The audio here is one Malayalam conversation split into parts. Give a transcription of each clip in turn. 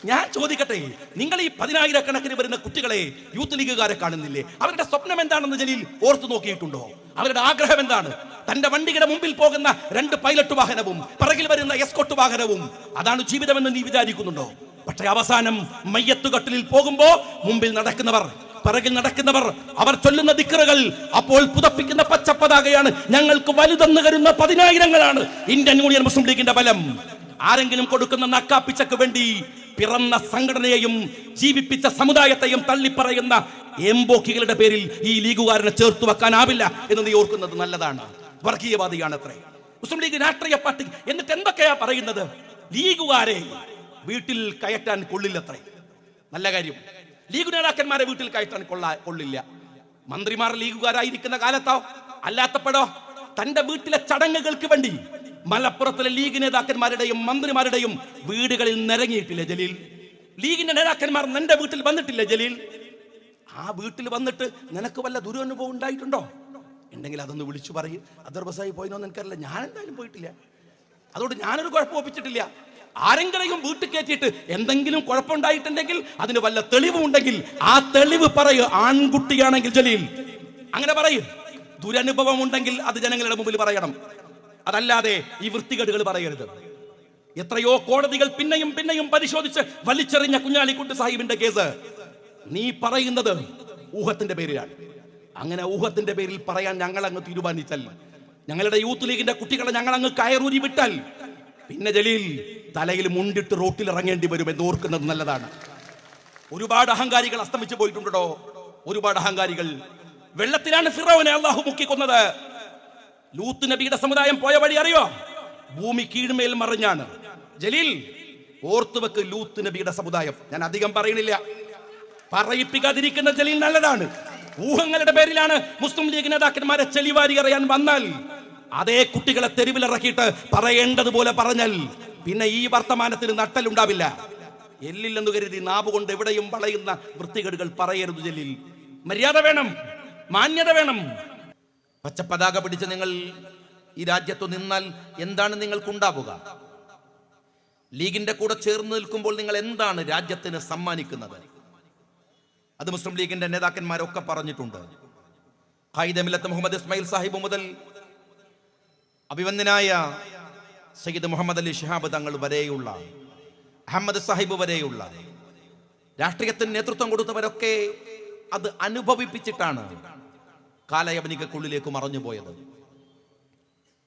ഞാൻ ചോദിക്കട്ടെ, നിങ്ങൾ ഈ 10,000 വരുന്ന കുട്ടികളെ യൂത്ത് ലീഗുകാരെ കാണുന്നില്ലേ? അവരുടെ സ്വപ്നം എന്താണെന്ന് ജലീൽ ഓർത്തു നോക്കിയിട്ടുണ്ടോ? അവരുടെ ആഗ്രഹം എന്താണ്? തന്റെ വണ്ടിയുടെ മുമ്പിൽ പോകുന്ന 2 പൈലറ്റ് വാഹനവും പിറകിൽ വരുന്ന എസ്കോട്ട് വാഹനവും അതാണ് ജീവിതമെന്ന് നീ വിചാരിക്കുന്നുണ്ടോ? പക്ഷേ അവസാനം മയ്യത്തുകട്ടിലിൽ പോകുമ്പോ മുമ്പിൽ നടക്കുന്നവർ, പിറകിൽ നടക്കുന്നവർ, അവർ ചൊല്ലുന്ന ദിക്റുകൾ, അപ്പോൾ പുതപ്പിക്കുന്ന പച്ചപ്പതാകയാണ് ഞങ്ങൾക്ക് വലുതെന്ന് കരുതുന്ന 10,000-ങ്ങളാണ് ഇന്ത്യൻ യൂണിയൻ മുസ്ലിം ലീഗിന്റെ ബലം. ആരെങ്കിലും കൊടുക്കുന്ന നക്കാപ്പിച്ചക്ക് വേണ്ടി പിറന്ന സംഘടനയെയും ജീവിപ്പിച്ച സമുദായത്തെയും തള്ളിപ്പറയുന്ന എംബോക്കികളുടെ പേരിൽ ഈ ലീഗുകാരനെ ചേർത്ത് വെക്കാനാവില്ല എന്ന് നീ ഓർക്കുന്നത് നല്ലതാണ്. വർഗീയവാദിയാണ് അത്രേ മുസ്ലിം ലീഗ് രാഷ്ട്രീയ പാർട്ടി. എന്നിട്ട് എന്തൊക്കെയാ പറയുന്നത്? ലീഗുകാരെ വീട്ടിൽ കയറ്റാൻ കൊള്ളില്ലത്രേ. നല്ല കാര്യം, ലീഗ് നേതാക്കന്മാരെ വീട്ടിൽ കയറ്റാൻ കൊള്ളില്ല. മന്ത്രിമാർ ലീഗുകാരായിരിക്കുന്ന കാലത്തോ അല്ലാത്തപ്പോഴോ തന്റെ വീട്ടിലെ ചടങ്ങുകൾക്ക് വേണ്ടി മലപ്പുറത്തിലെ ലീഗ് നേതാക്കന്മാരുടെയും മന്ത്രിമാരുടെയും വീടുകളിൽ നിരങ്ങിയിട്ടില്ല ജലീൽ? ലീഗിന്റെ നേതാക്കന്മാർ നിന്റെ വീട്ടിൽ വന്നിട്ടില്ല ജലീൽ? ആ വീട്ടിൽ വന്നിട്ട് നിനക്ക് വല്ല ദുരനുഭവം ഉണ്ടായിട്ടുണ്ടോ? ഉണ്ടെങ്കിൽ അതൊന്ന് വിളിച്ചു പറയും. അദർബസായി പോയിന്നോന്ന് എനിക്കറിയില്ല, ഞാൻ എന്തായാലും പോയിട്ടില്ല. അതുകൊണ്ട് ഞാനൊരു കുഴപ്പം ഒപ്പിച്ചിട്ടില്ല. ആരെങ്കിലും വീട്ടിൽ കയറ്റിയിട്ട് എന്തെങ്കിലും കുഴപ്പമുണ്ടായിട്ടുണ്ടെങ്കിൽ അതിന് വല്ല തെളിവുണ്ടെങ്കിൽ ആ തെളിവ് പറയൂ. ആൺകുട്ടിയാണെങ്കിൽ ജലീൽ അങ്ങനെ പറയൂ. ദുരനുഭവം ഉണ്ടെങ്കിൽ അത് ജനങ്ങളുടെ മുമ്പിൽ പറയണം. അതല്ലാതെ ഈ വൃത്തികേടുകൾ പറയരുത്. എത്രയോ കോടതികൾ പിന്നെയും പിന്നെയും പരിശോധിച്ച് വലിച്ചെറിഞ്ഞ കുഞ്ഞാലിക്കുട്ടി സാഹിബിന്റെ കേസ് നീ പറയുന്നത് ഊഹത്തിന്റെ പേരിലാണ്. അങ്ങനെ ഊഹത്തിന്റെ പേരിൽ പറയാൻ ഞങ്ങൾ അങ്ങ് തീരുമാനിച്ചാൽ, ഞങ്ങളുടെ യൂത്ത് ലീഗിന്റെ കുട്ടികളെ ഞങ്ങൾ അങ്ങ് കയറൂരി വിട്ടാൽ, പിന്നെ ജലീൽ തലയിൽ മുണ്ടിട്ട് റോട്ടിൽ ഇറങ്ങേണ്ടി വരും എന്ന് ഓർക്കുന്നത് നല്ലതാണ്. ഒരുപാട് അഹങ്കാരികൾ അസ്തമിച്ചു പോയിട്ടുണ്ടോ? ഒരുപാട് അഹങ്കാരികൾ. വെള്ളത്തിലാണ് ഫിറൗനെ അല്ലാഹു മുക്കിക്കൊന്നത്. ലൂത്ത് നബിയുടെ സമുദായം പോയ വഴി അറിയോ? ഭൂമി കീഴ്മേൽ മറിഞ്ഞാണ്. ജലീൽ ഓർത്തുവെക്ക് ലൂത്ത് നബിയുടെ സമുദായം. ഞാൻ അധികം പറയണില്ല, പറയിപ്പിക്കാതിരിക്കുന്ന ജലീൽ നല്ലതാണ്. ഊഹങ്ങളുടെ പേരിലാണ് മുസ്ലിം ലീഗ് നേതാക്കന്മാരെ ചെളിവാരി അറിയാൻ വന്നാൽ അതേ കുട്ടികളെ തെരുവിലിറക്കിയിട്ട് പറയേണ്ടതുപോലെ പറഞ്ഞാൽ പിന്നെ ഈ വർത്തമാനത്തിന് നട്ടലുണ്ടാവില്ല. എല്ലില്ലെന്ന് കരുതി നാവുകൊണ്ട് എവിടെയും വളയുന്ന വൃത്തികേടുകൾ പറയരുത് ജലീൽ. മര്യാദ വേണം, മാന്യത വേണം. പച്ചപ്പതാക പിടിച്ച് നിങ്ങൾ ഈ രാജ്യത്തു നിന്നാൽ എന്താണ് നിങ്ങൾക്കുണ്ടാവുക? ലീഗിന്റെ കൂടെ ചേർന്ന് നിൽക്കുമ്പോൾ നിങ്ങൾ എന്താണ് രാജ്യത്തിന് സമ്മാനിക്കുന്നത്? അത് മുസ്ലിം ലീഗിന്റെ നേതാക്കന്മാരൊക്കെ പറഞ്ഞിട്ടുണ്ട്. ഖായിദ മില്ലത്ത് മുഹമ്മദ് ഇസ്മായിൽ സാഹിബ് മുതൽ അഭിവന്ദനായ സയ്യിദ് മുഹമ്മദ് അലി ശിഹാബ് തങ്ങൾ വരെയുള്ള, അഹമ്മദ് സാഹിബ് വരെയുള്ള രാഷ്ട്രീയത്തിന് നേതൃത്വം കൊടുത്തവരൊക്കെ അത് അനുഭവിപ്പിച്ചിട്ടാണ് കാലയവനികക്കുള്ളിലേക്ക് മറഞ്ഞുപോയത്.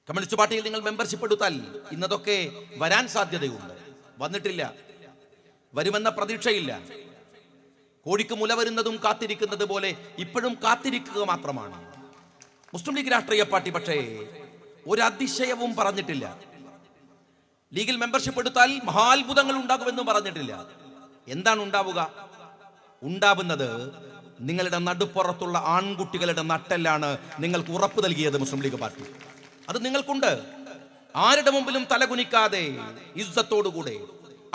കമ്മ്യൂണിസ്റ്റ് പാർട്ടിയിൽ നിങ്ങൾ മെമ്പർഷിപ്പ് എടുത്താൽ ഇന്നതൊക്കെ വരാൻ സാധ്യതയുണ്ട്. വന്നിട്ടില്ല, വരുമെന്ന പ്രതീക്ഷയില്ല. കോഴിക്ക് മുല വരുന്നതും കാത്തിരിക്കുന്നത് പോലെ ഇപ്പോഴും കാത്തിരിക്കുക മാത്രമാണ് മുസ്ലിം ലീഗ് രാഷ്ട്രീയ പാർട്ടി. പക്ഷേ ഒരു അതിശയവും പറഞ്ഞിട്ടില്ല. ലീഗിൽ മെമ്പർഷിപ്പ് എടുത്താൽ മഹാത്ഭുതങ്ങൾ ഉണ്ടാകുമെന്നും പറഞ്ഞിട്ടില്ല. എന്താണ് ഉണ്ടാവുക? ഉണ്ടാവുന്നത് നിങ്ങളുടെ നടുപ്പുറത്തുള്ള ആൺകുട്ടികളുടെ നട്ടെല്ലാണ് നിങ്ങൾക്ക് ഉറപ്പ് നൽകിയത് മുസ്ലിം ലീഗ് പാർട്ടി. അത് നിങ്ങൾക്കുണ്ട്. ആരുടെ മുമ്പിലും തലകുനിക്കാതെ ഇസ്സത്തോടുകൂടെ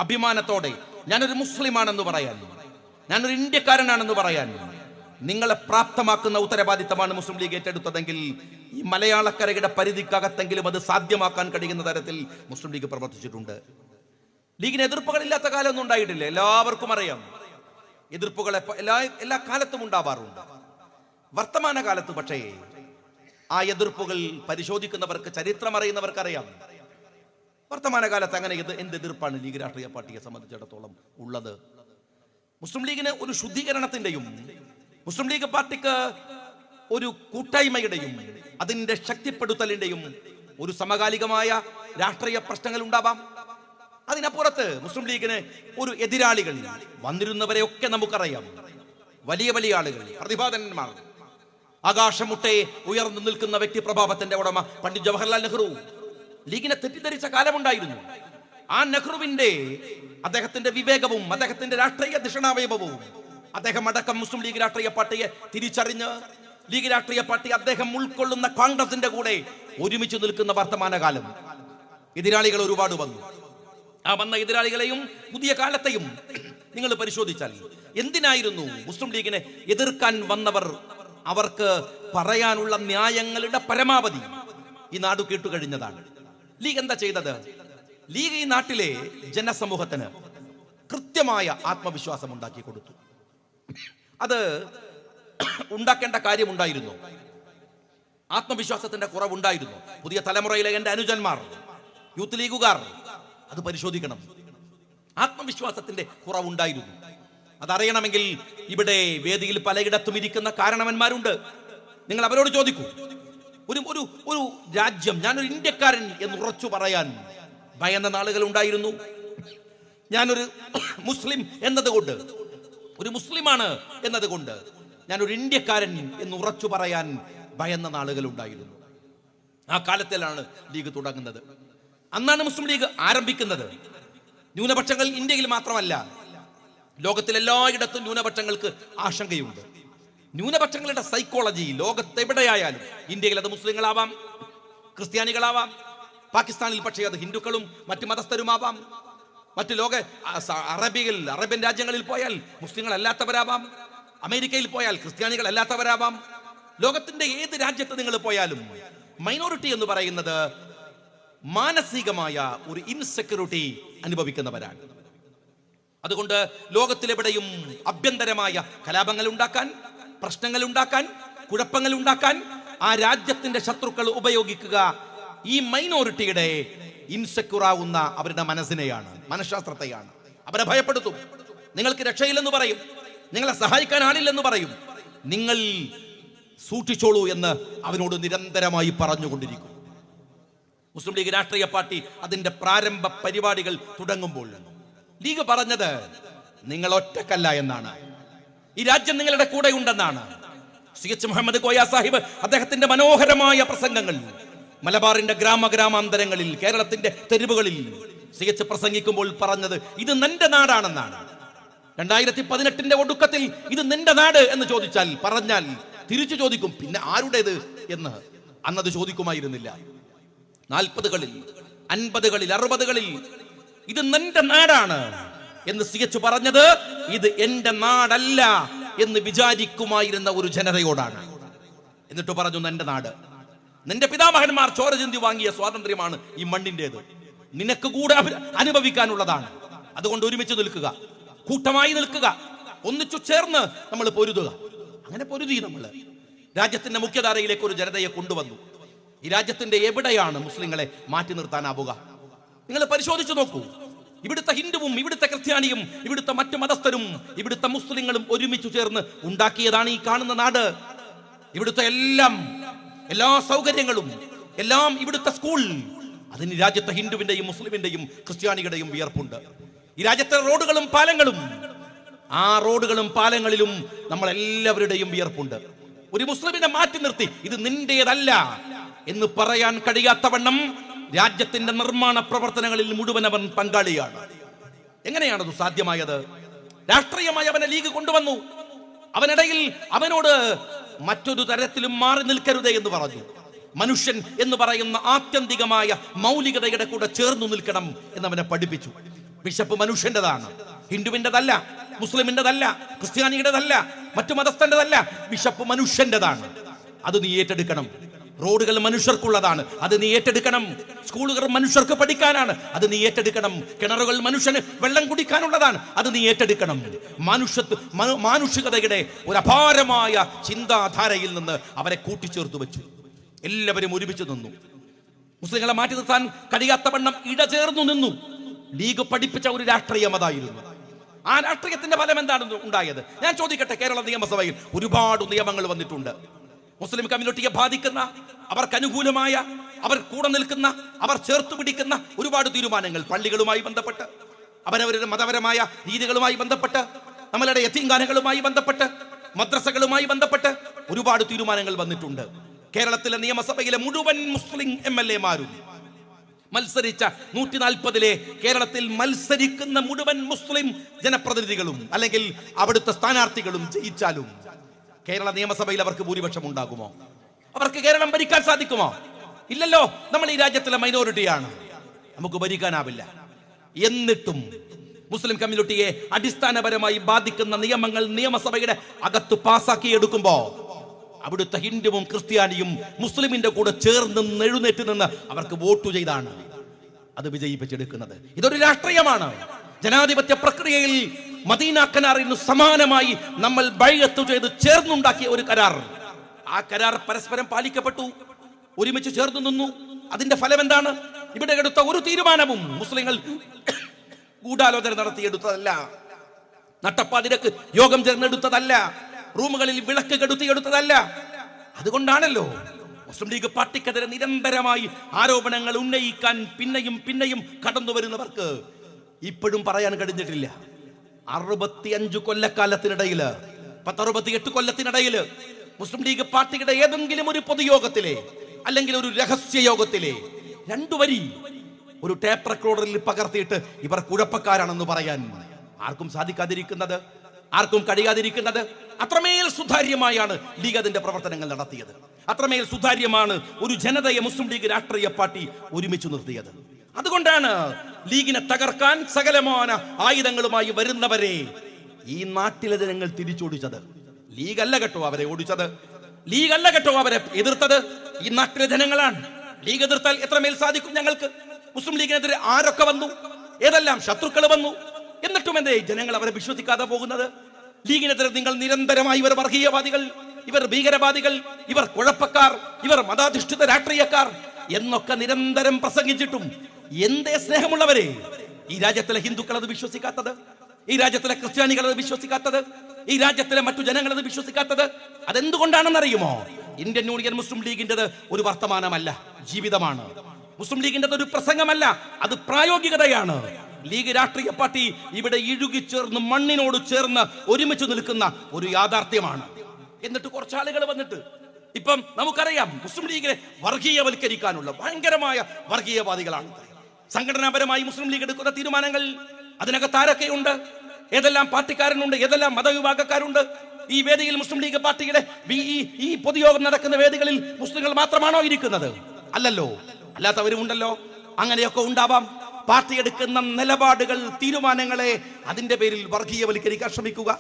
അഭിമാനത്തോടെ ഞാനൊരു മുസ്ലിമാണെന്ന് പറയാൻ, ഞാനൊരു ഇന്ത്യക്കാരനാണെന്ന് പറയാൻ നിങ്ങളെ പ്രാപ്തമാക്കുന്ന ഉത്തരവാദിത്തമാണ് മുസ്ലിം ലീഗ് ഏറ്റെടുത്തതെങ്കിൽ ഈ മലയാളക്കരയുടെ പരിധിക്കകത്തെങ്കിലും അത് സാധ്യമാക്കാൻ കഴിയുന്ന തരത്തിൽ മുസ്ലിം ലീഗ് പ്രവർത്തിച്ചിട്ടുണ്ട്. ലീഗിന് എതിർപ്പുകളില്ലാത്ത കാലമൊന്നും ഉണ്ടായിട്ടില്ല. എല്ലാവർക്കും അറിയാം, എതിർപ്പുകൾ എല്ലാ കാലത്തും ഉണ്ടാവാറുണ്ട്. വർത്തമാന കാലത്ത് പക്ഷേ ആ എതിർപ്പുകൾ പരിശോധിക്കുന്നവർക്ക്, ചരിത്രം അറിയുന്നവർക്കറിയാം, വർത്തമാനകാലത്ത് അങ്ങനെ എന്ത് എതിർപ്പാണ് ലീഗ് രാഷ്ട്രീയ പാർട്ടിയെ സംബന്ധിച്ചിടത്തോളം ഉള്ളത്. മുസ്ലിം ലീഗിന് ഒരു ശുദ്ധീകരണത്തിന്റെയും മുസ്ലിം ലീഗ് പാർട്ടിക്ക് ഒരു കൂട്ടായ്മയുടെയും അതിന്റെ ശക്തിപ്പെടുത്തലിന്റെയും ഒരു സമകാലികമായ രാഷ്ട്രീയ പ്രശ്നങ്ങൾ ഉണ്ടാവാം. അതിനപ്പുറത്ത് മുസ്ലിം ലീഗിന് ഒരു എതിരാളികൾ വന്നിരുന്നവരെയൊക്കെ നമുക്കറിയാം. വലിയ വലിയ ആളുകൾ, പ്രതിഭാധനന്മാർ, ആകാശമുട്ടെ ഉയർന്നു നിൽക്കുന്ന വ്യക്തിപ്രഭാവത്തിന്റെ ഉടമ പണ്ഡിറ്റ് ജവഹർലാൽ നെഹ്റു ലീഗിനെ തെറ്റിദ്ധരിച്ച കാലമുണ്ടായിരുന്നു. ആ നെഹ്റുവിന്റെ അദ്ദേഹത്തിന്റെ വിവേകവും അദ്ദേഹത്തിന്റെ രാഷ്ട്രീയ ധിഷണാവയവവും അദ്ദേഹം അടക്കം മുസ്ലിം ലീഗ് രാഷ്ട്രീയ പാർട്ടിയെ തിരിച്ചറിഞ്ഞ് ലീഗ് രാഷ്ട്രീയ പാർട്ടി അദ്ദേഹം ഉൾക്കൊള്ളുന്ന കോൺഗ്രസിന്റെ കൂടെ ഒരുമിച്ച് നിൽക്കുന്ന വർത്തമാനകാലം. എതിരാളികൾ ഒരുപാട് വന്നു. ആ വന്ന എതിരാളികളെയും പുതിയ കാലത്തെയും നിങ്ങൾ പരിശോധിച്ചാൽ എന്തിനായിരുന്നു മുസ്ലിം ലീഗിനെ എതിർക്കാൻ വന്നവർ? അവർക്ക് പറയാനുള്ള ന്യായങ്ങളുടെ പരമാവധി ഈ നാട് കേട്ടുകഴിഞ്ഞതാണ്. ലീഗ് എന്താ ചെയ്തത്? ലീഗ് ഈ നാട്ടിലെ ജനസമൂഹത്തിന്, കൃത്യമായ ആത്മവിശ്വാസം ഉണ്ടാക്കി കൊടുത്തു. അത് ഉണ്ടാക്കേണ്ട കാര്യമുണ്ടായിരുന്നു. ആത്മവിശ്വാസത്തിന്റെ കുറവുണ്ടായിരുന്നു. പുതിയ തലമുറയിലെ എൻ്റെ അനുജന്മാർ, യൂത്ത് ലീഗുകാർ അത് പരിശോധിക്കണം. ആത്മവിശ്വാസത്തിന്റെ കുറവുണ്ടായിരുന്നു. അതറിയണമെങ്കിൽ ഇവിടെ വേദിയിൽ പലയിടത്തും ഇരിക്കുന്ന കാരണവന്മാരുണ്ട്. നിങ്ങൾ അവരോട് ചോദിക്കൂ. ഒരു രാജ്യം, ഞാനൊരു ഇന്ത്യക്കാരൻ എന്ന് ഉറച്ചു പറയാൻ ഭയന്ന നാളുകൾ ഉണ്ടായിരുന്നു. ഞാനൊരു മുസ്ലിം എന്നതുകൊണ്ട്, ഒരു മുസ്ലിമാണ് എന്നതുകൊണ്ട് ഞാനൊരു ഇന്ത്യക്കാരൻ എന്ന് ഉറച്ചു പറയാൻ ഭയന്ന നാളുകൾ ഉണ്ടായിരുന്നു. ആ കാലത്തിലാണ് ലീഗ് തുടങ്ങുന്നത്. അന്നാണ് മുസ്ലിം ലീഗ് ആരംഭിക്കുന്നത്. ന്യൂനപക്ഷങ്ങൾ ഇന്ത്യയിൽ മാത്രമല്ല, ലോകത്തിലെല്ലായിടത്തും ന്യൂനപക്ഷങ്ങൾക്ക് ആശങ്കയുണ്ട്. ന്യൂനപക്ഷങ്ങളുടെ സൈക്കോളജി ലോകത്തെവിടെയായാലും, ഇന്ത്യയിൽ അത് മുസ്ലിങ്ങളാവാം, ക്രിസ്ത്യാനികളാവാം, പാകിസ്ഥാനിൽ പക്ഷേ അത് ഹിന്ദുക്കളും മറ്റു മതസ്ഥരുമാവാം, മറ്റു അറേബ്യൻ രാജ്യങ്ങളിൽ പോയാൽ മുസ്ലിങ്ങളല്ലാത്തവരാവാം, അമേരിക്കയിൽ പോയാൽ ക്രിസ്ത്യാനികളല്ലാത്തവരാവാം. ലോകത്തിന്റെ ഏത് രാജ്യത്ത് നിങ്ങൾ പോയാലും മൈനോറിറ്റി എന്ന് പറയുന്നത് മാനസികമായ ഒരു ഇൻസെക്യൂരിറ്റി അനുഭവിക്കുന്നവരാണ്. അതുകൊണ്ട് ലോകത്തിലെവിടെയും ആഭ്യന്തരമായ കലാപങ്ങൾ ഉണ്ടാക്കാൻ, പ്രശ്നങ്ങൾ ഉണ്ടാക്കാൻ, കുഴപ്പങ്ങൾ ഉണ്ടാക്കാൻ ആ രാജ്യത്തിന്റെ ശത്രുക്കൾ ഉപയോഗിക്കുക ഈ മൈനോറിറ്റിയുടെ ഇൻസെക്യൂർ ആവുന്ന അവരുടെ മനസ്സിനെയാണ്, മനഃശാസ്ത്രത്തെയാണ്. അവരെ ഭയപ്പെടുത്തും. നിങ്ങൾക്ക് രക്ഷയില്ലെന്ന് പറയും, നിങ്ങളെ സഹായിക്കാൻ ആളില്ലെന്ന് പറയും. നിങ്ങൾ സൂക്ഷിച്ചോളൂ എന്ന് അവനോട് നിരന്തരമായി പറഞ്ഞുകൊണ്ടിരിക്കും. മുസ്ലിം ലീഗ് രാഷ്ട്രീയ പാർട്ടി അതിന്റെ പ്രാരംഭ പരിപാടികൾ തുടങ്ങുമ്പോൾ ലീഗ് പറഞ്ഞത് നിങ്ങൾ ഒറ്റക്കല്ല എന്നാണ്, ഈ രാജ്യം നിങ്ങളുടെ കൂടെ ഉണ്ടെന്നാണ്. CH മുഹമ്മദ് കോയ സാഹിബ് അദ്ദേഹത്തിന്റെ മനോഹരമായ പ്രസംഗങ്ങൾ മലബാറിന്റെ ഗ്രാമാന്തരങ്ങളിൽ, കേരളത്തിന്റെ തെരുവുകളിൽ CH പ്രസംഗിക്കുമ്പോൾ പറഞ്ഞത് ഇത് നിന്റെ നാടാണെന്നാണ്. 2018 ഒടുക്കത്തിൽ ഇത് നിന്റെ നാട് എന്ന് പറഞ്ഞാൽ തിരിച്ചു ചോദിക്കും, പിന്നെ ആരുടേത് എന്ന് അന്നത് ചോദിക്കുമായിരുന്നില്ല. 40കളിൽ 50കളിൽ 60കളിൽ ഇത് നിന്റെ നാടാണ് എന്ന് CH പറഞ്ഞത് ഇത് എന്റെ നാടല്ല എന്ന് വിചാരിക്കുമായിരുന്ന ഒരു ജനതയോടാണ്. എന്നിട്ട് പറഞ്ഞു, നിന്റെ നാട്, നിന്റെ പിതാമഹന്മാർ ചോര ചിന്തി വാങ്ങിയ സ്വാതന്ത്ര്യമാണ് ഈ മണ്ണിന്റേത്, നിനക്ക് കൂടെ അനുഭവിക്കാനുള്ളതാണ്. അതുകൊണ്ട് ഒരുമിച്ച് നിൽക്കുക, കൂട്ടമായി നിൽക്കുക, ഒന്നിച്ചു ചേർന്ന് നമ്മൾ പൊരുതുക. അങ്ങനെ പൊരുതി നമ്മൾ രാജ്യത്തിന്റെ മുഖ്യധാരയിലേക്ക് ഒരു ജനതയെ കൊണ്ടുവന്നു. ഈ രാജ്യത്തിന്റെ എവിടെയാണ് മുസ്ലിങ്ങളെ മാറ്റി നിർത്താനാവുക? നിങ്ങൾ പരിശോധിച്ചു നോക്കൂ. ഇവിടുത്തെ ഹിന്ദുവും ഇവിടുത്തെ ക്രിസ്ത്യാനിയും ഇവിടുത്തെ മറ്റു മതസ്ഥരും ഇവിടുത്തെ മുസ്ലിങ്ങളും ഒരുമിച്ചു ചേർന്ന് ഉണ്ടാക്കിയതാണ് ഈ കാണുന്ന നാട്. ഇവിടുത്തെ എല്ലാ സൗകര്യങ്ങളും എല്ലാം ഇവിടുത്തെ സ്കൂൾ, അതിന് രാജ്യത്തെ ഹിന്ദുവിന്റെയും മുസ്ലിമിന്റെയും ക്രിസ്ത്യാനികളുടെയും വിയർപ്പുണ്ട്. ഈ രാജ്യത്തെ റോഡുകളും പാലങ്ങളും, ആ റോഡുകളും പാലങ്ങളിലും നമ്മളെല്ലാവരുടെയും വിയർപ്പുണ്ട്. ഒരു മുസ്ലിമിനെ മാറ്റി നിർത്തി ഇത് നിന്റേതല്ല എന്ന് പറയാൻ കഴിയാത്തവണ്ണം രാജ്യത്തിന്റെ നിർമ്മാണ പ്രവർത്തനങ്ങളിൽ മുഴുവൻ അവൻ പങ്കാളിയാണ്. എങ്ങനെയാണത് സാധ്യമായത്? രാഷ്ട്രീയമായി അവനെ ലീഗ് കൊണ്ടുവന്നു. അവനിടയിൽ അവനോട് മറ്റൊരു തരത്തിലും മാറി നിൽക്കരുതേ എന്ന് പറഞ്ഞു. മനുഷ്യൻ എന്ന് പറയുന്ന ആത്യന്തികമായ മൗലികതയുടെ കൂടെ ചേർന്നു നിൽക്കണം എന്നവനെ പഠിപ്പിച്ചു. ബിഷപ്പ് മനുഷ്യന്റേതാണ്, ഹിന്ദുവിൻ്റെതല്ല, മുസ്ലിമിൻ്റെതല്ല, ക്രിസ്ത്യാനിയുടേതല്ല, മറ്റു മതസ്ഥൻ്റെതല്ല. ബിഷപ്പ് മനുഷ്യന്റേതാണ്, അത് നീ ഏറ്റെടുക്കണം. റോഡുകൾ മനുഷ്യർക്കുള്ളതാണ്, അത് നീ ഏറ്റെടുക്കണം. സ്കൂളുകൾ മനുഷ്യർക്ക് പഠിക്കാനാണ്, അത് നീ ഏറ്റെടുക്കണം. കിണറുകൾ മനുഷ്യന് വെള്ളം കുടിക്കാനുള്ളതാണ്, അത് നീ ഏറ്റെടുക്കണം. മാനുഷികതയുടെ ഒരു അപാരമായ ചിന്താധാരയിൽ നിന്ന് അവരെ കൂട്ടിച്ചേർത്തു വെച്ചു. എല്ലാവരും ഒരുമിച്ച് നിന്നു. മുസ്ലിങ്ങളെ മാറ്റി നിർത്താൻ കഴിയാത്തവണ്ണം ഇടചേർന്നു നിന്നു. ലീഗ് പഠിപ്പിച്ച ഒരു രാഷ്ട്രീയം അതായിരുന്നു. ആ രാഷ്ട്രീയത്തിന്റെ ഫലം എന്താണ് ഉണ്ടായത്? ഞാൻ ചോദിക്കട്ടെ, കേരള നിയമസഭയിൽ ഒരുപാട് നിയമങ്ങൾ വന്നിട്ടുണ്ട്. മുസ്ലിം കമ്മ്യൂണിറ്റിയെ ബാധിക്കുന്ന, അവർക്ക് അനുകൂലമായ, അവർ കൂടെ നിൽക്കുന്ന, അവർ ചേർത്ത് പിടിക്കുന്ന ഒരുപാട് തീരുമാനങ്ങൾ പള്ളികളുമായി ബന്ധപ്പെട്ട്, അവരവരുടെ മതപരമായ രീതികളുമായി ബന്ധപ്പെട്ട്, നമ്മളുടെ യതീംഖാനകളുമായി ബന്ധപ്പെട്ട്, മദ്രസകളുമായി ബന്ധപ്പെട്ട് ഒരുപാട് തീരുമാനങ്ങൾ വന്നിട്ടുണ്ട്. കേരളത്തിലെ നിയമസഭയിലെ മുഴുവൻ മുസ്ലിം MLA-മാരും മത്സരിച്ച 140-ലെ കേരളത്തിൽ മത്സരിക്കുന്ന മുഴുവൻ മുസ്ലിം ജനപ്രതിനിധികളും അല്ലെങ്കിൽ അവിടുത്തെ സ്ഥാനാർത്ഥികളും ജയിച്ചാലും കേരള നിയമസഭയിൽ അവർക്ക് ഭൂരിപക്ഷം ഉണ്ടാകുമോ? അവർക്ക് കേരളം ഭരിക്കാൻ സാധിക്കുമോ? ഇല്ലല്ലോ. നമ്മൾ ഈ രാജ്യത്തിലെ മൈനോറിറ്റിയാണ്, നമുക്ക് ഭരിക്കാനാവില്ല. എന്നിട്ടും മുസ്ലിം കമ്മ്യൂണിറ്റിയെ അടിസ്ഥാനപരമായി ബാധിക്കുന്ന നിയമങ്ങൾ നിയമസഭയുടെ അകത്ത് പാസാക്കിയെടുക്കുമ്പോ അവിടുത്തെ ഹിന്ദുവും ക്രിസ്ത്യാനിയും മുസ്ലിമിന്റെ കൂടെ ചേർന്ന് എഴുന്നേറ്റ് നിന്ന് അവർക്ക് വോട്ട് ചെയ്താണ് അത് വിജയിപ്പിച്ചെടുക്കുന്നത്. ഇതൊരു രാഷ്ട്രീയമാണ്. ജനാധിപത്യ പ്രക്രിയയിൽ മദീന കരാറിന് സമാനമായി നമ്മൾ ബൈഅത്ത് ചെയ്ത് ചേർന്നുണ്ടാക്കിയ ഒരു കരാർ. ആ കരാർ പരസ്പരം പാലിക്കപ്പെട്ടു, ഒരുമിച്ച് ചേർന്നു നിന്നു. അതിന്റെ ഫലം എന്താണ്? ഇവിടെ എടുത്ത ഒരു തീരുമാനവും മുസ്ലിങ്ങൾ ഗൂഢാലോചന നടത്തിയെടുത്തതല്ല, നട്ടപ്പാതിരക്ക് യോഗം ചേർന്നെടുത്തതല്ല, റൂമുകളിൽ വിളക്ക് കെടുത്തിയെടുത്തതല്ല. അതുകൊണ്ടാണല്ലോ മുസ്ലിം ലീഗ് പാർട്ടിക്കെതിരെ നിരന്തരമായി ആരോപണങ്ങൾ ഉന്നയിക്കാൻ പിന്നെയും പിന്നെയും കടന്നു വരുന്നവർക്ക് ഇപ്പോഴും പറയാൻ കഴിഞ്ഞിട്ടില്ല. 65 കൊല്ലക്കാലത്തിനിടയില് 68 കൊല്ലത്തിനിടയില് മുസ്ലിം ലീഗ് പാർട്ടിയുടെ ഏതെങ്കിലും ഒരു പൊതുയോഗത്തിലെ അല്ലെങ്കിൽ ഒരു രഹസ്യ യോഗത്തിലെ 2 വരി ഒരു ടേപ്പ് റെക്കോർഡറിൽ പകർത്തിയിട്ട് ഇവർ കുഴപ്പക്കാരാണെന്ന് പറയാൻ ആർക്കും സാധിക്കാതിരിക്കുന്നത്, ആർക്കും കഴിയാതിരിക്കുന്നത്? അത്രമേൽ സുതാര്യമായാണ് ലീഗ് അതിന്റെ പ്രവർത്തനങ്ങൾ നടത്തിയത്. അത്രമേൽ സുതാര്യമാണ് ഒരു ജനതയെ മുസ്ലിം ലീഗ് രാഷ്ട്രീയ പാർട്ടി ഒരുമിച്ച് നിർത്തിയത്. അതുകൊണ്ടാണ് ലീഗിനെ തകർക്കാൻ സകലമാന ആയുധങ്ങളുമായി വരുന്നവരെ ഈ നാട്ടിലെ ജനങ്ങൾ തിരിച്ചോടിച്ചത്. ലീഗല്ല കേട്ടോ അവരെ ഓടിച്ചത്, ലീഗല്ല കേട്ടോ അവരെ എതിർത്തത്, ഈ നാട്ടിലെ ജനങ്ങളാണ്. ലീഗ് എതിർത്താൽ എത്രമേൽ സാധിക്കും ഞങ്ങൾക്ക്? മുസ്ലിം ലീഗിനെതിരെ ആരൊക്കെ വന്നു, ഏതെല്ലാം ശത്രുക്കൾ വന്നു, എന്നിട്ടും എന്തേ ജനങ്ങൾ അവരെ വിശ്വസിക്കാതെ പോകുന്നത്? ലീഗിനെതിരെ നിങ്ങൾ നിരന്തരമായി ഇവർ വർഗീയവാദികൾ, ഇവർ ഭീകരവാദികൾ, ഇവർ കുഴപ്പക്കാർ, ഇവർ മതാധിഷ്ഠിത രാഷ്ട്രീയക്കാർ എന്നൊക്കെ നിരന്തരം പ്രസംഗിച്ചിട്ടും എന്തേ സ്നേഹമുള്ളവരെ ഈ രാജ്യത്തിലെ ഹിന്ദുക്കൾ അത് വിശ്വസിക്കാത്തത്? ഈ രാജ്യത്തിലെ ക്രിസ്ത്യാനികൾ അത് വിശ്വസിക്കാത്തത്? ഈ രാജ്യത്തിലെ മറ്റു ജനങ്ങൾ അത് വിശ്വസിക്കാത്തത്? അതെന്തുകൊണ്ടാണെന്ന് അറിയുമോ? ഇന്ത്യൻ യൂണിയൻ മുസ്ലിം ലീഗിൻ്റെത് ഒരു വർത്തമാനമല്ല, ജീവിതമാണ്. മുസ്ലിം ലീഗിൻ്റെത് ഒരു പ്രസംഗമല്ല, അത് പ്രായോഗികതയാണ്. ലീഗ് രാഷ്ട്രീയ പാർട്ടി ഇവിടെ ഇഴുകിച്ചേർന്ന് മണ്ണിനോട് ചേർന്ന് ഒരുമിച്ച് നിൽക്കുന്ന ഒരു യാഥാർത്ഥ്യമാണ്. എന്നിട്ട് കുറച്ചാളുകൾ വന്നിട്ട് ഇപ്പം നമുക്കറിയാം മുസ്ലിം ലീഗിനെ വർഗീയവൽക്കരിക്കാനുള്ള ഭയങ്കരമായ വർഗീയവാദികളാണ്. സംഘടനാപരമായി മുസ്ലിം ലീഗ് എടുക്കുന്ന തീരുമാനങ്ങൾ അതിനകത്ത് ആരൊക്കെയുണ്ട്, ഏതെല്ലാം പാർട്ടിക്കാരനുണ്ട്, ഏതെല്ലാം മതവിഭാഗക്കാരുണ്ട്? ഈ വേദിയിൽ മുസ്ലിം ലീഗ് പാർട്ടിയുടെ ഈ പൊതുയോഗം നടക്കുന്ന വേദികളിൽ മുസ്ലിങ്ങൾ മാത്രമാണോ ഇരിക്കുന്നത്? അല്ലല്ലോ, അല്ലാത്തവരും ഉണ്ടല്ലോ. അങ്ങനെയൊക്കെ ഉണ്ടാവാം. പാർട്ടി എടുക്കുന്ന നിലപാടുകൾ, തീരുമാനങ്ങളെ അതിന്റെ പേരിൽ വർഗീയവൽക്കരിക്കാൻ ശ്രമിക്കുക.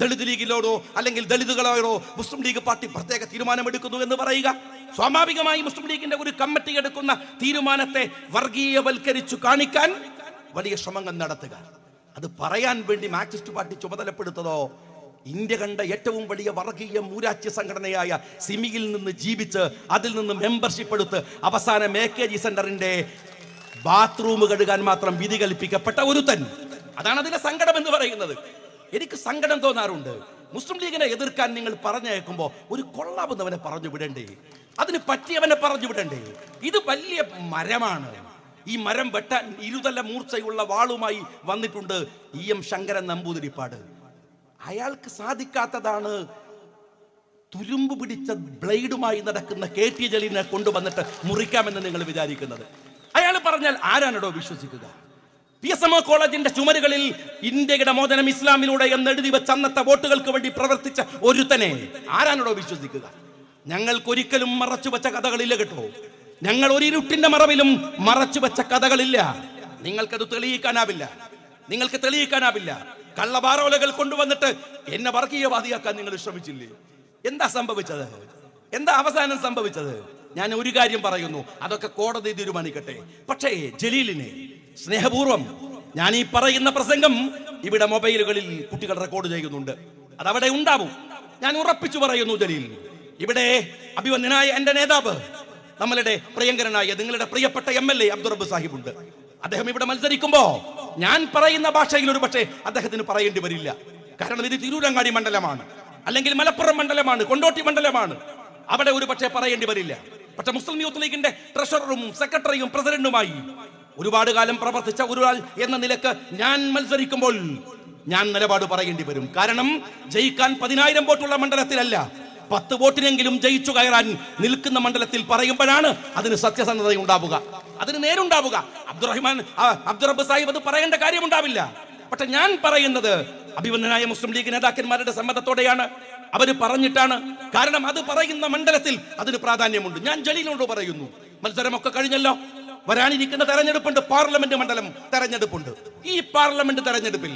ദളിത് ലീഗിലോടോ അല്ലെങ്കിൽ ദളിതുകളോടോ മുസ്ലിം ലീഗ് പാർട്ടി പ്രത്യേക തീരുമാനമെടുക്കുന്നു എന്ന് പറയുക. സ്വാഭാവികമായി മുസ്ലിം ലീഗിന്റെ ഒരു കമ്മിറ്റി എടുക്കുന്ന തീരുമാനത്തെ വർഗീയവൽക്കരിച്ചു കാണിക്കാൻ വലിയ ശ്രമങ്ങൾ നടത്തുക. അത് പറയാൻ വേണ്ടി മാർക്സിസ്റ്റ് പാർട്ടി ചുമതലപ്പെടുത്തതോ ഇന്ത്യ കണ്ട ഏറ്റവും വലിയ വർഗീയ മൂരാച്യ സംഘടനയായ സിമിയിൽ നിന്ന് ജീവിച്ച് അതിൽ നിന്ന് മെമ്പർഷിപ്പ് എടുത്ത് അവസാനം AKG സെന്ററിന്റെ ബാത്റൂം കഴുകാൻ മാത്രം വിധി കൽപ്പിക്കപ്പെട്ട ഒരുത്തൻ. അതാണ് അതിലെ സങ്കടം എന്ന് പറയുന്നത്. എനിക്ക് സങ്കടം തോന്നാറുണ്ട്. മുസ്ലിം ലീഗിനെ എതിർക്കാൻ നിങ്ങൾ പറഞ്ഞേക്കുമ്പോ ഒരു കൊള്ളാവുന്നവനെ പറഞ്ഞു വിടണ്ടേ, അതിന് പറ്റിയവനെ പറഞ്ഞു വിടണ്ടേ? ഇത് വലിയ മരമാണ്. ഈ മരം വെട്ടാൻ 20 മൂർച്ചയുള്ള വാളുമായി വന്നിട്ടുണ്ട് EM ശങ്കരൻ നമ്പൂതിരിപ്പാട്. അയാൾക്ക് സാധിക്കാത്തതാണ് തുരുമ്പ് പിടിച്ച ബ്ലേഡുമായി നടക്കുന്ന KT ജലീലിനെ കൊണ്ടുവന്നിട്ട് മുറിക്കാമെന്ന് നിങ്ങൾ വിചാരിക്കുന്നത്. അയാൾ പറഞ്ഞാൽ ആരാണോ വിശ്വസിക്കുക? PSMO കോളേജിന്റെ ചുമരുകളിൽ ഇന്ത്യയുടെ മോചനം ഇസ്ലാമിലൂടെ എന്നെഴുതി വെച്ച അന്നത്തെ വോട്ടുകൾക്ക് വേണ്ടി പ്രവർത്തിച്ച ഒരുത്തനെ ആരാണോ വിശ്വസിക്കുക? ഞങ്ങൾക്കൊരിക്കലും മറച്ചു വെച്ച കഥകളില്ല കേട്ടോ. ഞങ്ങൾ ഒരു ഇരുട്ടിന്റെ മറവിലും മറച്ചു വെച്ച കഥകളില്ല. നിങ്ങൾക്കത് തെളിയിക്കാനാവില്ല, നിങ്ങൾക്ക് തെളിയിക്കാനാവില്ല. കള്ളബാറോലകൾ കൊണ്ടുവന്നിട്ട് എന്നെ വർഗീയവാദിയാക്കാൻ നിങ്ങൾ ശ്രമിച്ചില്ലേ? എന്താ സംഭവിച്ചത്? എന്താ അവസാനം സംഭവിച്ചത്? ഞാൻ ഒരു കാര്യം പറയുന്നു, അതൊക്കെ കോടതി തീരുമാനിക്കട്ടെ. പക്ഷേ ജലീലിനെ സ്നേഹപൂർവം ഞാൻ ഈ പറയുന്ന പ്രസംഗം ഇവിടെ മൊബൈലുകളിൽ കുട്ടികൾ റെക്കോർഡ് ചെയ്യുന്നുണ്ട്, അതവിടെ ഉണ്ടാവും. ഞാൻ ഉറപ്പിച്ചു പറയുന്നു, ജലീൽ ഇവിടെ അഭിവന്ദനായ എന്റെ നേതാവ്, നമ്മളുടെ പ്രിയങ്കരനായ നിങ്ങളുടെ പ്രിയപ്പെട്ട MLA അബ്ദുൾ റബ്ബ് സാഹിബ് ഉണ്ട്. അദ്ദേഹം ഇവിടെ മത്സരിക്കുമ്പോ ഞാൻ പറയുന്ന ഭാഷയിൽ ഒരു പക്ഷേ അദ്ദേഹത്തിന് പറയേണ്ടി വരില്ല. കാരണം ഇത് തിരൂരങ്ങാടി മണ്ഡലമാണ്, അല്ലെങ്കിൽ മലപ്പുറം മണ്ഡലമാണ്, കൊണ്ടോട്ടി മണ്ഡലമാണ്. അവിടെ ഒരു പക്ഷേ പറയേണ്ടി വരില്ല. പക്ഷെ മുസ്ലിം യൂത്ത് ലീഗിന്റെ ട്രഷററും സെക്രട്ടറിയും പ്രസിഡന്റുമായി ഒരുപാട് കാലം പ്രവർത്തിച്ച ഒരാൾ എന്ന നിലക്ക് ഞാൻ മത്സരിക്കുമ്പോൾ ഞാൻ നിലപാട് പറയേണ്ടി വരും. കാരണം ജയിക്കാൻ 10,000 വോട്ടുള്ള മണ്ഡലത്തിലല്ല, 10 വോട്ടിനെങ്കിലും ജയിച്ചു കയറാൻ നിൽക്കുന്ന മണ്ഡലത്തിൽ പറയുമ്പോഴാണ് അതിന് സത്യസന്ധത ഉണ്ടാവുക, അതിന് നേരുണ്ടാവുക. അബ്ദുൾ റബ്ബ് സാഹിബ് അത് പറയേണ്ട കാര്യമുണ്ടാവില്ല. പക്ഷെ ഞാൻ പറയുന്നത് അഭിവന്ദനായ മുസ്ലിം ലീഗ് നേതാക്കന്മാരുടെ സമ്മതത്തോടെയാണ്, അവര് പറഞ്ഞിട്ടാണ്. കാരണം അത് പറയുന്ന മണ്ഡലത്തിൽ അതിന് പ്രാധാന്യമുണ്ട്. ഞാൻ ജലീലിനോട് പറയുന്നു, മത്സരമൊക്കെ കഴിഞ്ഞല്ലോ, വരാനിരിക്കുന്ന തെരഞ്ഞെടുപ്പുണ്ട്, പാർലമെന്റ് മണ്ഡലം തെരഞ്ഞെടുപ്പുണ്ട്. ഈ പാർലമെന്റ് തെരഞ്ഞെടുപ്പിൽ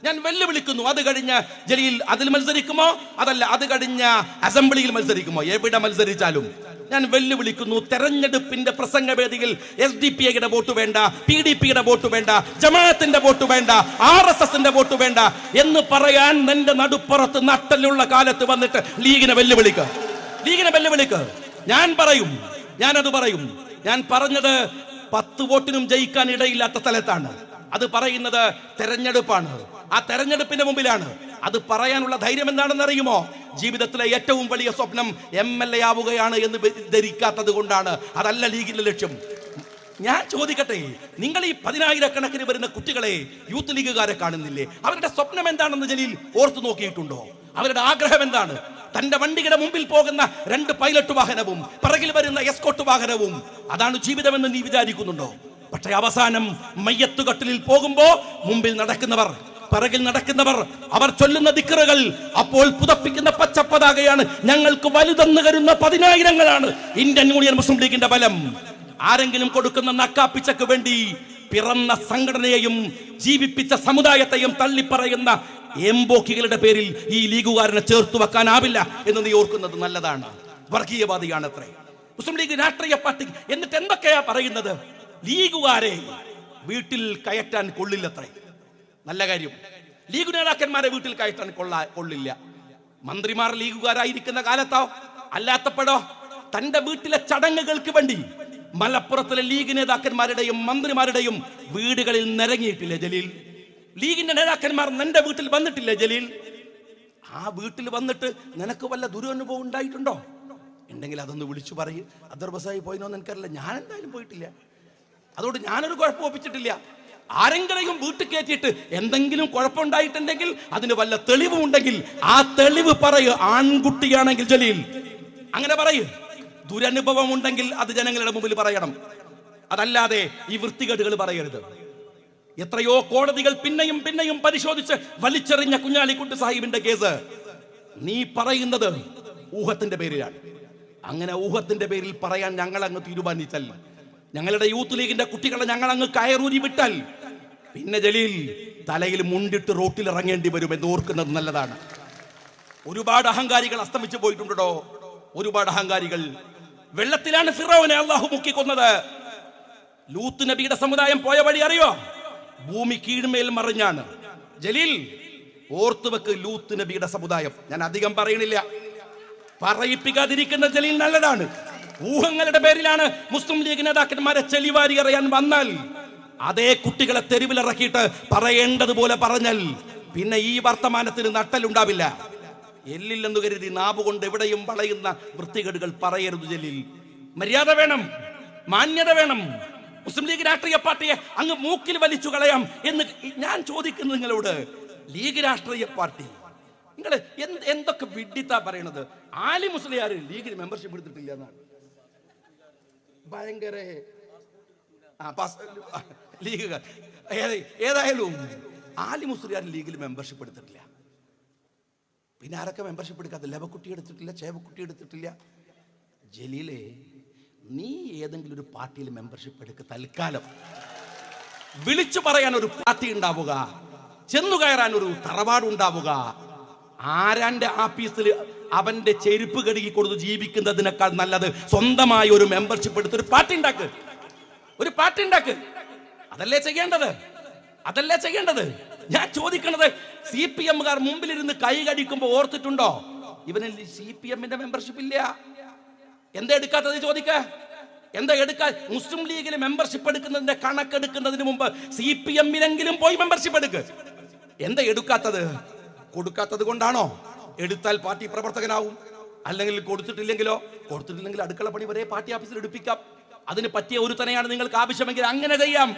ഞാൻ വെല്ലുവിളിക്കുന്നു. അത് കഴിഞ്ഞ ജലീൽ അതിൽ മത്സരിക്കുമോ? അതല്ല, അത് കഴിഞ്ഞ അസംബ്ലിയിൽ മത്സരിക്കുമോ? എവിടെ മത്സരിച്ചാലും ഞാൻ വെല്ലുവിളിക്കുന്നു. തെരഞ്ഞെടുപ്പിന്റെ പ്രസംഗവേദിയിൽ SDPIയുടെ വോട്ട് വേണ്ട, PDPയുടെ വോട്ട് വേണ്ട, ജമാഅത്തിന്റെ വോട്ട് വേണ്ട, RSSന്റെ വോട്ട് വേണ്ട എന്ന് പറയാൻ നിന്റെ നടുപ്പുറത്ത് നട്ടലുള്ള കാലത്ത് വന്നിട്ട് ലീഗിനെ വെല്ലുവിളിക്ക്. ഞാനത് പറയും. ഞാൻ പറഞ്ഞത് 10 വോട്ടിനും ജയിക്കാൻ ഇടയില്ലാത്ത സ്ഥലത്താണ്. അത് പറയുന്നത് തെരഞ്ഞെടുപ്പാണ്. ആ തെരഞ്ഞെടുപ്പിന്റെ മുമ്പിലാണ്. അത് പറയാനുള്ള ധൈര്യം എന്താണെന്ന് അറിയുമോ? ജീവിതത്തിലെ ഏറ്റവും വലിയ സ്വപ്നം MLA ആവുകയാണ് എന്ന് ധരിക്കാത്തത് കൊണ്ടാണ്. അതല്ല ലീഗിന്റെ ലക്ഷ്യം. ഞാൻ ചോദിക്കട്ടെ, നിങ്ങൾ ഈ 10,000 വരുന്ന കുട്ടികളെ, യൂത്ത് ലീഗുകാരെ കാണുന്നില്ലേ? അവരുടെ സ്വപ്നം എന്താണെന്ന് ജലീൽ ഓർത്തു നോക്കിയിട്ടുണ്ടോ? അവരുടെ ആഗ്രഹം എന്താണ്? തന്റെ വണ്ടിയുടെ മുമ്പിൽ പോകുന്ന 2 പൈലറ്റ് വാഹനവും പിറകിൽ വരുന്ന എസ്കോർട്ട് വാഹനവും അതാണ് ജീവിതമെന്ന് നീ വിചാരിക്കുന്നുണ്ടോ? പക്ഷേ അവസാനം മയ്യത്തുകട്ടിലിൽ പോകുമ്പോ മുമ്പിൽ നടക്കുന്നവർ, പിറകിൽ നടക്കുന്നവർ, അവർ ചൊല്ലുന്ന ദിക്റുകൾ, അപ്പോൾ പുതപ്പിക്കുന്ന പച്ചപ്പതാകയാണ് ഞങ്ങൾക്ക് വലുതെന്ന് കരുതുന്ന 10,000-ങ്ങളാണ് ഇന്ത്യൻ യൂണിയൻ മുസ്ലിം ലീഗിന്റെ ബലം. ആരെങ്കിലും കൊടുക്കുന്ന നക്കാപ്പിച്ചക്ക് വേണ്ടി പിറന്ന സംഘടനയെയും ജീവിപ്പിച്ച സമുദായത്തെയും തള്ളിപ്പറയുന്ന എംബോക്കികളുടെ പേരിൽ ഈ ലീഗുകാരനെ ചേർത്തു വെക്കാനാവില്ല എന്ന് നീ ഓർക്കുന്നത് നല്ലതാണ്. വർഗീയവാദിയാണത്രേ മുസ്ലിം ലീഗ് രാഷ്ട്രീയ പാർട്ടി. എന്നിട്ട് എന്തൊക്കെയാ പറയുന്നത്? ലീഗുകാരെ വീട്ടിൽ കയറ്റാൻ കൊള്ളില്ലത്രേ. നല്ല കാര്യം. ലീഗ് നേതാക്കന്മാരെ വീട്ടിൽ കയറ്റാൻ കൊള്ളില്ല. മന്ത്രിമാർ ലീഗുകാരായിരിക്കുന്ന കാലത്തോ അല്ലാത്തപ്പോഴോ തന്റെ വീട്ടിലെ ചടങ്ങുകൾക്ക് വേണ്ടി മലപ്പുറത്തിലെ ലീഗ് നേതാക്കന്മാരുടെയും മന്ത്രിമാരുടെയും വീടുകളിൽ നിരങ്ങിയിട്ടില്ലേ ജലീൽ? ലീഗിന്റെ നേതാക്കന്മാർ നിന്റെ വീട്ടിൽ വന്നിട്ടില്ലേ ജലീൽ? ആ വീട്ടിൽ വന്നിട്ട് നിനക്ക് വല്ല ദുരനുഭവം ഉണ്ടായിട്ടുണ്ടോ? ഉണ്ടെങ്കിൽ അതൊന്ന് വിളിച്ചു പറയും. അദർബസായി പോയിനോന്ന് എനിക്കറിയില്ല. ഞാൻ എന്തായാലും പോയിട്ടില്ല. അതുകൊണ്ട് ഞാനൊരു കുഴപ്പം ഒപ്പിച്ചിട്ടില്ല. ആരെങ്കിലും വീട്ടിൽ കയറ്റിയിട്ട് എന്തെങ്കിലും കുഴപ്പമുണ്ടായിട്ടുണ്ടെങ്കിൽ അതിന് വല്ല തെളിവുണ്ടെങ്കിൽ ആ തെളിവ് പറയൂ. ആൺകുട്ടിയാണെങ്കിൽ ജലീൽ അങ്ങനെ പറയൂ. ദുരനുഭവം ഉണ്ടെങ്കിൽ അത് ജനങ്ങളുടെ മുമ്പിൽ പറയണം. അതല്ലാതെ ഈ വൃത്തികേടുകൾ പറയരുത്. എത്രയോ കോടതികൾ പിന്നെയും പിന്നെയും പരിശോധിച്ച് വലിച്ചെറിഞ്ഞ കുഞ്ഞാലിക്കുട്ടി സാഹിബിന്റെ കേസ് നീ പറയുന്നത് ഊഹത്തിന്റെ പേരിലാണ്. അങ്ങനെ ഊഹത്തിന്റെ പേരിൽ പറയാൻ ഞങ്ങൾ അങ്ങ് തീരുമാനിച്ചാൽ, ഞങ്ങളുടെ യൂത്ത് ലീഗിന്റെ കുട്ടികളെ ഞങ്ങൾ അങ്ങ് കയറൂരി വിട്ടാൽ, പിന്നെ ജലീൽ തലയിൽ മുണ്ടിട്ട് റോട്ടിൽ ഇറങ്ങേണ്ടി വരും എന്ന് ഓർക്കുന്നത് നല്ലതാണ്. ഒരുപാട് അഹങ്കാരികൾ അസ്തമിച്ചു പോയിട്ടുണ്ടോ? ഒരുപാട് അഹങ്കാരികൾ. വെള്ളത്തിലാണ് ഫിറൗനെ അള്ളാഹു മുക്കിക്കൊന്നത്. ലൂത്ത് നബിയുടെ സമുദായം പോയ വഴി അറിയോ? ഭൂമി കീഴ്മേൽ മറിഞ്ഞാണ്. ജലീൽ ഓർത്തുവെക്ക് ലൂത്ത് നബിയുടെ സമുദായം. ഞാൻ അധികം പറയണില്ല, പറയിപ്പിക്കാതിരിക്കുന്ന ജലീൽ നല്ലതാണ്. ഊഹങ്ങളുടെ പേരിലാണ് മുസ്ലിം ലീഗ് നേതാക്കന്മാരെ ചെളിവാരി അറിയാൻ വന്നാൽ, അതേ കുട്ടികളെ തെരുവിലിറക്കിയിട്ട് പറയേണ്ടതുപോലെ പറഞ്ഞാൽ പിന്നെ ഈ വർത്തമാനത്തിന് നട്ടലുണ്ടാവില്ല. എല്ലില്ലെന്ന് കരുതി നാവുകൊണ്ട് എവിടെയും വളയുന്ന വൃത്തികേടുകൾ പറയരുത് ജലീൽ. മര്യാദ വേണം, മാന്യത വേണം. മുസ്ലിം ലീഗ് രാഷ്ട്രീയ പാർട്ടിയെ അങ്ങ് മൂക്കിൽ വലിച്ചു കളയാം എന്ന് ഞാൻ ചോദിക്കുന്നു നിങ്ങളോട്. ലീഗ് രാഷ്ട്രീയ പാർട്ടി നിങ്ങൾ എന്തൊക്കെ വിഡ്ഢിത്താ പറയണത്? ആലി മുസ്ലിയാർ ലീഗിന് മെമ്പർഷിപ്പ് എടുത്തിട്ടില്ല എന്നാണ് ഭയങ്കര ലീഗുകാർ. ഏതായാലും ആലി മുസ്ലിയാർ ലീഗിൽ മെമ്പർഷിപ്പ് എടുത്തിട്ടില്ല. പിന്നെ ആരൊക്കെ മെമ്പർഷിപ്പ് എടുക്കാത്ത? ലബക്കുട്ടി എടുത്തിട്ടില്ല, ചേവക്കുട്ടി എടുത്തിട്ടില്ല. ജലീലെ, നീ ഏതെങ്കിലും ഒരു പാർട്ടിയിൽ മെമ്പർഷിപ്പ് എടുക്കുക. തൽക്കാലം വിളിച്ചു പറയാൻ ഒരു പാർട്ടി ഉണ്ടാവുക, ചെന്നു കയറാൻ ഒരു തറവാടുണ്ടാവുക. ആരാന്റെ ആഫീസിൽ അവന്റെ ചെരുപ്പ് കഴുകി കൊടുത്ത് ജീവിക്കുന്നതിനേക്കാൾ നല്ലത് സ്വന്തമായി ഒരു മെമ്പർഷിപ്പ് എടുത്ത് ഒരു പാർട്ടി ഉണ്ടാക്ക്. അതല്ലേ ചെയ്യേണ്ടത്. ഞാൻ ചോദിക്കണത്, CPM-കാർ മുമ്പിലിരുന്ന് കൈ കടിക്കുമ്പോ ഓർത്തിട്ടുണ്ടോ ഇവന് CPM-ന്റെ മെമ്പർഷിപ്പ് ഇല്ല? എന്താ എടുക്കാത്തത് ചോദിക്ക. എന്താ എടുക്കാൻ? മുസ്ലിം ലീഗിൽ മെമ്പർഷിപ്പ് എടുക്കുന്നതിന്റെ കണക്കെടുക്കുന്നതിന് മുമ്പ് CPM-ലെങ്കിലും പോയി മെമ്പർഷിപ്പ് എടുക്ക്. എന്താ എടുക്കാത്തത്? കൊടുക്കാത്തത് കൊണ്ടാണോ? എടുത്താൽ പാർട്ടി പ്രവർത്തകനാവും. അല്ലെങ്കിൽ കൊടുത്തിട്ടില്ലെങ്കിൽ അടുക്കള പണി വരെ പാർട്ടി ഓഫീസിൽ എടുപ്പിക്കാം. അതിന് പറ്റിയ ഒരു തന്നെയാണ് നിങ്ങൾക്ക് ആവശ്യമെങ്കിൽ അങ്ങനെ ചെയ്യാം.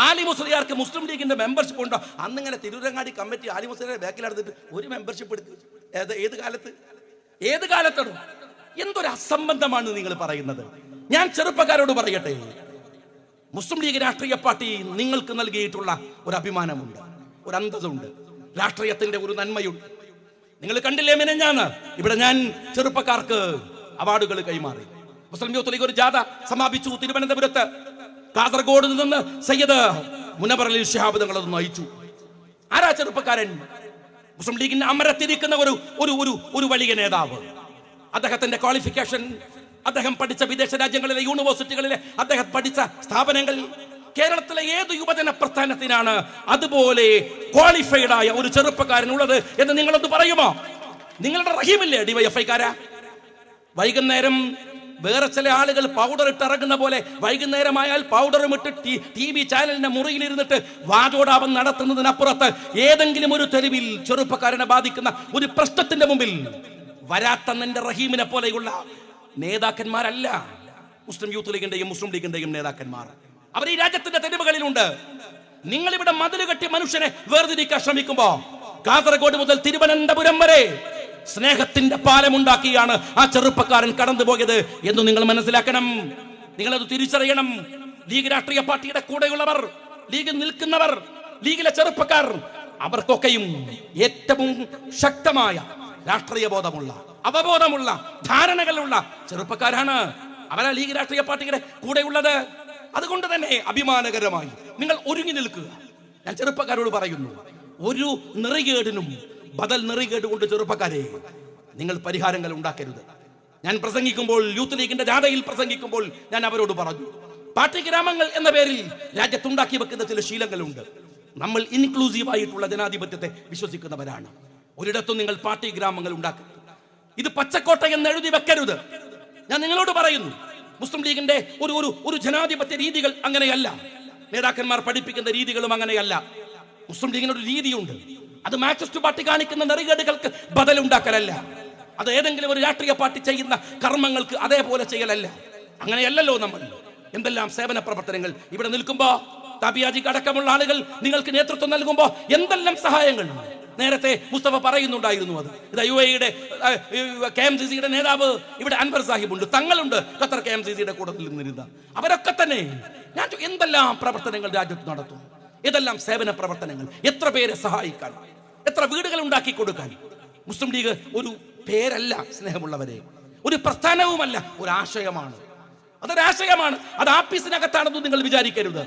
ആലി മുസ്ലിയാർക്ക് മുസ്ലിം ലീഗിന്റെ മെമ്പർഷിപ്പ് ഉണ്ടോ? അന്നിങ്ങനെ തിരൂരങ്ങാടി കമ്മിറ്റി ആലി മുസ്ലിയാരെ ബാക്കിലെടുത്തിട്ട് ഒരു മെമ്പർഷിപ്പ് എടുത്ത് ഏത് കാലത്താണോ? എന്തൊരു അസംബന്ധമാണ് നിങ്ങൾ പറയുന്നത്. ഞാൻ ചെറുപ്പക്കാരോട് പറയട്ടെ, മുസ്ലിം ലീഗ് രാഷ്ട്രീയ പാർട്ടി നിങ്ങൾക്ക് നൽകിയിട്ടുള്ള ഒരു അഭിമാനമുണ്ട്, ഒരു അന്തസ്സുണ്ട്, രാഷ്ട്രീയത്തിന്റെ ഒരു നന്മയുണ്ട്. നിങ്ങൾ കണ്ടില്ലേ മിനിഞ്ഞാന്ന് ഇവിടെ ഞാൻ ചെറുപ്പക്കാർക്ക് അവാർഡുകൾ കൈമാറി. മുസ്ലിം യൂത്ത് ലീഗ് ഒരു ജാഥ സമാപിച്ചു തിരുവനന്തപുരത്ത്. കാസർഗോഡ് നിന്ന് സയ്യിദ് മുനവർ അലി ശിഹാബ് തങ്ങൾ അത് നയിച്ചു. ആരാ ചെറുപ്പക്കാരൻ? മുസ്ലിം ലീഗിന്റെ അമരത്തിരിക്കുന്ന ഒരു വലിയ നേതാവ്. അദ്ദേഹത്തിന്റെ ക്വാളിഫിക്കേഷൻ, അദ്ദേഹം പഠിച്ച വിദേശ രാജ്യങ്ങളിലെ യൂണിവേഴ്സിറ്റികളിലെ അദ്ദേഹം പഠിച്ച സ്ഥാപനങ്ങൾ, കേരളത്തിലെ ഏത് യുവജന പ്രസ്ഥാനത്തിനാണ് അതുപോലെ ക്വാളിഫൈഡ് ആയ ഒരു ചെറുപ്പക്കാരൻ ഉള്ളത് എന്ന് നിങ്ങളൊന്ന് പറയുമോ? നിങ്ങളുടെ റഹീമില്ലേ ഡിവൈഎഫ്ഐക്കാരാ? വൈകുന്നേരം വേറെ ചില ആളുകൾ പൗഡർ ഇട്ട് ഇറങ്ങുന്ന പോലെ വൈകുന്നേരമായാൽ പൗഡറും ഇട്ട് TV ചാനലിന്റെ മുറിയിലിരുന്നിട്ട് വാചോടാപം നടത്തുന്നതിനപ്പുറത്ത് ഏതെങ്കിലും ഒരു തെരുവിൽ ചെറുപ്പക്കാരനെ ബാധിക്കുന്ന ഒരു പ്രശ്നത്തിന്റെ മുമ്പിൽ വരാത്ത നിന്റെ റഹീമിനെ പോലെയുള്ള നേതാക്കന്മാരല്ല മുസ്ലിം യൂത്ത് ലീഗിന്റെയും മുസ്ലിം ലീഗിന്റെയും നേതാക്കന്മാർ. അവർ ഈ രാജ്യത്തിന്റെ തെരുവുകളിലുണ്ട്. നിങ്ങൾ ഇവിടെ മതില് കെട്ടി മനുഷ്യനെ വേർതിരിക്കാൻ ശ്രമിക്കുമ്പോ കാസർഗോഡ് മുതൽ തിരുവനന്തപുരം വരെ സ്നേഹത്തിന്റെ പാലമുണ്ടാക്കിയാണ് ആ ചെറുപ്പക്കാരൻ കടന്നു പോയത് എന്ന് നിങ്ങൾ മനസ്സിലാക്കണം. നിങ്ങളത് തിരിച്ചറിയണം. ലീഗ് രാഷ്ട്രീയ പാർട്ടിയുടെ കൂടെയുള്ളവർ, ലീഗിൽ നിൽക്കുന്നവർ, ലീഗിലെ ചെറുപ്പക്കാർ, അവർക്കൊക്കെയും ഏറ്റവും ശക്തമായ രാഷ്ട്രീയ ബോധമുള്ള, അവബോധമുള്ള, ധാരണകളുള്ള ചെറുപ്പക്കാരാണ്. അവരാ ലീഗ് രാഷ്ട്രീയ പാർട്ടിയുടെ കൂടെയുള്ളത്. അതുകൊണ്ട് തന്നെ അഭിമാനകരമായി നിങ്ങൾ ഒരുങ്ങി നിൽക്കുക. ഞാൻ ചെറുപ്പക്കാരോട് പറയുന്നു, ഒരു നെറികേടിനും ബദൽ നെറികേട് കൊണ്ട് ചെറുപ്പക്കാരെ നിങ്ങൾ പരിഹാരങ്ങൾ ഉണ്ടാക്കരുത്. ഞാൻ പ്രസംഗിക്കുമ്പോൾ, യൂത്ത് ലീഗിന്റെ ജാഥയിൽ പ്രസംഗിക്കുമ്പോൾ ഞാൻ അവരോട് പറഞ്ഞു, പാർട്ടി ഗ്രാമങ്ങൾ എന്ന പേരിൽ രാജ്യത്തുണ്ടാക്കി വെക്കുന്ന ചില ശീലങ്ങളുണ്ട്. നമ്മൾ ഇൻക്ലൂസീവ് ആയിട്ടുള്ള ജനാധിപത്യത്തെ വിശ്വസിക്കുന്നവരാണ്. ഒരിടത്തും നിങ്ങൾ പാർട്ടി ഗ്രാമങ്ങൾ ഉണ്ടാക്കരുത്. ഇത് പച്ചക്കോട്ട എന്ന് എഴുതി വെക്കരുത്. ഞാൻ നിങ്ങളോട് പറയുന്നു, മുസ്ലിം ലീഗിന്റെ ഒരു ജനാധിപത്യ രീതികൾ അങ്ങനെയല്ല. നേതാക്കന്മാർ പഠിപ്പിക്കുന്ന രീതികളും അങ്ങനെയല്ല. മുസ്ലിം ലീഗിനൊരു രീതിയുണ്ട്. അത് മാർക്സിസ്റ്റ് പാർട്ടി കാണിക്കുന്ന നെറികേടുകൾക്ക് ബദലുണ്ടാക്കലല്ല. അത് ഏതെങ്കിലും ഒരു രാഷ്ട്രീയ പാർട്ടി ചെയ്യുന്ന കർമ്മങ്ങൾക്ക് അതേപോലെ ചെയ്യലല്ല. അങ്ങനെയല്ലല്ലോ നമ്മൾ. എന്തെല്ലാം സേവന പ്രവർത്തനങ്ങൾ ഇവിടെ നിൽക്കുമ്പോ, തബിയാജിക്ക് അടക്കമുള്ള ആളുകൾ നിങ്ങൾക്ക് നേതൃത്വം നൽകുമ്പോ എന്തെല്ലാം സഹായങ്ങൾ നേരത്തെ മുസ്തഫ പറയുന്നുണ്ടായിരുന്നു. അത് ഇത് UAE-യുടെ KMCC-യുടെ നേതാവ് ഇവിടെ അൻവർ സാഹിബ് ഉണ്ട്, തങ്ങളുണ്ട്, ഖത്തർ KMCC-യുടെ കൂടെ നിന്നിരുന്ന അവരൊക്കെ തന്നെ ഞാൻ എന്തെല്ലാം പ്രവർത്തനങ്ങൾ രാജ്യത്ത് നടത്തുന്നു, ഏതെല്ലാം സേവന പ്രവർത്തനങ്ങൾ, എത്ര പേരെ സഹായിക്കാൻ, എത്ര വീടുകൾ ഉണ്ടാക്കി കൊടുക്കാൻ. മുസ്ലിം ലീഗ് ഒരു പേരല്ല സ്നേഹമുള്ളവരെ, ഒരു പ്രസ്ഥാനവുമല്ല, ഒരു ആശയമാണ്. അതൊരാശയമാണ്. അത് ആഫീസിനകത്താണെന്ന് നിങ്ങൾ വിചാരിക്കരുത്.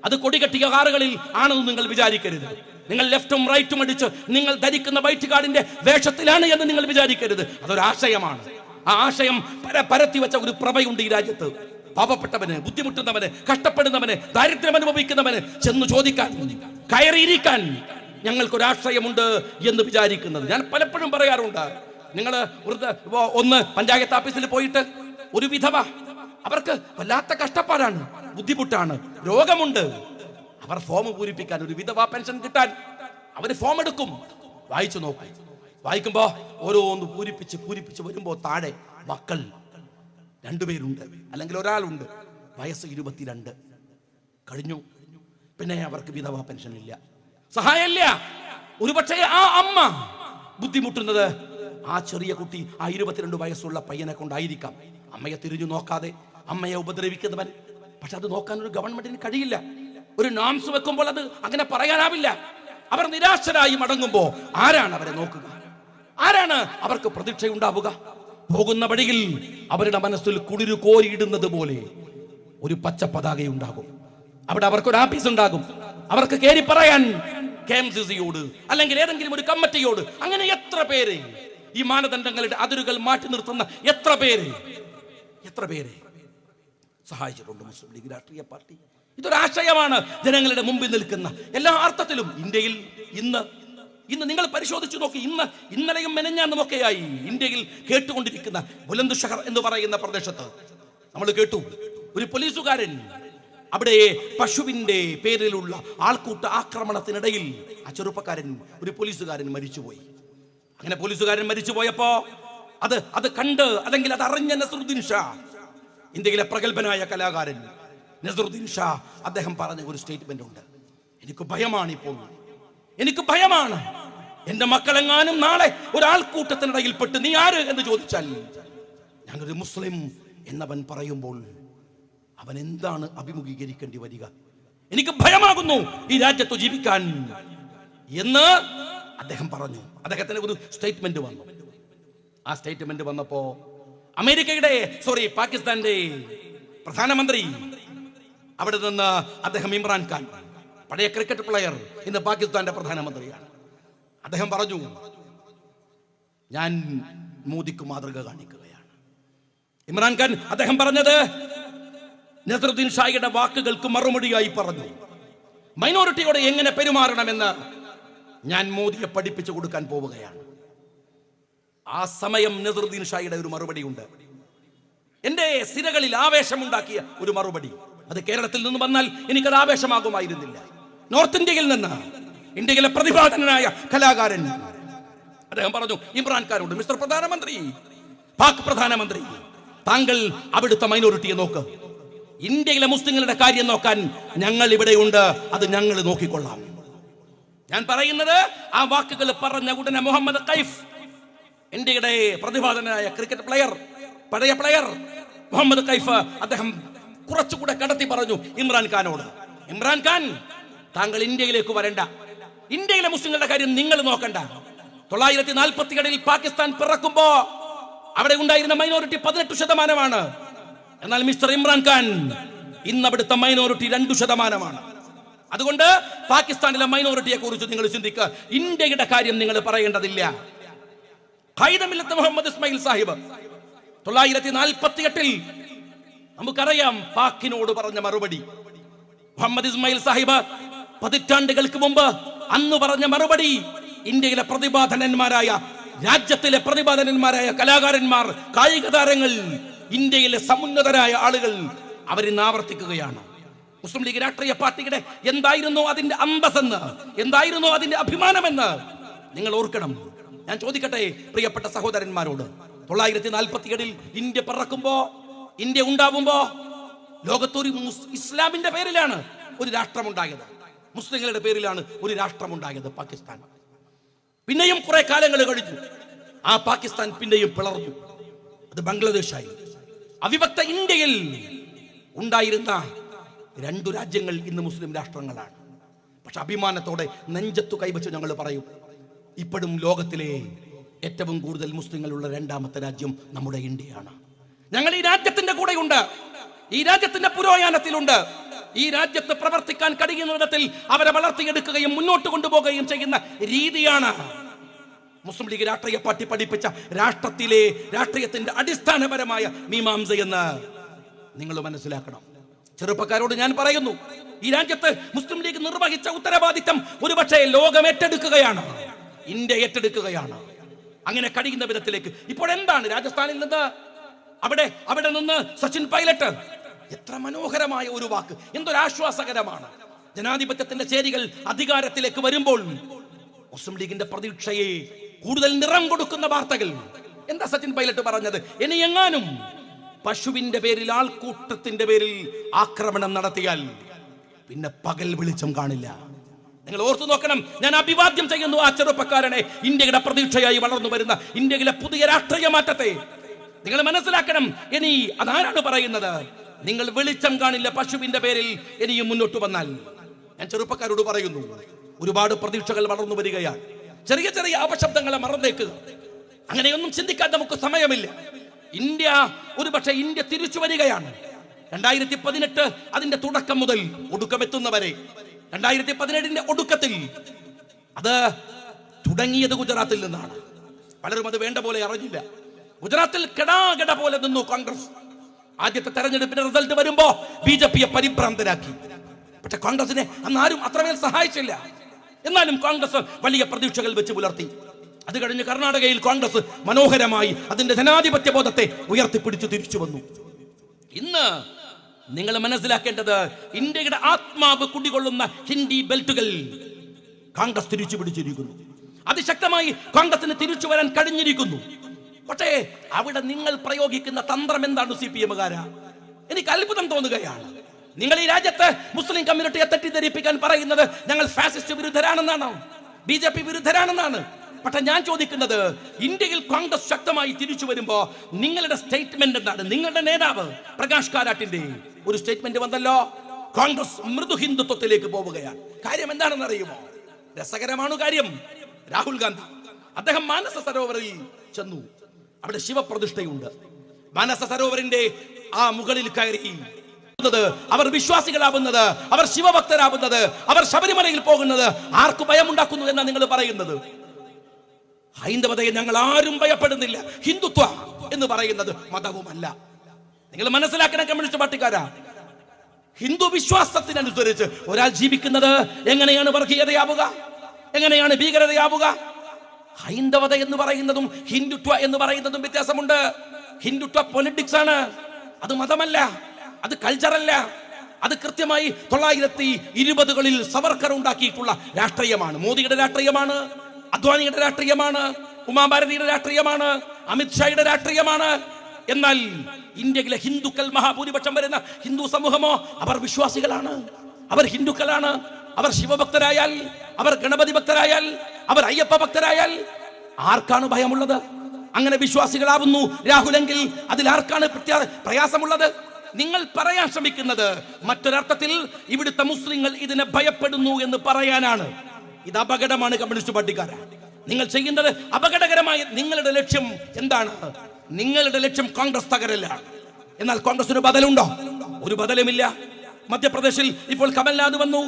അത് കൊടികെട്ടിയ കാറുകളിൽ ആണെന്ന് നിങ്ങൾ വിചാരിക്കരുത്. നിങ്ങൾ ലെഫ്റ്റും റൈറ്റും അടിച്ച് നിങ്ങൾ ധരിക്കുന്ന വൈറ്റ് കാർഡിന്റെ വേഷത്തിലാണ് എന്ന് നിങ്ങൾ വിചാരിക്കരുത്. അതൊരാശയമാണ്. ആ ആശയം പരത്തി വെച്ച ഒരു പ്രഭയുണ്ട് ഈ രാജ്യത്ത്. പാവപ്പെട്ടവന്, ബുദ്ധിമുട്ടുന്നവന്, കഷ്ടപ്പെടുന്നവന്, ദാരിദ്ര്യം അനുഭവിക്കുന്നവന് ചെന്ന് ചോദിക്കാൻ, കയറിയിരിക്കാൻ ഞങ്ങൾക്കൊരാശ്രയമുണ്ട് എന്ന് വിചാരിക്കുന്നത്. ഞാൻ പലപ്പോഴും പറയാറുണ്ട്, നിങ്ങൾ ഒന്ന് പഞ്ചായത്ത് ഓഫീസിൽ പോയിട്ട് ഒരു വിധവ, അവർക്ക് വല്ലാത്ത കഷ്ടപ്പാടാണ്, ബുദ്ധിമുട്ടാണ്, രോഗമുണ്ട്. അവർ ഫോം പൂരിപ്പിക്കാൻ, ഒരു വിധവാ പെൻഷൻ കിട്ടാൻ അവർ ഫോം എടുക്കും, വായിച്ചു നോക്കും. വായിക്കുമ്പോ ഓരോന്ന് പൂരിപ്പിച്ച് വരുമ്പോ താഴെ മക്കൾ 2 പേരുണ്ട്, അല്ലെങ്കിൽ ഒരാളുണ്ട്, വയസ്സ് 22 കഴിഞ്ഞു. പിന്നെ അവർക്ക് വിധവാ പെൻഷൻ ഇല്ല, സഹായമില്ല. ഒരുപക്ഷെ ആ അമ്മ ബുദ്ധിമുട്ടുന്നത് ആ ചെറിയ കുട്ടി, ആ 22 വയസ്സുള്ള പയ്യനെ കൊണ്ടായിരിക്കാം. അമ്മയെ തിരിഞ്ഞു നോക്കാതെ അമ്മയെ ഉപദ്രവിക്കുന്നവൻ. പക്ഷെ അത് നോക്കാൻ ഒരു ഗവൺമെന്റിന് കഴിയില്ല. ഒരു നോംസ് വെക്കുമ്പോൾ അത് അങ്ങനെ പറയാനാവില്ല. അവർ നിരാശരായി മടങ്ങുമ്പോ ആരാണ് അവരെ നോക്കുക? ആരാണ് അവർക്ക് പ്രതീക്ഷയുണ്ടാവുക? പോകുന്ന വഴിയിൽ അവരുടെ മനസ്സിൽ കുളിരു കോരിയിടുന്നത് പോലെ ഒരു പച്ച പതാകയുണ്ടാകും. അവിടെ അവർക്കൊരു ആഫീസ് ഉണ്ടാകും. അവർക്ക് കയറി പറയാൻ KMCC-യോട് അല്ലെങ്കിൽ ഏതെങ്കിലും ഒരു കമ്മിറ്റിയോട്. അങ്ങനെ എത്ര പേര് ഈ മാനദണ്ഡങ്ങളുടെ അതിരുകൾ മാറ്റി നിർത്തുന്ന എത്ര പേര് സഹായിച്ചിട്ടുണ്ട് മുസ്ലിം ലീഗ് രാഷ്ട്രീയ പാർട്ടി. ഇതൊരാശയമാണ് ജനങ്ങളുടെ മുമ്പിൽ നിൽക്കുന്ന എല്ലാ അർത്ഥത്തിലും. ഇന്ത്യയിൽ ഇന്ന് നിങ്ങൾ പരിശോധിച്ചു നോക്കി, ഇന്നലെയും മെനഞ്ഞാന്നുമൊക്കെയായി ഇന്ത്യയിൽ കേട്ടുകൊണ്ടിരിക്കുന്ന ബുലന്ദ്-ഷഹർ എന്ന് പറയുന്ന പ്രദേശത്ത് നമ്മൾ കേട്ടു, ഒരു പോലീസുകാരൻ അവിടെ പശുവിന്റെ പേരിലുള്ള ആൾക്കൂട്ട ആക്രമണത്തിനിടയിൽ ആ ചെറുപ്പക്കാരൻ, ഒരു പോലീസുകാരൻ മരിച്ചുപോയി. അങ്ങനെ പോലീസുകാരൻ മരിച്ചുപോയപ്പോ അത് കണ്ട്, അല്ലെങ്കിൽ അത് അറിഞ്ഞ നസറുദ്ദീൻ ഷാ, ഇന്ത്യയിലെ പ്രഗത്ഭനായ കലാകാരൻ നസറുദ്ദീൻ ഷാ, അദ്ദേഹം പറഞ്ഞ ഒരു സ്റ്റേറ്റ്മെന്റ് ഉണ്ട്. എനിക്ക് ഭയമാണ്, ഇപ്പോൾ എനിക്ക് ഭയമാണ്. എന്റെ മക്കളെങ്ങാനും നാളെ ഒരാൾക്കൂട്ടത്തിനിടയിൽപ്പെട്ട് നീ ആര് എന്ന് ചോദിച്ചാൽ ഞാനൊരു മുസ്ലിം എന്നവൻ പറയുമ്പോൾ അവൻ എന്താണ് അഭിമുഖീകരിക്കേണ്ടി വരിക? എനിക്ക് ഭയമാകുന്നു ഈ രാജ്യത്ത് ജീവിക്കാൻ എന്ന് അദ്ദേഹം പറഞ്ഞു. അദ്ദേഹത്തിന് ഒരു സ്റ്റേറ്റ്മെന്റ് വന്നു. ആ സ്റ്റേറ്റ്മെന്റ് വന്നപ്പോ പാകിസ്ഥാന്റെ പ്രധാനമന്ത്രി, അവിടെ നിന്ന് അദ്ദേഹം ഇമ്രാൻ ഖാൻ, പഴയ ക്രിക്കറ്റ് പ്ലെയർ, ഇന്ന് പാകിസ്ഥാന്റെ പ്രധാനമന്ത്രിയാണ്. അദ്ദേഹം പറഞ്ഞു, ഞാൻ മോദിക്ക് മാതൃക കാണിക്കുകയാണ്. ഇമ്രാൻഖാൻ അദ്ദേഹം പറഞ്ഞത് നസറുദ്ദീൻ ഷായുടെ വാക്കുകൾക്ക് മറുപടിയായി പറഞ്ഞു, മൈനോറിറ്റിയോട് എങ്ങനെ പെരുമാറണമെന്ന് ഞാൻ മോദിയെ പഠിപ്പിച്ചു കൊടുക്കാൻ പോവുകയാണ്. ആ സമയം നസറുദ്ദീൻ ഷായുടെ ഒരു മറുപടി ഉണ്ട്, എന്റെ സിരകളിൽ ആവേശമുണ്ടാക്കിയ ഒരു മറുപടി. അത് കേരളത്തിൽ നിന്ന് വന്നാൽ എനിക്കത് ആവേശമാകുമായിരുന്നില്ല. നോർത്ത് ഇന്ത്യയിൽ നിന്ന്, ഇന്ത്യയിലെ പ്രതിഭാധനനായ കലാകാരൻ അദ്ദേഹം പറഞ്ഞു ഇമ്രാൻഖാനോട്, മിസ്റ്റർ പ്രധാനമന്ത്രി, പാക് പ്രധാനമന്ത്രി, താങ്കൾ അവിടുത്തെ മൈനോറിറ്റിയെ നോക്ക്, ഇന്ത്യയിലെ മുസ്ലിങ്ങളുടെ കാര്യം നോക്കാൻ ഞങ്ങൾ ഇവിടെയുണ്ട്, അത് ഞങ്ങൾ നോക്കിക്കൊള്ളാം. ഞാൻ പറയുന്നത്, ആ വാക്കുകൾ പറഞ്ഞ ഉടനെ മുഹമ്മദ് കൈഫ്, ഇന്ത്യയുടെ പ്രതിഭാധനനായ ക്രിക്കറ്റ് പ്ലെയർ, പഴയ പ്ലെയർ മുഹമ്മദ് കൈഫ്, അദ്ദേഹം കുറച്ചുകൂടെ കടത്തി പറഞ്ഞു ഇമ്രാൻഖാനോട്, ഇമ്രാൻഖാൻ, താങ്കൾ ഇന്ത്യയിലേക്ക് വരണ്ട, ഇന്ത്യയിലെ മുസ്ലിങ്ങളുടെ കാര്യം നിങ്ങൾ നോക്കണ്ട. 940കളിൽ പാകിസ്ഥാൻ പിറക്കുമ്പോ അവിടെ ഉണ്ടായിരുന്ന മൈനോറിറ്റി 18%. എന്നാൽ മിസ്റ്റർ ഇമ്രാൻഖാൻ, ഇന്ന് അവിടുത്തെ മൈനോറിറ്റി 2%. അതുകൊണ്ട് പാകിസ്ഥാനിലെ മൈനോറിറ്റിയെ കുറിച്ച് നിങ്ങൾ ചിന്തിക്കുക, ഇന്ത്യയുടെ കാര്യം നിങ്ങൾ പറയേണ്ടതില്ല. ഖൈദമില്ലത്ത് മുഹമ്മദ് ഇസ്മായിൽ സാഹിബ് 948ൽ നമുക്കറിയാം പാക്കിനോട് പറഞ്ഞ മറുപടി. മുഹമ്മദ് ഇസ്മായിൽ സാഹിബ് പതിറ്റാണ്ടുകൾക്ക് മുമ്പ് അന്ന് പറഞ്ഞ മറുപടി ഇന്ത്യയിലെ പ്രതിഭാധനന്മാരായ, രാജ്യത്തിലെ പ്രതിഭാധനന്മാരായ കലാകാരന്മാർ, കായിക താരങ്ങൾ, ഇന്ത്യയിലെ സമുന്നതരായ ആളുകൾ അവരിന്ന് ആവർത്തിക്കുകയാണ്. മുസ്ലിം ലീഗ് രാഷ്ട്രീയ പാർട്ടിയുടെ എന്തായിരുന്നു അതിന്റെ അന്തസ്സെന്ന്, എന്തായിരുന്നു അതിന്റെ അഭിമാനമെന്ന് നിങ്ങൾ ഓർക്കണം. ഞാൻ ചോദിക്കട്ടെ പ്രിയപ്പെട്ട സഹോദരന്മാരോട്, 947ൽ ഇന്ത്യ പിറക്കുമ്പോ, ഇന്ത്യ ഉണ്ടാവുമ്പോ ലോകത്തൊരു ഇസ്ലാമിന്റെ പേരിലാണ് ഒരു രാഷ്ട്രമുണ്ടായത്, മുസ്ലിങ്ങളുടെ പേരിലാണ് ഒരു രാഷ്ട്രമുണ്ടായത്, പാകിസ്ഥാൻ. പിന്നെയും കുറെ കാലങ്ങൾ കഴിഞ്ഞു, ആ പാകിസ്ഥാൻ പിന്നെയും പിളർന്നു, അത് ബംഗ്ലാദേശായി. അവിഭക്ത ഇന്ത്യയിൽ ഉണ്ടായിരുന്ന 2 രാജ്യങ്ങൾ ഇന്ന് മുസ്ലിം രാഷ്ട്രങ്ങളാണ്. പക്ഷെ അഭിമാനത്തോടെ നെഞ്ചത്തു കൈവച്ച് ഞങ്ങൾ പറയും, ഇപ്പോഴും ലോകത്തിലെ ഏറ്റവും കൂടുതൽ മുസ്ലിങ്ങളുള്ള 2ാമത്തെ രാജ്യം നമ്മുടെ ഇന്ത്യയാണ്. ഞങ്ങൾ ഈ രാജ്യത്തിന്റെ കൂടെയുണ്ട്, ഈ രാജ്യത്തിന്റെ പുരോഗമനത്തിലുണ്ട്. ഈ രാജ്യത്ത് പ്രവർത്തിക്കാൻ കഴിയുന്ന വിധത്തിൽ അവരെ വളർത്തിയെടുക്കുകയും മുന്നോട്ട് കൊണ്ടുപോകുകയും ചെയ്യുന്ന രീതിയാണ് മുസ്ലിം ലീഗ് രാഷ്ട്രീയ പാർട്ടി പഠിപ്പിച്ച രാഷ്ട്രീയത്തിന്റെ അടിസ്ഥാനപരമായ മീമാംസയെന്ന് നിങ്ങൾ മനസ്സിലാക്കണം. ചെറുപ്പക്കാരോട് ഞാൻ പറയുന്നു, ഈ രാജ്യത്ത് മുസ്ലിം ലീഗ് നിർവഹിച്ച ഉത്തരവാദിത്തം ഒരുപക്ഷെ ലോകം ഏറ്റെടുക്കുകയാണ്, ഇന്ത്യ ഏറ്റെടുക്കുകയാണ്. അങ്ങനെ കഴിയുന്ന വിധത്തിലേക്ക് ഇപ്പോൾ എന്താണ് രാജസ്ഥാനിൽ നിന്ന്, അവിടെ നിന്ന് സച്ചിൻ പൈലറ്റ്, എത്ര മനോഹരമായ ഒരു വാക്ക്, എന്തൊരാശ്വാസകരമാണ്. ജനാധിപത്യത്തിന്റെ ചേരികൾ അധികാരത്തിലേക്ക് വരുമ്പോൾ മുസ്ലിം ലീഗിന്റെ പ്രതീക്ഷയെ കൂടുതൽ നിറം കൊടുക്കുന്ന വാർത്തകൾ. എന്താ സച്ചിൻ പൈലറ്റ് പറഞ്ഞത്? ഇനി എങ്ങാനും പശുവിന്റെ പേരിൽ, ആൾക്കൂട്ടത്തിന്റെ പേരിൽ ആക്രമണം നടത്തിയാൽ പിന്നെ പകൽ വെളിച്ചം കാണില്ല. നിങ്ങൾ ഓർത്തു നോക്കണം. ഞാൻ അഭിവാദ്യം ചെയ്യുന്നു ആ ചെറുപ്പക്കാരനെ, ഇന്ത്യയുടെ പ്രതീക്ഷയായി വളർന്നു വരുന്ന ഇന്ത്യയിലെ പുതിയ രാഷ്ട്രീയ മാറ്റത്തെ. നിങ്ങൾ മനസ്സിലാക്കണം. ഇനി അതാരാണ് പറയുന്നത്? നിങ്ങൾ വെളിച്ചം കാണില്ല പശുവിന്റെ പേരിൽ ഇനിയും മുന്നോട്ട് വന്നാൽ. ഞാൻ ചെറുപ്പക്കാരോട് പറയുന്നു, ഒരുപാട് പ്രതീക്ഷകൾ വളർന്നു വരികയാണ്. ചെറിയ ചെറിയ അപശബ്ദങ്ങളെ മറന്നേക്കുക. അങ്ങനെയൊന്നും ചിന്തിക്കാൻ നമുക്ക് സമയമില്ല. ഒരുപക്ഷെ ഇന്ത്യ തിരിച്ചു വരികയാണ്. 2018 അതിന്റെ തുടക്കം മുതൽ ഒടുക്കമെത്തുന്നവരെ, 2017ന്റെ ഒടുക്കത്തിൽ അത് തുടങ്ങിയത് ഗുജറാത്തിൽ നിന്നാണ്. പലരും അത് വേണ്ട പോലെ അറിഞ്ഞില്ല. ഗുജറാത്തിൽ കെടാകെട പോലെ നിന്നു കോൺഗ്രസ്. ആദ്യത്തെ തെരഞ്ഞെടുപ്പിന്റെ റിസൾട്ട് വരുമ്പോ BJP പരിഭ്രാന്തരാക്കി. പക്ഷെ കോൺഗ്രസിനെ അന്ന് ആരും അത്രമേൽ സഹായിച്ചില്ല. എന്നാലും കോൺഗ്രസ് വലിയ പ്രതീക്ഷകൾ വെച്ച് പുലർത്തി. അത് കഴിഞ്ഞ് കർണാടകയിൽ കോൺഗ്രസ് മനോഹരമായി അതിന്റെ ജനാധിപത്യ ബോധത്തെ ഉയർത്തിപ്പിടിച്ചു തിരിച്ചു വന്നു. ഇന്ന് നിങ്ങൾ മനസ്സിലാക്കേണ്ടത്, ഇന്ത്യയുടെ ആത്മാവ് കുടികൊള്ളുന്ന ഹിന്ദി ബെൽറ്റുകൾ കോൺഗ്രസ് തിരിച്ചു പിടിച്ചിരിക്കുന്നു. അതിശക്തമായി കോൺഗ്രസിന് തിരിച്ചു വരാൻ കഴിഞ്ഞിരിക്കുന്നു. പക്ഷേ അവിടെ നിങ്ങൾ പ്രയോഗിക്കുന്ന തന്ത്രം എന്താണ് CPM-കാരാ? എനിക്ക് അത്ഭുതം തോന്നുകയാണ്. നിങ്ങൾ ഈ രാജ്യത്ത് മുസ്ലിം കമ്മ്യൂണിറ്റിയെ തെറ്റിദ്ധരിപ്പിക്കാൻ പറയുന്നത് ഞങ്ങൾ ഫാസിസ്റ്റ് വിരുദ്ധരാണെന്നാണ്, BJP വിരുദ്ധരാണെന്നാണ്. പക്ഷെ ഞാൻ ചോദിക്കുന്നത്, ഇന്ത്യയിൽ കോൺഗ്രസ് ശക്തമായി തിരിച്ചു വരുമ്പോ നിങ്ങളുടെ സ്റ്റേറ്റ്മെന്റ് എന്താണ്? നിങ്ങളുടെ നേതാവ് പ്രകാശ് കാരാട്ടിന്റെ ഒരു സ്റ്റേറ്റ്മെന്റ് വന്നല്ലോ, കോൺഗ്രസ് മൃദു ഹിന്ദുത്വത്തിലേക്ക് പോവുകയാണ്. കാര്യം എന്താണെന്ന് അറിയുമോ? രസകരമാണ് കാര്യം. രാഹുൽ ഗാന്ധി അദ്ദേഹം മാനസ സരോവറിൽ ചെന്നു. അവിടെ ശിവപ്രതിഷ്ഠയുണ്ട്. മാനസ സരോവറിന്റെ ആ മുകളിൽ കയറി അവർ വിശ്വാസികളാവുന്നത്, അവർ ശിവഭക്തരാവുന്നത്, അവർ ശബരിമലയിൽ പോകുന്നത് ആർക്ക് ഭയമുണ്ടാക്കുന്നു എന്നാണ് നിങ്ങൾ പറയുന്നത്? ഹൈന്ദവതയെ ഞങ്ങൾ ആരും ഭയപ്പെടുന്നില്ല. ഹിന്ദുത്വ എന്ന് പറയുന്നത് മതവുമല്ല. നിങ്ങൾ മനസ്സിലാക്കണം കമ്മ്യൂണിസ്റ്റ് പാർട്ടിക്കാരാ, ഹിന്ദു വിശ്വാസത്തിനനുസരിച്ച് ഒരാൾ ജീവിക്കുന്നത് എങ്ങനെയാണ് വർഗീയതയാവുക, എങ്ങനെയാണ് ഭീകരതയാവുക? ഹൈന്ദവത എന്ന് പറയുന്നതും ഹിന്ദുത്വ എന്ന് പറയുന്നതും വ്യത്യാസമുണ്ട്. ഹിന്ദുത്വ പൊളിറ്റിക്സ് ആണ്, അത് മതമല്ല, അത് കൾച്ചറല്ല. അത് കൃത്യമായി 1920കളിൽ സവർക്കർ ഉണ്ടാക്കിയിട്ടുള്ള രാഷ്ട്രീയമാണ്. മോദിയുടെ രാഷ്ട്രീയമാണ്, അദ്വാനിയുടെ രാഷ്ട്രീയമാണ്, ഉമാഭാരതിയുടെ രാഷ്ട്രീയമാണ്, അമിത്ഷായുടെ രാഷ്ട്രീയമാണ്. എന്നാൽ ഇന്ത്യയിലെ ഹിന്ദുക്കൾ, മഹാഭൂരിപക്ഷം വരുന്ന ഹിന്ദു സമൂഹമോ അവർ വിശ്വാസികളാണ്, അവർ ഹിന്ദുക്കളാണ്. അവർ ശിവഭക്തരായാൽ, അവർ ഗണപതി ഭക്തരായാൽ, അവർ അയ്യപ്പ ഭക്തരായാൽ ആർക്കാണ് ഭയമുള്ളത്? അങ്ങനെ വിശ്വാസികളാവുന്നു രാഹുലെങ്കിൽ അതിൽ ആർക്കാണ് പ്രയാസമുള്ളത്? നിങ്ങൾ പറയാൻ ശ്രമിക്കുന്നത് മറ്റൊരർത്ഥത്തിൽ ഇവിടുത്തെ മുസ്ലിങ്ങൾ ഇതിനെ ഭയപ്പെടുന്നു എന്ന് പറയാനാണ്. ഇത് അപകടമാണ് കമ്മ്യൂണിസ്റ്റ് പാർട്ടിക്കാരാ. നിങ്ങൾ ചെയ്യുന്നത് അപകടകരമായ. നിങ്ങളുടെ ലക്ഷ്യം എന്താണ്? നിങ്ങളുടെ ലക്ഷ്യം കോൺഗ്രസ് തകരലാണ്. എന്നാൽ കോൺഗ്രസിന് ബദലുണ്ടോ? ഒരു ബദലുമില്ല. മധ്യപ്രദേശിൽ ഇപ്പോൾ കമൽനാഥ് വന്നു,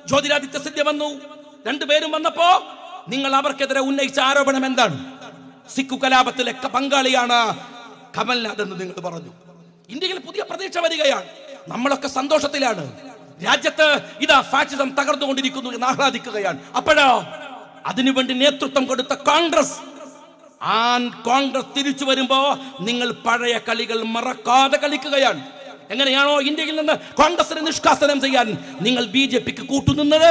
ജ്യോതിരാദിത്യ സിന്ധ്യ വന്നു. രണ്ടുപേരും വന്നപ്പോ നിങ്ങൾ അവർക്കെതിരെ ഉന്നയിച്ച ആരോപണം എന്താണ്? സിഖു കലാപത്തിലെ പങ്കാളിയാണ് കമൽനാഥ് എന്ന് നിങ്ങൾ പറഞ്ഞു. ഇന്ത്യയിൽ പുതിയ പ്രതീക്ഷ വരികയാണ്. നമ്മളൊക്കെ സന്തോഷത്തിലാണ്. രാജ്യത്ത് ഇതാ ഫാഷിസം തകർന്നുകൊണ്ടിരിക്കുന്നു എന്ന് ആഹ്ലാദിക്കുകയാണ്. അപ്പോഴോ അതിനുവേണ്ടി നേതൃത്വം കൊടുത്ത കോൺഗ്രസ് തിരിച്ചു വരുമ്പോ നിങ്ങൾ പഴയ കളികൾ മറക്കാതെ കളിക്കുകയാണ്. എങ്ങനെയാണോ ഇന്ത്യയിൽ നിന്ന് കോൺഗ്രസിനെ നിഷ്കാസനം ചെയ്യാൻ നിങ്ങൾ BJPക്ക് കൂട്ടുനിന്നത്,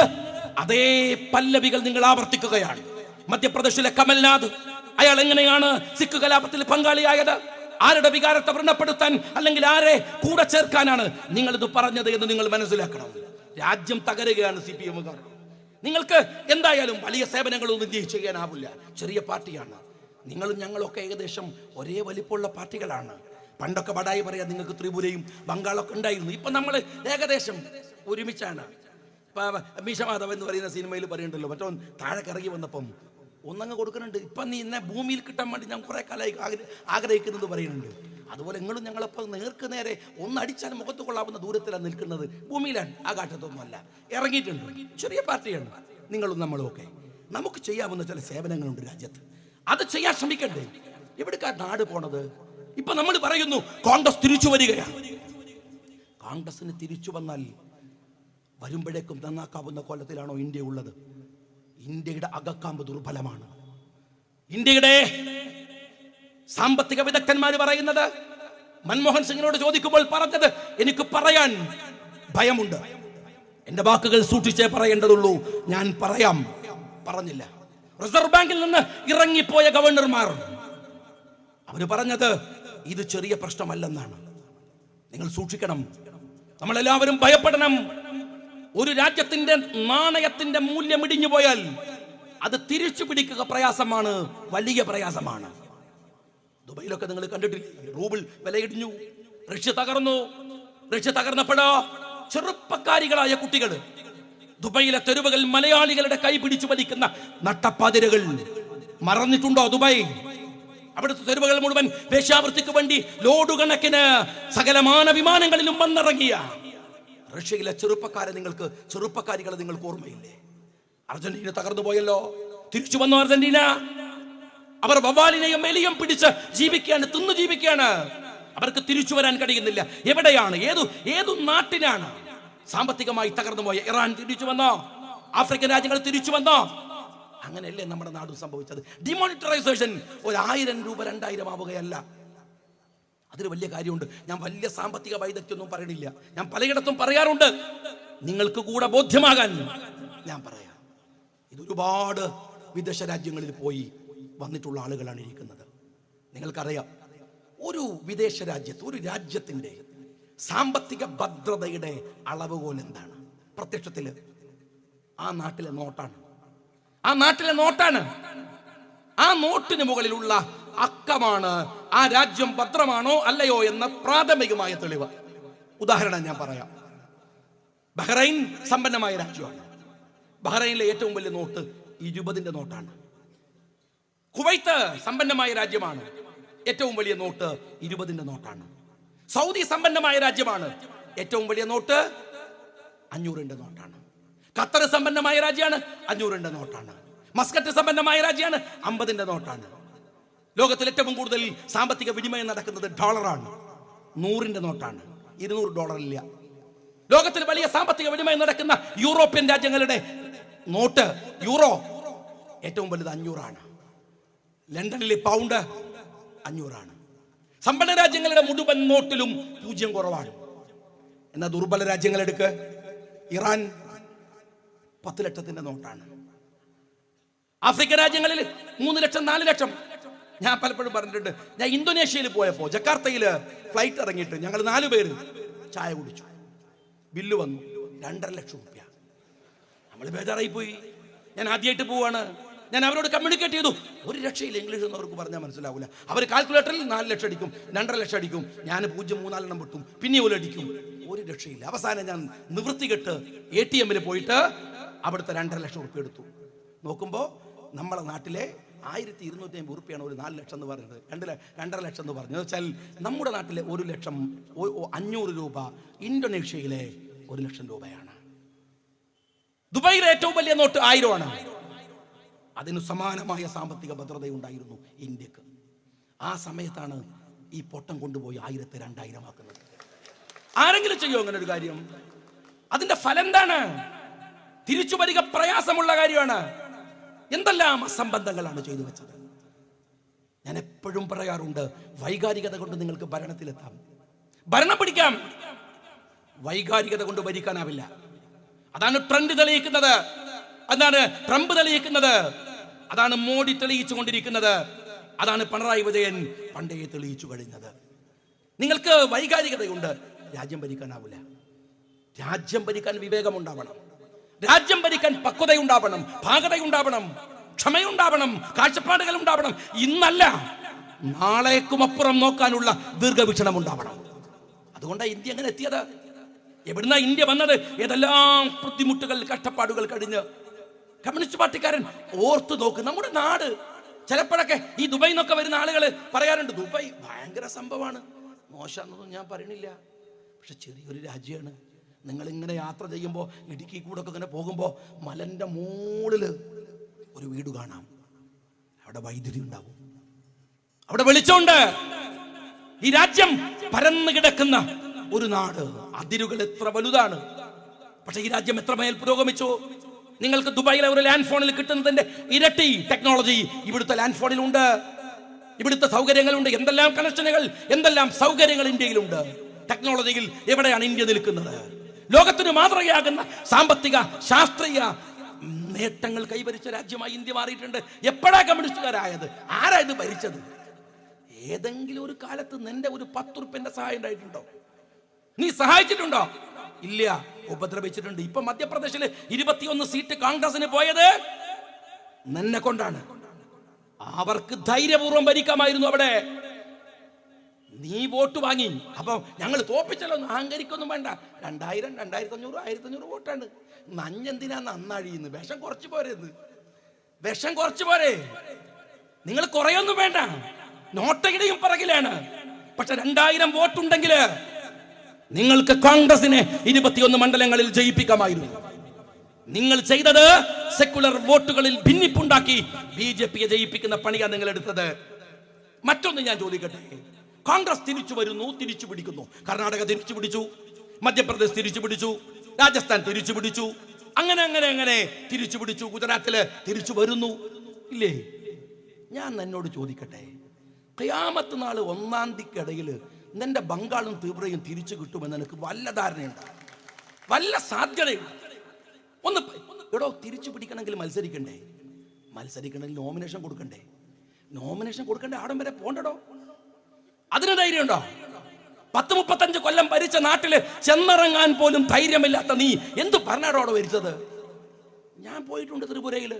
അതേ പല്ലവികൾ നിങ്ങൾ ആവർത്തിക്കുകയാണ്. മധ്യപ്രദേശിലെ കമൽനാഥ്, അയാൾ എങ്ങനെയാണ് സിഖ് കലാപത്തിൽ പങ്കാളിയായത്? ആരുടെ വികാരത്തെ വ്രണപ്പെടുത്താൻ അല്ലെങ്കിൽ ആരെ കൂടെ ചേർക്കാനാണ് നിങ്ങൾ ഇത് പറഞ്ഞത് എന്ന് നിങ്ങൾ മനസ്സിലാക്കണം. രാജ്യം തകരുകയാണ് CPM-കാർ. നിങ്ങൾക്ക് എന്തായാലും വലിയ സേവനങ്ങളൊന്നും ചെയ്യാനാവില്ല. ചെറിയ പാർട്ടിയാണ്. നിങ്ങളും ഞങ്ങളൊക്കെ ഏകദേശം ഒരേ വലിപ്പമുള്ള പാർട്ടികളാണ്. പണ്ടൊക്കെ ബടായി പറയാൻ നിങ്ങൾക്ക് ത്രിപുരയും ബംഗാളൊക്കെ ഉണ്ടായിരുന്നു. ഇപ്പൊ നമ്മൾ ഏകദേശം ഒരുമിച്ചാണ്. മീശമാധവ് എന്ന് പറയുന്ന സിനിമയിൽ പറയുന്നുണ്ടല്ലോ, മറ്റോ താഴെ ഇറങ്ങി വന്നപ്പം ഒന്നങ്ങ് കൊടുക്കുന്നുണ്ട്. ഇപ്പം നീ എന്നെ ഭൂമിയിൽ കിട്ടാൻ വേണ്ടി ഞാൻ കുറെ കാലമായി ആഗ്രഹിക്കുന്നത് പറയുന്നുണ്ട്. അതുപോലെ നിങ്ങളും ഞങ്ങളപ്പോൾ നേർക്ക് നേരെ ഒന്നടിച്ചാൽ മുഖത്ത് കൊള്ളാവുന്ന ദൂരത്തിലാണ് നിൽക്കുന്നത്. ഭൂമിയിലാണ്, ആകാശത്തൊന്നുമല്ല. ഇറങ്ങിയിട്ടുണ്ട്. ചെറിയ പാർട്ടിയാണ് നിങ്ങളും നമ്മളും ഒക്കെ. നമുക്ക് ചെയ്യാവുന്ന ചില സേവനങ്ങളുണ്ട് രാജ്യത്ത്, അത് ചെയ്യാൻ ശ്രമിക്കണ്ടേ? എവിടേക്കാ നാട് പോണത്? ഇപ്പൊ നമ്മൾ പറയുന്നു കോൺഗ്രസ് തിരിച്ചു വരികയാണ്. കോൺഗ്രസിന് തിരിച്ചു വന്നാൽ വരുമ്പോഴേക്കും നന്നാക്കാവുന്ന കൊല്ലത്തിലാണോ ഇന്ത്യ ഉള്ളത്? ഇന്ത്യയുടെ അകക്കാമ്പ് ദുർബലമാണ്. ഇന്ത്യയുടെ സാമ്പത്തിക വിദഗ്ധന്മാർ പറയുന്നത്, മൻമോഹൻ സിംഗിനോട് ചോദിക്കുമ്പോൾ പറഞ്ഞത്, എനിക്ക് പറയാൻ ഭയമുണ്ട്, എന്റെ വാക്കുകൾ സൂക്ഷിച്ചേ പറയേണ്ടതുള്ളൂ, ഞാൻ പറയാം. പറഞ്ഞില്ല. റിസർവ് ബാങ്കിൽ നിന്ന് ഇറങ്ങിപ്പോയ ഗവർണർമാർ അവര് പറഞ്ഞത് ഇത് ചെറിയ പ്രശ്നമല്ലെന്നാണ്. നിങ്ങൾ സൂക്ഷിക്കണം. നമ്മളെല്ലാവരും ഭയപ്പെടണം. ഒരു രാജ്യത്തിന്റെ നാണയത്തിന്റെ മൂല്യം ഇടിഞ്ഞു പോയാൽ അത് തിരിച്ചു പിടിക്കുക പ്രയാസമാണ്, വലിയ പ്രയാസമാണ്. ദുബൈയിലൊക്കെ നിങ്ങൾ കണ്ടിട്ടില്ലേ? റൂബിൾ വിലയിടിഞ്ഞു, റഷ്യ തകർന്നു. റഷ്യ തകർന്നപ്പോഴോ ചെറുപ്പക്കാരികളായ കുട്ടികൾ ദുബൈയിലെ തെരുവുകൾ മലയാളികളുടെ കൈ പിടിച്ചു വലിക്കുന്ന നട്ടപ്പാതിരകൾ മറന്നിട്ടുണ്ടോ? ദുബൈ അവിടുത്തെ തെരുവുകൾ മുഴുവൻ വേശ്യാവൃത്തിക്ക് വേണ്ടി ലോഡുകണക്കിന് സകലമാന വിമാനങ്ങളിലും വന്നിറങ്ങിയ റഷ്യയിലെ ചെറുപ്പക്കാരികളെ നിങ്ങൾക്ക് ഓർമ്മയില്ലേ? അർജന്റീന തകർന്നു പോയല്ലോ, തിരിച്ചു വന്നു അർജന്റീന. അവർ വവ്വാലിനെയും എലിയും പിടിച്ച് ജീവിക്കുകയാണ്, തിന്നു ജീവിക്കുകയാണ്. അവർക്ക് തിരിച്ചു വരാൻ കഴിയുന്നില്ല. എവിടെയാണ്? ഏതു നാട്ടിനാണ്? സാമ്പത്തികമായി തകർന്നു പോയ ഇറാൻ തിരിച്ചു വന്നോ? ആഫ്രിക്കൻ രാജ്യങ്ങൾ തിരിച്ചു വന്നോ? അങ്ങനെയല്ലേ നമ്മുടെ നാടും സംഭവിച്ചത്. ഡിമോണിറ്ററൈസേഷൻ 1000 രൂപ 2000 ആവുകയല്ല. അതിന് വലിയ കാര്യമുണ്ട്. ഞാൻ വലിയ സാമ്പത്തിക വൈദഗ്ധ്യമൊന്നും പറയണില്ല, ഞാൻ പലയിടത്തും പറയാറുണ്ട്. നിങ്ങൾക്ക് കൂടെ ബോധ്യമാകാൻ ഞാൻ പറയാം. ഇതൊരുപാട് വിദേശ രാജ്യങ്ങളിൽ പോയി വന്നിട്ടുള്ള ആളുകളാണ് ഇരിക്കുന്നത്. നിങ്ങൾക്കറിയാം, ഒരു വിദേശ രാജ്യത്ത്, ഒരു രാജ്യത്തിന്റെ സാമ്പത്തിക ഭദ്രതയുടെ അളവുകോൽ എന്താണ്? പ്രത്യക്ഷത്തിൽ ആ നാട്ടിലെ നോട്ടാണ്. ആ നോട്ടിന് മുകളിലുള്ള അക്കമാണ് ആ രാജ്യം ഭദ്രമാണോ അല്ലയോ എന്ന പ്രാഥമികമായ തെളിവ്. ഉദാഹരണം ഞാൻ പറയാം. ബഹ്റൈൻ സമ്പന്നമായ രാജ്യമാണ്. ബഹ്റൈനിലെ ഏറ്റവും വലിയ നോട്ട് 20 നോട്ടാണ്. കുവൈത്ത് സമ്പന്നമായ രാജ്യമാണ്. ഏറ്റവും വലിയ നോട്ട് 20 നോട്ടാണ്. സൗദി സമ്പന്നമായ രാജ്യമാണ്. ഏറ്റവും വലിയ നോട്ട് 500 നോട്ടാണ്. ഖത്തർ സമ്പന്നമായ രാജ്യമാണ്, 500 നോട്ടാണ്. മസ്കറ്റ് സമ്പന്നമായ രാജ്യമാണ്, 50 നോട്ടാണ്. ലോകത്തിൽ ഏറ്റവും കൂടുതൽ സാമ്പത്തിക വിനിമയം നടക്കുന്നത് ഡോളറാണ്, 100 നോട്ടാണ്, $200 ഇല്ല. ലോകത്തിൽ വലിയ സാമ്പത്തിക വിനിമയം നടക്കുന്ന യൂറോപ്യൻ രാജ്യങ്ങളുടെ നോട്ട് യൂറോ ഏറ്റവും വലുത് 500 ലണ്ടനിലെ പൗണ്ട് 500 സമ്പന്ന രാജ്യങ്ങളുടെ മുഴുവൻ നോട്ടിലും 0 കുറവാണ്. എന്നാൽ ദുർബല രാജ്യങ്ങളെടുക്ക്, ഇറാൻ 10 ലക്ഷത്തിന്റെ നോട്ടാണ്. ആഫ്രിക്കൻ രാജ്യങ്ങളിൽ 3 ലക്ഷം 4 ലക്ഷം. ഞാൻ പലപ്പോഴും പറഞ്ഞിട്ടുണ്ട്, ഞാൻ ഇന്തോനേഷ്യയിൽ പോയപ്പോൾ ജക്കാർത്തയിൽ ഫ്ലൈറ്റ് ഇറങ്ങിയിട്ട് ഞങ്ങൾ 4 പേര് ചായ കുടിച്ചു. ബില്ല് വന്നു 2.5 ലക്ഷം രൂപ. നമ്മൾ ബേജാറായി പോയി. ഞാൻ ആദ്യമായിട്ട് പോവാണ്. ഞാൻ അവരോട് കമ്മ്യൂണിക്കേറ്റ് ചെയ്തു. ഒരു രക്ഷയില്ല, ഇംഗ്ലീഷ് ഒന്നും അവർക്ക് പറഞ്ഞാൽ മനസ്സിലാവില്ല. അവർ കാൽക്കുലേറ്ററിൽ 4 ലക്ഷം അടിക്കും, 2.5 ലക്ഷം അടിക്കും. ഞാൻ 0.34 പൊട്ടും, പിന്നെ ഓല അടിക്കും. ഒരു രക്ഷയില്ല. അവസാനം ഞാൻ നിവൃത്തി കെട്ട് ATM പോയിട്ട് അവിടുത്തെ 2.5 ലക്ഷം രൂപ എടുത്തു. നോക്കുമ്പോൾ നമ്മളെ നാട്ടിലെ 1250 രൂപയാണ് ഒരു 4 ലക്ഷം എന്ന് പറയുന്നത്, 2.5 ലക്ഷം എന്ന് പറഞ്ഞത്. വെച്ചാൽ നമ്മുടെ നാട്ടിലെ 1 ലക്ഷം 500 രൂപ ഇന്തോനേഷ്യയിലെ 1 ലക്ഷം രൂപയാണ്. ദുബായിലെ ഏറ്റവും വലിയ നോട്ട് 1000 അതിന് സമാനമായ സാമ്പത്തിക ഭദ്രതയുണ്ടായിരുന്നു ഇന്ത്യക്ക്. ആ സമയത്താണ് ഈ പൊട്ടം കൊണ്ടുപോയി 1000 2000 ആക്കുന്നത്. ആരെങ്കിലും ചെയ്യോ അങ്ങനെ ഒരു കാര്യം? അതിന്റെ ഫലം എന്താണ്? തിരിച്ചു വരിക പ്രയാസമുള്ള കാര്യമാണ്. എന്തെല്ലാം അസംബന്ധങ്ങളാണ് ചെയ്തു വെച്ചത്. ഞാൻ എപ്പോഴും പറയാറുണ്ട്, വൈകാരികത കൊണ്ട് നിങ്ങൾക്ക് ഭരണത്തിലെത്താം, ഭരണം പിടിക്കാം, വൈകാരികത കൊണ്ട് ഭരിക്കാനാവില്ല. അതാണ് ട്രെൻഡ് തെളിയിക്കുന്നത്, അതാണ് ട്രംപ് തെളിയിക്കുന്നത്, അതാണ് മോഡി തെളിയിച്ചു കൊണ്ടിരിക്കുന്നത്, അതാണ് പിണറായി വിജയൻ പണ്ടേ തെളിയിച്ചു കഴിഞ്ഞത്. നിങ്ങൾക്ക് വൈകാരികതയുണ്ട്, രാജ്യം ഭരിക്കാനാവില്ല. രാജ്യം ഭരിക്കാൻ വിവേകമുണ്ടാവണം, രാജ്യം ഭരിക്കാൻ പക്വതയുണ്ടാവണം, ഭാഗതയുണ്ടാവണം, ക്ഷമയുണ്ടാവണം, കാഴ്ചപ്പാടുകൾ ഉണ്ടാവണം. ഇന്നല്ല നാളേക്കുമപ്പുറം നോക്കാനുള്ള ദീർഘവീക്ഷണം ഉണ്ടാവണം. അതുകൊണ്ടാണ് ഇന്ത്യ അങ്ങനെ എത്തിയത്. എവിടുന്ന ഇന്ത്യ വന്നത്? ഏതെല്ലാം ബുദ്ധിമുട്ടുകൾ, കഷ്ടപ്പാടുകൾ കഴിഞ്ഞ്. കമ്മ്യൂണിസ്റ്റ് പാർട്ടിക്കാരൻ ഓർത്തു നോക്ക്, നമ്മുടെ നാട് ചിലപ്പോഴൊക്കെ ഈ ദുബായിൽ നിന്നൊക്കെ വരുന്ന ആളുകൾ പറയാറുണ്ട്, ദുബായ് ഭയങ്കര സംഭവമാണ്, മോശമെന്നൊന്നും ഞാൻ പറയണില്ല, പക്ഷെ ചെറിയൊരു രാജ്യമാണ്. നിങ്ങളിങ്ങനെ യാത്ര ചെയ്യുമ്പോൾ ഇടുക്കി കൂടെ ഒക്കെ ഇങ്ങനെ പോകുമ്പോൾ മലന്റെ മുകളിൽ ഒരു വീട് കാണാം, അവിടെ വൈദ്യുതി ഉണ്ടാവും, അവിടെ വെളിച്ചമുണ്ട്. ഈ രാജ്യം പരന്നു കിടക്കുന്ന ഒരു നാട്, അതിരുകൾ എത്ര വലുതാണ്. പക്ഷെ ഈ രാജ്യം എത്ര മേൽ പുരോഗമിച്ചു. നിങ്ങൾക്ക് ദുബായിലെ ഒരു ലാൻഡ് ഫോണിൽ കിട്ടുന്നതിന്റെ ഇരട്ടി ടെക്നോളജി ഇവിടുത്തെ ലാൻഡ് ഫോണിലുണ്ട്, ഇവിടുത്തെ സൗകര്യങ്ങളുണ്ട്. എന്തെല്ലാം കണക്ഷനുകൾ, എന്തെല്ലാം സൗകര്യങ്ങൾ ഇന്ത്യയിലുണ്ട്. ടെക്നോളജിയിൽ എവിടെയാണ് ഇന്ത്യ നിൽക്കുന്നത്? ലോകത്തിന് മാതൃകയാകുന്ന സാമ്പത്തിക ശാസ്ത്രീയ നേട്ടങ്ങൾ കൈവരിച്ച രാജ്യമായി ഇന്ത്യ മാറിയിട്ടുണ്ട്. എപ്പോഴാ കമ്മ്യൂണിസ്റ്റുകാരായത്? ആരാ ഇത് ഭരിച്ചത്? ഏതെങ്കിലും ഒരു കാലത്ത് നിന്റെ ഒരു 10 ഉറുപ്പിന്റെ സഹായം ഉണ്ടായിട്ടുണ്ടോ? നീ സഹായിച്ചിട്ടുണ്ടോ? ഇല്ല, ഉപദ്രവിച്ചിട്ടുണ്ട്. ഇപ്പൊ മധ്യപ്രദേശില് 21 സീറ്റ് കോൺഗ്രസിന് പോയത് നിന്നെ കൊണ്ടാണ്. അവർക്ക് ധൈര്യപൂർവ്വം ഭരിക്കാമായിരുന്നു അവിടെ. നീ വോട്ട് വാങ്ങി, അപ്പൊ ഞങ്ങൾ തോപ്പിച്ചല്ലോ, അഹങ്കരിക്കൊന്നും വേണ്ട. 2000 2500 1500 വോട്ടാണ്. നഞ്ഞെന്തിനാ നന്നഴിയുന്നു? വിഷം കുറച്ച് പോരെന്ന്, വിഷം കുറച്ച് പോരെ. നിങ്ങൾ കുറയൊന്നും വേണ്ട, നോട്ടയുടെയും പിറകിലാണ്. പക്ഷെ 2000 വോട്ടുണ്ടെങ്കിൽ നിങ്ങൾക്ക് കോൺഗ്രസിനെ 21 മണ്ഡലങ്ങളിൽ ജയിപ്പിക്കാമായിരുന്നു. നിങ്ങൾ ചെയ്തത് സെക്കുലർ വോട്ടുകളിൽ ഭിന്നിപ്പുണ്ടാക്കി BJPയെ ജയിപ്പിക്കുന്ന പണിയാണ് നിങ്ങൾ എടുത്തത്. മറ്റൊന്ന് ഞാൻ ചോദിക്കട്ടെ, കോൺഗ്രസ് തിരിച്ചു വരുന്നു, തിരിച്ചു പിടിക്കുന്നു. കർണാടക തിരിച്ചു പിടിച്ചു, മധ്യപ്രദേശ് തിരിച്ചു പിടിച്ചു, രാജസ്ഥാൻ തിരിച്ചു പിടിച്ചു, അങ്ങനെ അങ്ങനെ അങ്ങനെ തിരിച്ചു പിടിച്ചു. ഗുജറാത്തില് തിരിച്ചു വരുന്നു, ഇല്ലേ? ഞാൻ എന്നോട് ചോദിക്കട്ടെ, ഖിയാമത്ത് നാൾ 1-ാം തീയതിക്കിടയിൽ നിന്റെ ബംഗാളും ത്രിപുരയും തിരിച്ചു കിട്ടുമെന്ന് എനിക്ക് വല്ല ധാരണയുണ്ട്, വല്ല സാധ്യതയുണ്ട്? ഒന്ന് എടോ, തിരിച്ചു പിടിക്കണമെങ്കിൽ മത്സരിക്കണ്ടേ? മത്സരിക്കണമെങ്കിൽ നോമിനേഷൻ കൊടുക്കണ്ടേ? നോമിനേഷൻ കൊടുക്കണ്ടേ? ആടം വരെ പോണ്ടടോ. അതിന് ധൈര്യമുണ്ടോ? 10-35 കൊല്ലം ഭരിച്ച നാട്ടില് ചെന്നിറങ്ങാൻ പോലും ധൈര്യമില്ലാത്ത നീ എന്ത് ഭരണാടോടെ ഭരിച്ചത്? ഞാൻ പോയിട്ടുണ്ട് ത്രിപുരയില്,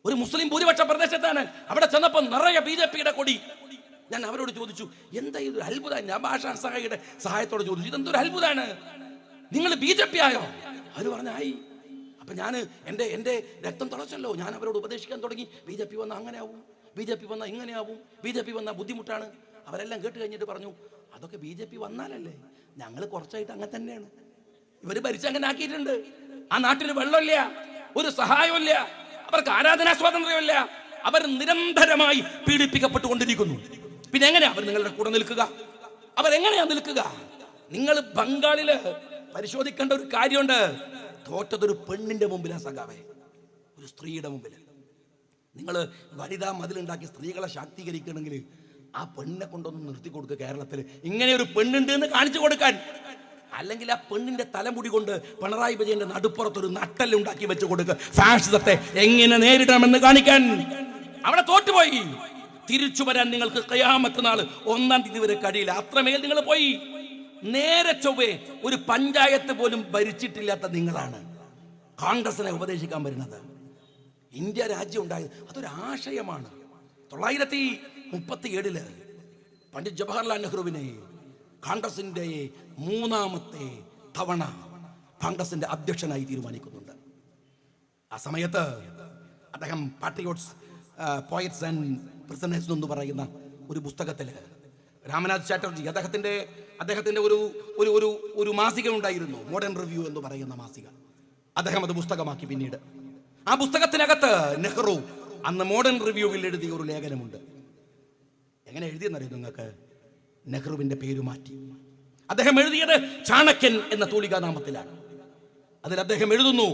ഒരു മുസ്ലിം ഭൂരിപക്ഷ പ്രദേശത്താണ്. അവിടെ ചെന്നപ്പോൾ നിറയെ BJPയുടെ കൊടി. ഞാൻ അവരോട് ചോദിച്ചു, എന്താ ഇത് അത്ഭുതം? ഞാൻ ഭാഷാ സഹായിയുടെ സഹായത്തോടെ ചോദിച്ചു, ഇതെന്തൊരു അത്ഭുതമാണ്, നിങ്ങൾ BJP ആയോ? അവർ പറഞ്ഞായി. അപ്പൊ ഞാൻ എൻ്റെ രക്തം തിളച്ചല്ലോ. ഞാൻ അവരോട് ഉപദേശിക്കാൻ തുടങ്ങി, BJP വന്നാൽ അങ്ങനെ ആവും, BJP വന്നാൽ ഇങ്ങനെ ആവും, BJP വന്നാൽ ബുദ്ധിമുട്ടാണ്. അവരെല്ലാം കേട്ട് കഴിഞ്ഞിട്ട് പറഞ്ഞു, അതൊക്കെ BJP വന്നാലല്ലേ, ഞങ്ങൾ കുറച്ചായിട്ട് അങ്ങനെ തന്നെയാണ്. ഇവര് ഭരിച്ചങ്ങനെ ആക്കിയിട്ടുണ്ട്. ആ നാട്ടിൽ വെള്ളമില്ല, ഒരു സഹായമില്ല, അവർക്ക് ആരാധനാ സ്വാതന്ത്ര്യമില്ല. അവർ നിരന്തരമായി പീഡിപ്പിക്കപ്പെട്ടുകൊണ്ടിരിക്കുന്നു. പിന്നെ എങ്ങനെയാ അവർ നിങ്ങളുടെ കൂടെ നിൽക്കുക? അവരെങ്ങനെയാ നിൽക്കുക? നിങ്ങൾ ബംഗാളില് പരിശോധിക്കേണ്ട ഒരു കാര്യമുണ്ട്. തോറ്റതൊരു പെണ്ണിന്റെ മുമ്പിലാ സഖാവേ, ഒരു സ്ത്രീയുടെ മുമ്പിൽ. നിങ്ങൾ വനിതാ മതിലുണ്ടാക്കി സ്ത്രീകളെ ശാക്തീകരിക്കണമെങ്കിൽ ആ പെണ്ണിനെ കൊണ്ടൊന്ന് നിർത്തി കൊടുക്കുക. കേരളത്തിൽ ഇങ്ങനെ ഒരു പെണ്ണുണ്ട് എന്ന് കാണിച്ചു കൊടുക്കാൻ. അല്ലെങ്കിൽ ആ പെണ്ണിന്റെ തലമുടി കൊണ്ട് പിണറായി വിജയന്റെ നടുപ്പുറത്തൊരു നട്ടല്ലുണ്ടാക്കി വെച്ച് കൊടുക്കുക. ഫാഷിസത്തെ എങ്ങനെ നേരിടണമെന്ന് കാണിക്കാൻ. അവിടെ തോറ്റുപോയി. തിരിച്ചു വരാൻ നിങ്ങൾക്ക് ഖിയാമത്ത് നാൾ 1-ാം തീയതി വരെ കഴിയില്ല. അത്രമേൽ നിങ്ങൾ പോയി. നേരെ ചൊവ്വേ ഒരു പഞ്ചായത്ത് പോലും ഭരിച്ചിട്ടില്ലാത്ത നിങ്ങളാണ് കോൺഗ്രസിനെ ഉപദേശിക്കാൻ വരുന്നത്. ഇന്ത്യ രാജ്യം ഉണ്ടായത് അതൊരു ആശയമാണ്. 1937 പണ്ഡിറ്റ് ജവഹർലാൽ നെഹ്റുവിനെ കോൺഗ്രസിന്റെ 3-ാമത്തെ തവണ കോൺഗ്രസിന്റെ അധ്യക്ഷനായി തീരുമാനിക്കുന്നുണ്ട്. ആ സമയത്ത് അദ്ദേഹം പാട്രിയോട്സ്, പോയറ്റ്സ് ആൻഡ് പ്രിസണേഴ്സ് എന്ന് പറയുന്ന ഒരു പുസ്തകത്തിൽ രാമനാഥ് ചാറ്റർജി അദ്ദേഹത്തിന്റെ ഒരു മാസിക ഉണ്ടായിരുന്നു, മോഡേൺ റിവ്യൂ എന്ന് പറയുന്ന മാസിക. അദ്ദേഹം അത് പുസ്തകമാക്കി. പിന്നീട് ആ പുസ്തകത്തിനകത്ത് നെഹ്റു അന്ന് മോഡേൺ റിവ്യൂവിൽ എഴുതിയ ഒരു ലേഖനമുണ്ട്. എങ്ങനെ എഴുതിയെന്നറിയോ നിങ്ങൾക്ക്? നെഹ്റുവിന്റെ പേര് മാറ്റി. അദ്ദേഹം എഴുതിയത് ചാണക്യൻ എന്ന തൂലികാനാമത്തിലാണ്. അതിൽ അദ്ദേഹം എഴുതുന്നു,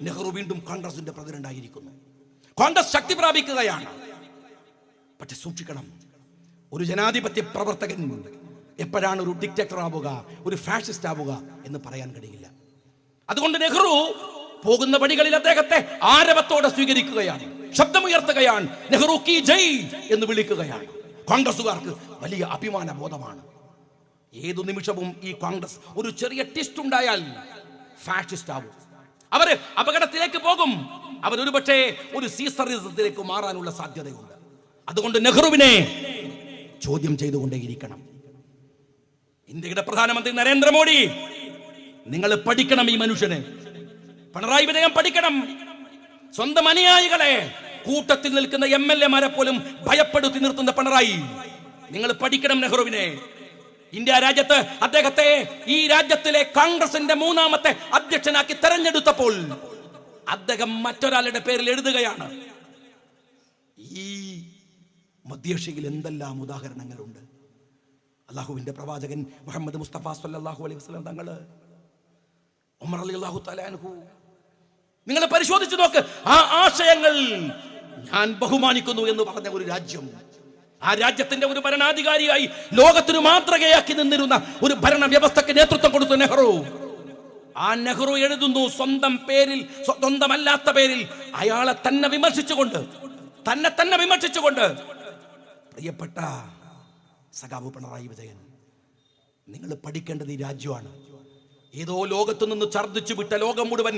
നെഹ്റു വീണ്ടും കോൺഗ്രസിന്റെ പ്രസിഡന്റ് ആയിരിക്കുന്നു, കോൺഗ്രസ് ശക്തി പ്രാപിക്കുകയാണ്. പക്ഷെ സൂക്ഷിക്കണം, ഒരു ജനാധിപത്യ പ്രവർത്തകൻ എപ്പോഴാണ് ഒരു ഡിക്റ്റേറ്റർ ആവുക, ഒരു ഫാഷിസ്റ്റ് ആവുക എന്ന് പറയാൻ കഴിയില്ല. അതുകൊണ്ട് നെഹ്റു പോകുന്ന വഴികളിൽ അദ്ദേഹത്തെ ആരവത്തോടെ സ്വീകരിക്കുകയാണ്, ശബ്ദമുയർത്തുകയാണ്, നെഹ്റു കി ജയ് എന്ന് വിളിക്കുകയാണ്. കോൺഗ്രസുകാർക്ക് വലിയ അഭിമാന ബോധമാണ്. ഏതു നിമിഷവും ഈ കോൺഗ്രസ് ഒരു ചെറിയ ട്വിസ്റ്റ് ഉണ്ടായാൽ ഫാഷിസ്റ്റ് ആവും. അവര് അപകടത്തിലേക്ക് പോകും. അവരൊരുപക്ഷെ ഒരു സീസറിസത്തിലേക്ക് മാറാനുള്ള സാധ്യതയുണ്ട്. അതുകൊണ്ട് നെഹ്റുവിനെ ചോദ്യം ചെയ്തുകൊണ്ടേയിരിക്കണം. ഇന്ത്യയുടെ പ്രധാനമന്ത്രി നരേന്ദ്രമോദി, നിങ്ങൾ പഠിക്കണം ഈ മനുഷ്യനെ. പിണറായി വിജയൻ പഠിക്കണം. സ്വന്തം അനുയായികളെ, കൂട്ടത്തിൽ നിൽക്കുന്ന MLA-മാരെ പോലും ഭയപ്പെടുത്തി നിർത്തുന്ന പിണറായി, നിങ്ങൾ പഠിക്കണം നെഹ്റുവിനെ. ഇന്ത്യ രാജ്യത്ത് അദ്ദേഹത്തെ ഈ രാജ്യത്തിലെ കോൺഗ്രസിന്റെ 3-ാമത്തെ അധ്യക്ഷനാക്കി തെരഞ്ഞെടുത്തപ്പോൾ അദ്ദേഹം മറ്റൊരാളുടെ പേരിൽ എഴുതുകയാണ്. ഈ മധ്യേഷ്യയിൽ എന്തെല്ലാം ഉദാഹരണങ്ങളുണ്ട്. അല്ലാഹുവിന്റെ പ്രവാചകൻ മുഹമ്മദ് മുസ്തഫ സല്ലല്ലാഹു അലൈഹി വസല്ലം തങ്ങൾ, ഉമർ റളിയല്ലാഹു തആല അൻഹു, നിങ്ങൾ പരിശോധിച്ചു നോക്ക്. ആ ആശയങ്ങൾ ഞാൻ ബഹുമാനിക്കുന്നു എന്ന് പറഞ്ഞ ഒരു രാജ്യം, ആ രാജ്യത്തിന്റെ ഒരു ഭരണാധികാരിയായി ലോകത്തിന് മാതൃകയാക്കി നിന്നിരുന്ന ഒരു ഭരണ വ്യവസ്ഥക്ക് നേതൃത്വം കൊടുത്ത നെഹ്റു, ആ നെഹ്റു എഴുതുന്നു സ്വന്തം പേരിൽ, സ്വന്തമല്ലാത്ത പേരിൽ അയാളെ തന്നെ വിമർശിച്ചുകൊണ്ട്, തന്നെ വിമർശിച്ചുകൊണ്ട്, പ്രിയപ്പെട്ട സഖാവ് പിണറായി വിജയൻ, നിങ്ങൾ പഠിക്കേണ്ടത് ഈ രാജ്യമാണ്. ഏതോ ലോകത്തു നിന്ന് ഛർദ്ദിച്ചു വിട്ട, ലോകം മുഴുവൻ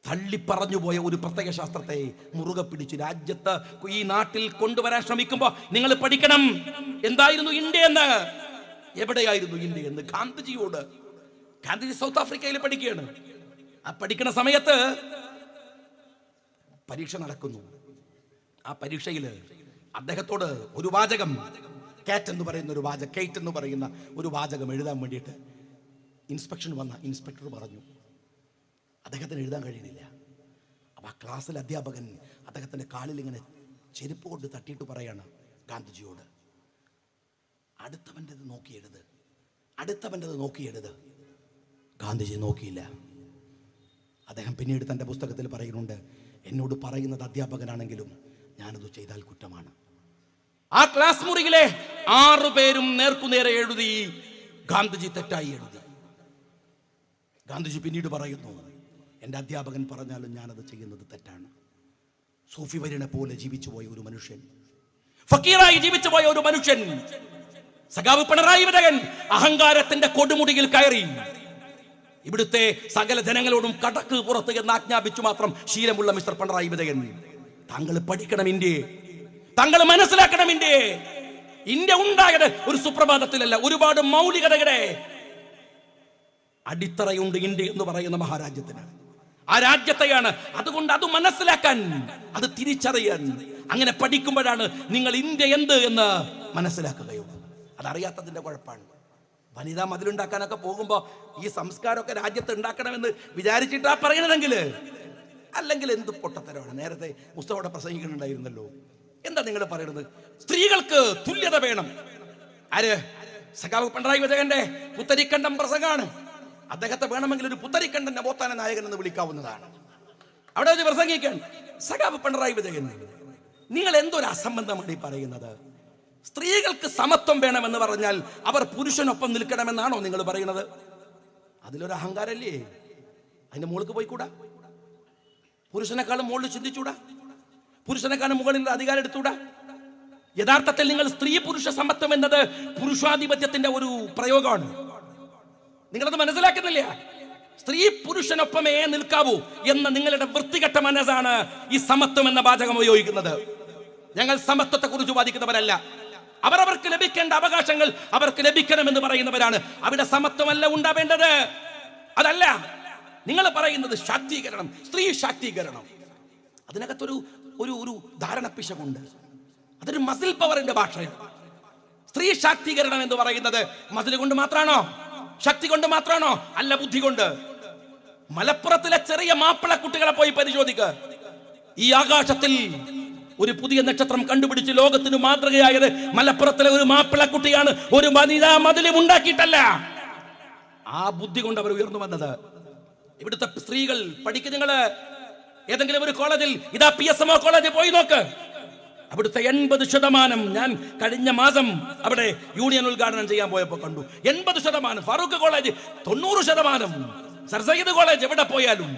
തള്ളിപ്പറഞ്ഞുപോയ ഒരു പ്രത്യേക ശാസ്ത്രത്തെ മുറുകെ പിടിച്ച് രാജ്യത്ത് ഈ നാട്ടിൽ കൊണ്ടുവരാൻ ശ്രമിക്കുമ്പോൾ നിങ്ങൾ പഠിക്കണം. എന്തായിരുന്നു ഇന്ത്യ എന്ന്, എവിടെയായിരുന്നു ഇന്ത്യ എന്ന്. ഗാന്ധിജി സൗത്ത് ആഫ്രിക്കയിൽ പഠിക്കുകയാണ്. ആ പഠിക്കുന്ന സമയത്ത് പരീക്ഷ നടക്കുന്നു. ആ പരീക്ഷയിൽ അദ്ദേഹത്തോട് ഒരു വാചകം, കേറ്റ് എന്ന് പറയുന്ന ഒരു വാചകം എഴുതാൻ വേണ്ടിയിട്ട് ഇൻസ്പെക്ഷൻ വന്ന ഇൻസ്പെക്ടർ പറഞ്ഞു. അദ്ദേഹത്തിന് എഴുതാൻ കഴിയുന്നില്ല. അപ്പോൾ ആ ക്ലാസ്സിൽ അധ്യാപകൻ അദ്ദേഹത്തിൻ്റെ കാലിൽ ഇങ്ങനെ ചെരുപ്പ് കൊണ്ട് തട്ടിയിട്ട് പറയാണ് ഗാന്ധിജിയോട്, അടുത്തവൻ്റെത് നോക്കി എഴുത്. ഗാന്ധിജി നോക്കിയില്ല. അദ്ദേഹം പിന്നീട് തൻ്റെ പുസ്തകത്തിൽ പറയുന്നുണ്ട്, എന്നോട് പറയുന്നത് അധ്യാപകനാണെങ്കിലും ഞാനത് ചെയ്താൽ കുറ്റമാണ്. ആ ക്ലാസ് മുറിയിലെ 6 പേരും നേർക്കുനേരെ എഴുതി, ഗാന്ധിജി തെറ്റായി എഴുതി. ഗാന്ധിജി പിന്നീട് പറയുന്നു, എൻ്റെ അധ്യാപകൻ പറഞ്ഞാലും ഞാനത് ചെയ്യുന്നത് തെറ്റാണ്. സൂഫി വര്യനെ പോലെ ജീവിച്ചു പോയ ഒരു മനുഷ്യൻ, ഫക്കീറായി ജീവിച്ചു പോയ ഒരു മനുഷ്യൻ, സഖാവ് പിണറായി വിജയൻ അഹങ്കാരത്തിന്റെ കൊടുമുടിയിൽ കയറി ഇവിടുത്തെ സകല ജനങ്ങളോടും കടക്ക് പുറത്ത് എന്ന് ആജ്ഞാപിച്ചു മാത്രം ശീലമുള്ള മിസ്റ്റർ പിണറായി വിജയൻ, താങ്കൾ പഠിക്കണം ഇന്ത്യയെ, താങ്കൾ മനസ്സിലാക്കണം ഇന്ത്യയെ. ഇന്ത്യ ഉണ്ടായത് ഒരു സുപ്രഭാതത്തിലല്ല, ഒരുപാട് മൗലികതയുടെ അടിത്തറയുണ്ട് ഇന്ത്യ എന്ന് പറയുന്ന മഹാരാജ്യത്തിന്. ആ രാജ്യത്തെയാണ്, അതുകൊണ്ട് അത് മനസ്സിലാക്കാൻ, അത് തിരിച്ചറിയാൻ, അങ്ങനെ പഠിക്കുമ്പോഴാണ് നിങ്ങൾ ഇന്ത്യ എന്ത് എന്ന് മനസ്സിലാക്കുകയുള്ളൂ. അതറിയാത്തതിന്റെ കുഴപ്പമാണ്. വനിതാ മതിലുണ്ടാക്കാനൊക്കെ പോകുമ്പോൾ ഈ സംസ്കാരമൊക്കെ രാജ്യത്ത് ഉണ്ടാക്കണമെന്ന് വിചാരിച്ചിട്ടാ പറയണതെങ്കിൽ, അല്ലെങ്കിൽ എന്ത് പൊട്ടത്തരമാണ്. നേരത്തെ മുസ്തഫയുടെ പ്രസംഗിക്കുന്നുണ്ടായിരുന്നല്ലോ. എന്താ നിങ്ങൾ പറയുന്നത്? സ്ത്രീകൾക്ക് തുല്യത വേണം. ആര്? സഖാവ് പിണറായി വിജയന്റെ പുത്തരിക്കണ്ടം പ്രസംഗമാണ്. അദ്ദേഹത്തെ വേണമെങ്കിൽ ഒരു പുത്തരിക്കണ്ടൻ നവോത്ഥാന നായകൻ എന്ന് വിളിക്കാവുന്നതാണ്. അവിടെ വെച്ച് പ്രസംഗിക്കാൻ സഖാവ് പിണറായി വിജയൻ, നിങ്ങൾ എന്തൊരു അസംബന്ധമാണ് ഈ പറയുന്നത്? സ്ത്രീകൾക്ക് സമത്വം വേണമെന്ന് പറഞ്ഞാൽ അവർ പുരുഷനൊപ്പം നിൽക്കണമെന്നാണോ നിങ്ങൾ പറയുന്നത്? അതിലൊരു അഹങ്കാരല്ലേ? അതിന്റെ മുകളിൽ പോയിക്കൂടാ? പുരുഷനെക്കാളും മുകളിൽ ചിന്തിച്ചൂടാ? പുരുഷനെക്കാളും മുകളിൽ അധികാരം എടുത്തൂടാ? യഥാർത്ഥത്തിൽ നിങ്ങൾ സ്ത്രീ പുരുഷ സമത്വം എന്നത് പുരുഷാധിപത്യത്തിന്റെ ഒരു പ്രയോഗമാണ്. നിങ്ങളത് മനസ്സിലാക്കുന്നില്ല. സ്ത്രീ പുരുഷനൊപ്പമേ നിൽക്കാവൂ എന്ന നിങ്ങളുടെ വൃത്തികെട്ട മനസ്സാണ് ഈ സമത്വം എന്ന വാചകം ഉപയോഗിക്കുന്നത്. ഞങ്ങൾ സമത്വത്തെ കുറിച്ച് വാദിക്കുന്നവരല്ല. അവരവർക്ക് ലഭിക്കേണ്ട അവകാശങ്ങൾ അവർക്ക് ലഭിക്കണമെന്ന് പറയുന്നവരാണ്. അവിടെ സമത്വമല്ല ഉണ്ടാവേണ്ടത്. അതല്ല നിങ്ങൾ പറയുന്നത്. ശാക്തീകരണം, സ്ത്രീ ശാക്തീകരണം, അതിനകത്തൊരു ഒരു ഒരു ധാരണപ്പിശകുണ്ട്. അതൊരു മസിൽ പവറിന്റെ ഭാഷയാണ്. സ്ത്രീ ശാക്തീകരണം എന്ന് പറയുന്നത് മസിൽ കൊണ്ട് മാത്രമാണോ? ശക്തി കൊണ്ട് മാത്രമാണോ? അല്ല, ബുദ്ധി കൊണ്ട്. മലപ്പുറത്തിലെ ചെറിയ മാപ്പിള കുട്ടികളെ പോയി പരിശോധിക്കുക. ഈ ആകാശത്തിൽ ഒരു പുതിയ നക്ഷത്രം കണ്ടുപിടിച്ച് ലോകത്തിന് മാതൃകയായത് മലപ്പുറത്തിലെ ഒരു മാപ്പിള കുട്ടിയാണ്. ഒരു വനിതാ മതിലും ഉണ്ടാക്കിയിട്ടല്ല. ആ ബുദ്ധി കൊണ്ട് അവർ ഉയർന്നു വന്നത്. ഇവിടുത്തെ സ്ത്രീകൾ പഠിക്കുക. നിങ്ങള് ഏതെങ്കിലും ഒരു കോളേജിൽ, ഇതാ PSMO കോളേജിൽ പോയി നോക്ക്. അവിടുത്തെ 80%, ഞാൻ കഴിഞ്ഞ മാസം അവിടെ യൂണിയൻ ഉദ്ഘാടനം ചെയ്യാൻ പോയപ്പോൾ കണ്ടു. 80%. Farook college 90%. Sir Syed college എവിടെ പോയാലും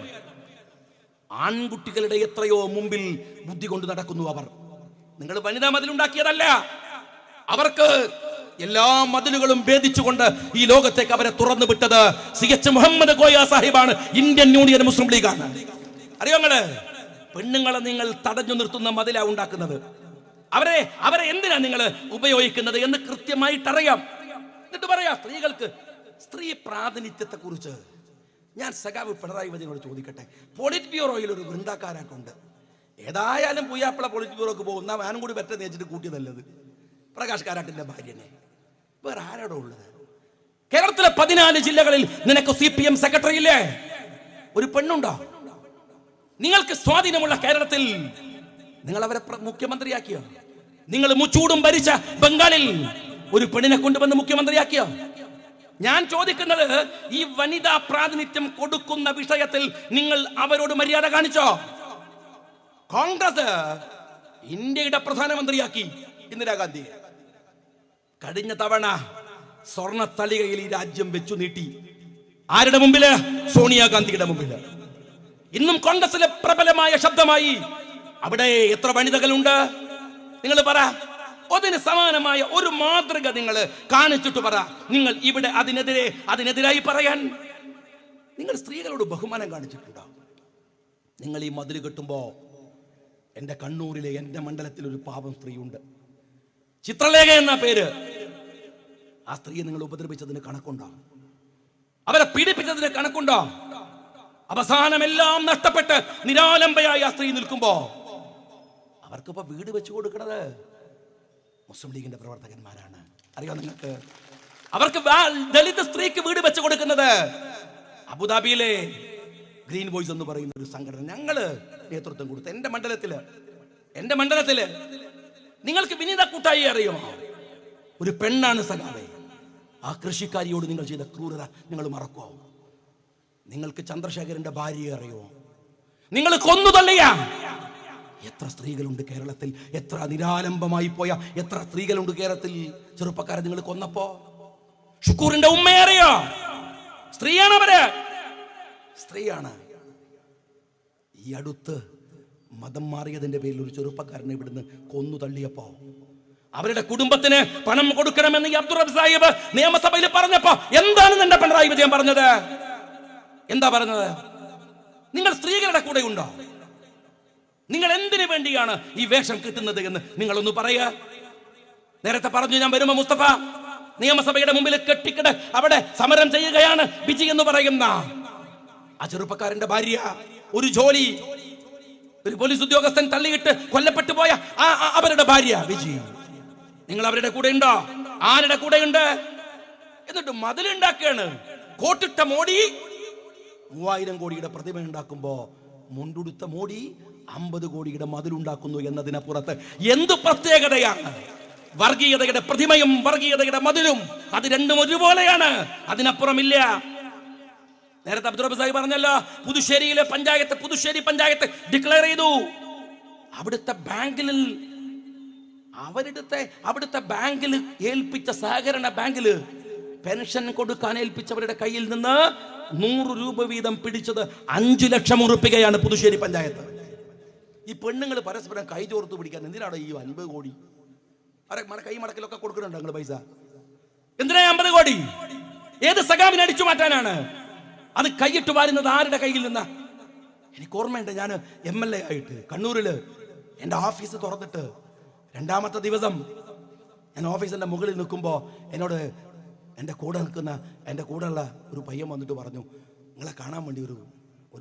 ആൺകുട്ടികളുടെ എത്രയോ മുമ്പിൽ ബുദ്ധി കൊണ്ട് നടക്കുന്നു അവർ. നിങ്ങൾ വനിതാ മതിലുണ്ടാക്കിയതല്ല. അവർക്ക് എല്ലാ മതിലുകളും ഭേദിച്ചുകൊണ്ട് ഈ ലോകത്തേക്ക് അവരെ തുറന്നു വിട്ടത് CH മുഹമ്മദ് കോയ സാഹിബാണ്. ഇന്ത്യൻ യൂണിയൻ മുസ്ലിം ലീഗാണ്. അറിയോങ്ങള്, പെണ്ണുങ്ങളെ നിങ്ങൾ തടഞ്ഞു നിർത്തുന്ന മതിലാ ഉണ്ടാക്കുന്നത്. അവരെ എന്തിനാ നിങ്ങൾ ഉപയോഗിക്കുന്നത് എന്ന് കൃത്യമായിട്ടറിയാം. എന്നിട്ട് പറയാ സ്ത്രീകൾക്ക് സ്ത്രീ പ്രാതിനിധ്യത്തെ കുറിച്ച് ഞാൻ സഖാവ് പിണറായി വിജയനോട് ചോദിക്കട്ടെ. പോളിറ്റ് ബ്യൂറോയിൽ ഒരു വൃന്ദക്കാരൊക്കെ. ഏതായാലും പുയ്യാപ്പിള പോളിറ്റ് ബ്യൂറോക്ക് പോകുന്ന ഞാനും കൂടി വെറ്റ തേച്ചിട്ട് കൂട്ടിയതല്ലത് പ്രകാശ് കാരാട്ടിന്റെ ഭാര്യനെ. വേറെ ആരോടെ ഉള്ളത്? കേരളത്തിലെ 14 ജില്ലകളിൽ നിനക്ക് CPM സെക്രട്ടറി ഇല്ലേ? ഒരു പെണ്ണുണ്ടോ? നിങ്ങൾക്ക് സ്വാധീനമുള്ള കേരളത്തിൽ നിങ്ങൾ അവരെ മുഖ്യമന്ത്രിയാക്കിയോ? നിങ്ങൾ മുച്ചൂടും ഭരിച്ച ബംഗാളിൽ ഒരു പെണ്ണിനെ കൊണ്ടുവന്ന് മുഖ്യമന്ത്രിയാക്കിയോ? ഞാൻ ചോദിക്കുന്നത്, ഈ വനിതാ പ്രാതിനിധ്യം കൊടുക്കുന്ന വിഷയത്തിൽ നിങ്ങൾ അവരോട് മര്യാദ കാണിച്ചോ? കോൺഗ്രസ് ഇന്ത്യയുടെ പ്രധാനമന്ത്രിയാക്കി ഇന്ദിരാഗാന്ധി. കഴിഞ്ഞ തവണ സ്വർണ്ണ തളികയിൽ ഈ രാജ്യം വെച്ചു നീട്ടി. ആരുടെ മുമ്പില്? സോണിയാഗാന്ധിയുടെ മുമ്പില്. ഇന്നും കോൺഗ്രസിലെ പ്രബലമായ ശബ്ദമായി. അവിടെ എത്ര വനിതകളുണ്ട്? നിങ്ങൾ പറ. അതിന് സമാനമായ ഒരു മാതൃക നിങ്ങൾ കാണിച്ചിട്ട് പറ. നിങ്ങൾ ഇവിടെ അതിനെതിരായി പറയാൻ നിങ്ങൾ സ്ത്രീകളോട് ബഹുമാനം കാണിച്ചിട്ടുണ്ടോ? നിങ്ങൾ ഈ മതിൽ കെട്ടുമ്പോ എന്റെ കണ്ണൂരിലെ എന്റെ മണ്ഡലത്തിൽ ഒരു പാവം സ്ത്രീയുണ്ട്, ചിത്രലേഖ എന്ന പേര്. ആ സ്ത്രീയെ നിങ്ങൾ ഉപദ്രവിച്ചതിന് കണക്കുണ്ടോ? അവരെ പീഡിപ്പിച്ചതിന് കണക്കുണ്ടോ? അവസാനം എല്ലാം നഷ്ടപ്പെട്ട് നിരാലംബയായി ആ സ്ത്രീ നിൽക്കുമ്പോ അവർക്കിപ്പോ വീട് വെച്ചു കൊടുക്കുന്നത് മുസ്ലിം ലീഗിന്റെ പ്രവർത്തകന്മാരാണ്. അറിയോ നിങ്ങൾക്ക്? അവർക്ക് ദളിത് സ്ത്രീക്ക് വീട് വെച്ചു കൊടുക്കുന്നത് അബുദാബിയിലെ ഗ്രീൻ വോയ്സ് എന്ന് പറയുന്ന ഒരു സംഘടന ഞങ്ങള് നേതൃത്വം കൊടുത്തു. എന്റെ മണ്ഡലത്തില് നിങ്ങൾക്ക് വിനീത കൂട്ടായി അറിയുമോ? ഒരു പെണ്ണാണ് സഖാവേ. ആ കൃഷിക്കാരിയോട് നിങ്ങൾ ചെയ്ത ക്രൂരത നിങ്ങൾ മറക്കോ? നിങ്ങൾക്ക് ചന്ദ്രശേഖരന്റെ ഭാര്യയെ അറിയോ? നിങ്ങൾ കൊന്നു തള്ളിയ എത്ര സ്ത്രീകളുണ്ട് കേരളത്തിൽ? എത്ര നിരാലംബമായി പോയ എത്ര സ്ത്രീകളുണ്ട് കേരളത്തിൽ? ചെറുപ്പക്കാരെ നിങ്ങൾ കൊന്നപ്പോ ഷുക്കൂറിന്റെ ഉമ്മയെ അറിയോ? സ്ത്രീയാണ് അവര്, സ്ത്രീയാണ്. ഈ അടുത്ത് മതം മാറിയതിന്റെ പേരിൽ ഒരു ചെറുപ്പക്കാരനെ ഇവിടുന്ന് കൊന്നു തള്ളിയപ്പോ അവരുടെ കുടുംബത്തിന് പണം കൊടുക്കണമെന്ന് ഈ അബ്ദുറബ് സാഹിബ് നിയമസഭയിൽ പറഞ്ഞപ്പോ എന്താണ് എന്റെ പിണറായി വിജയൻ പറഞ്ഞത്? എന്താ പറഞ്ഞത്? നിങ്ങൾ സ്ത്രീകളുടെ കൂടെ ഉണ്ടോ? നിങ്ങൾ എന്തിനു വേണ്ടിയാണ് ഈ വേഷം കിട്ടുന്നത് എന്ന് നിങ്ങളൊന്ന് പറയുക. നേരത്തെ പറഞ്ഞു ഞാൻ വരുമ്പോ മുസ്തഫ നിയമസഭയുടെ മുമ്പിൽ കെട്ടിക്കിട് അവിടെ സമരം ചെയ്യുകയാണ് ബിജി എന്ന് പറയുന്ന ആ ചെറുപ്പക്കാരന്റെ ഭാര്യ, ഒരു ജോലി, ഒരു പോലീസ് ഉദ്യോഗസ്ഥൻ തള്ളിയിട്ട് കൊല്ലപ്പെട്ടു പോയ അവരുടെ ഭാര്യ ബിജി. നിങ്ങൾ അവരുടെ കൂടെ ഉണ്ടോ? ആരുടെ കൂടെ ഉണ്ട്? എന്നിട്ട് മതിലുണ്ടാക്കുകയാണ്. കോട്ടിട്ട മോഡി 3000 കോടിയുടെ പ്രതിമ ഉണ്ടാക്കുമ്പോ മുണ്ടുടുത്ത മോഡി 50 കോടിയുടെ മതിലുണ്ടാക്കുന്നു എന്നതിനപ്പുറത്ത് എന്ത് പ്രത്യേകതയാണ്? വർഗീയതയുടെ പ്രതിമയും വർഗീയതയുടെ മതിലും അത് രണ്ടും ഒരുപോലെയാണ്, അതിനപ്പുറമില്ല. നേരത്തെ അബ്ദുൾ റബ്ബ് സാഹിബ് പറഞ്ഞല്ലോ, പുതുശ്ശേരിയിലെ പഞ്ചായത്ത്, പുതുശ്ശേരി പഞ്ചായത്ത് ഡിക്ലെയർ ചെയ്തു. അവിടുത്തെ ബാങ്കിൽ ഏൽപ്പിച്ച സഹകരണ ബാങ്കിൽ പെൻഷൻ കൊടുക്കാൻ ഏൽപ്പിച്ചവരുടെ കയ്യിൽ നിന്ന് 100 രൂപ വീതം പിടിച്ചത് 5 ലക്ഷം ഉറുപ്പികയാണ് പുതുശ്ശേരി പഞ്ചായത്ത്. ഈ പെണ്ണുങ്ങൾ പരസ്പരം കൈ ചോർത്ത് പിടിക്കാൻ എന്തിനാണ് ഈ 50 കോടി? കൈ മടക്കിലൊക്കെ കൊടുക്കുന്നുണ്ടോ നിങ്ങൾ പൈസ? എന്തിനാ 50 കോടി? ഏത് സഖാവിനെ അടിച്ചു മാറ്റാനാണ്? അത് കൈയിട്ട് വാരുന്നത് ആരുടെ കയ്യിൽ നിന്നാ? എനിക്ക് ഓർമ്മയുണ്ട്, ഞാൻ MLA ആയിട്ട് കണ്ണൂരില് എൻ്റെ ഓഫീസ് തുറന്നിട്ട് 2ാമത്തെ ദിവസം ഞാൻ ഓഫീസിന്റെ മുകളിൽ നിൽക്കുമ്പോൾ എന്നോട് എൻ്റെ കൂടെയുള്ള ഒരു പയ്യൻ വന്നിട്ട് പറഞ്ഞു, നിങ്ങളെ കാണാൻ വേണ്ടി ഒരു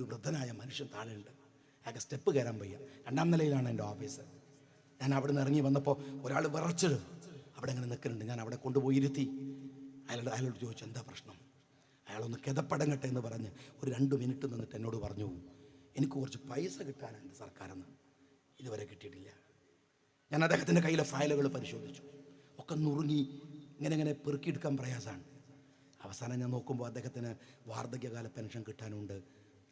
വൃദ്ധനായ മനുഷ്യൻ താഴെയുണ്ട്, അയാൾക്ക് സ്റ്റെപ്പ് കയറാൻ വയ്യ. 2ാം നിലയിലാണ് എൻ്റെ ഓഫീസ്. ഞാൻ അവിടെ നിന്ന് ഇറങ്ങി വന്നപ്പോൾ ഒരാൾ വിറച്ച് അവിടെ ഇങ്ങനെ നിൽക്കുന്നുണ്ട്. ഞാൻ അവിടെ കൊണ്ടുപോയി ഇരുത്തി. അയാളോട് ചോദിച്ചു, എന്താ പ്രശ്നം? അയാളൊന്ന് കിതപ്പടങ്ങട്ടെ എന്ന് പറഞ്ഞ് ഒരു 2 മിനിറ്റ് നിന്നിട്ട് എന്നോട് പറഞ്ഞു, എനിക്ക് കുറച്ച് പൈസ കിട്ടാനുണ്ട് സർക്കാരെന്ന്, ഇതുവരെ കിട്ടിയിട്ടില്ല. ഞാൻ അദ്ദേഹത്തിൻ്റെ കയ്യിലെ ഫയലുകൾ പരിശോധിച്ചു, ഒക്കെ നുറുങ്ങി ഇങ്ങനെ പെറുക്കിയെടുക്കാൻ പ്രയാസമാണ്. അവസാനം ഞാൻ നോക്കുമ്പോൾ അദ്ദേഹത്തിന് വാർദ്ധക്യകാല പെൻഷൻ കിട്ടാനുണ്ട്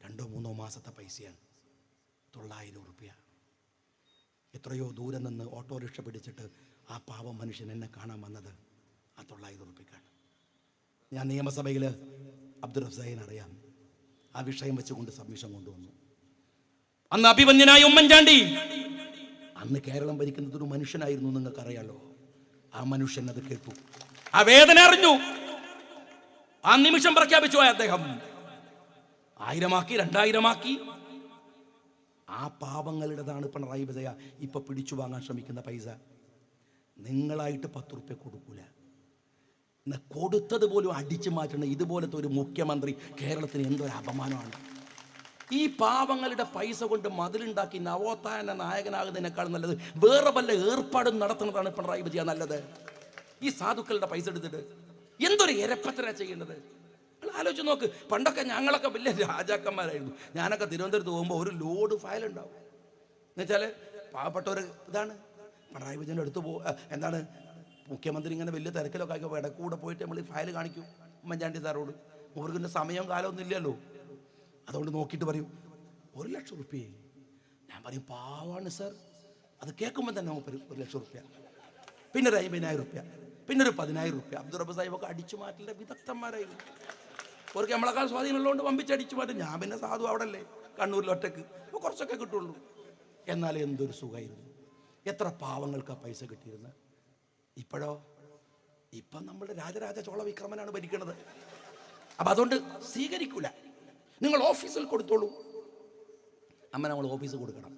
2-3 മാസത്തെ പൈസയാണ്, 900 രൂപ. എത്രയോ ദൂരെ നിന്ന് ഓട്ടോറിക്ഷ പിടിച്ചിട്ട് ആ പാവം മനുഷ്യൻ എന്നെ കാണാൻ വന്നത് ആ 900 രൂപയ്ക്കാണ്. ഞാൻ നിയമസഭയിൽ അബ്ദുൾ റബ്ബ് സാഹിബിനെ അറിയാം, ആ വിഷയം വെച്ചുകൊണ്ട് സബ്മിഷൻ കൊണ്ടുവന്നു. അന്ന് അഭിമന്യനായ ഉമ്മൻചാണ്ടി, അന്ന് കേരളം ഭരിക്കുന്നത് ഒരു മനുഷ്യനായിരുന്നു, നിങ്ങൾക്കറിയാലോ. ആ മനുഷ്യൻ അത് കേട്ടു, ആ വേദന അറിഞ്ഞു, ആ നിമിഷം പ്രഖ്യാപിച്ചു അദ്ദേഹം 1000-ആക്കി, 2000-ആക്കി. ആ പാവങ്ങളുടേതാണ് പിണറായി വിജയ ഇപ്പൊ പിടിച്ചു വാങ്ങാൻ ശ്രമിക്കുന്ന പൈസ. നിങ്ങളായിട്ട് 10 രൂപ കൊടുക്കൂല, കൊടുത്തത് പോലും അടിച്ചു മാറ്റണം. ഇതുപോലത്തെ ഒരു മുഖ്യമന്ത്രി കേരളത്തിന് എന്തൊരു അപമാനമാണ്. ഈ പാവങ്ങളുടെ പൈസ കൊണ്ട് മതിലുണ്ടാക്കി നവോത്ഥാന നായകനാകുന്നതിനേക്കാൾ നല്ലത് വേറെ വല്ല ഏർപ്പാടും നടത്തുന്നതാണ് പിണറായി വിജയൻ നല്ലത്. ഈ സാധുക്കളുടെ പൈസ എടുത്തിട്ട് എന്തൊരു ഇരപ്പത്തര ചെയ്യേണ്ടത്? ആലോചിച്ച് നോക്ക്. പണ്ടൊക്കെ ഞങ്ങളൊക്കെ വലിയ രാജാക്കന്മാരായിരുന്നു. ഞാനൊക്കെ തിരുവനന്തപുരത്ത് പോകുമ്പോൾ ഒരു ലോഡ് ഫയൽ ഉണ്ടാവും. എന്നുവെച്ചാൽ പാവപ്പെട്ടവർ ഇതാണ് പിണറായി വിജയൻ്റെ അടുത്ത് എന്താണ് മുഖ്യമന്ത്രി ഇങ്ങനെ വലിയ തിരക്കിലൊക്കെ ആക്കി ഇടക്കൂടെ പോയിട്ട് നമ്മൾ ഈ ഫയൽ കാണിക്കും ഉമ്മൻചാണ്ടി സാറോട്. അവർക്ക് സമയവും കാലമൊന്നും ഇല്ലല്ലോ. അതുകൊണ്ട് നോക്കിയിട്ട് പറയും 1 ലക്ഷം രൂപ. ഞാൻ പറയും പാവാണ് സാർ. അത് കേൾക്കുമ്പോൾ തന്നെ 1 ലക്ഷം രൂപ, പിന്നെ ഒരു 50,000 രൂപ, പിന്നെ ഒരു 10,000 രൂപ. അബ്ദുൾ റബ്ബ് സാഹിബൊക്കെ അടിച്ചു മാറ്റേണ്ട വിദഗ്ധന്മാരായിരുന്നു. അവർക്ക് നമ്മളെക്കാൾ സ്വാധീനമുള്ളതുകൊണ്ട് വമ്പിച്ചടിച്ചു മാറ്റും. ഞാൻ പിന്നെ സാധു അവിടെ അല്ലേ കണ്ണൂരിൽ ഒറ്റക്ക്, അപ്പോൾ കുറച്ചൊക്കെ കിട്ടുള്ളൂ. എന്നാൽ എന്തൊരു സുഖമായിരുന്നു. എത്ര പാവങ്ങൾക്ക് ആ പൈസ കിട്ടിയിരുന്നത്. ഇപ്പോഴോ, ഇപ്പം നമ്മുടെ രാജരാജ ചോള വിക്രമനാണ് ഭരിക്കുന്നത്. അപ്പം അതുകൊണ്ട് സ്വീകരിക്കൂല. നിങ്ങൾ ഓഫീസിൽ കൊടുത്തോളൂ. അമ്മ നമ്മൾ ഓഫീസ് കൊടുക്കണം.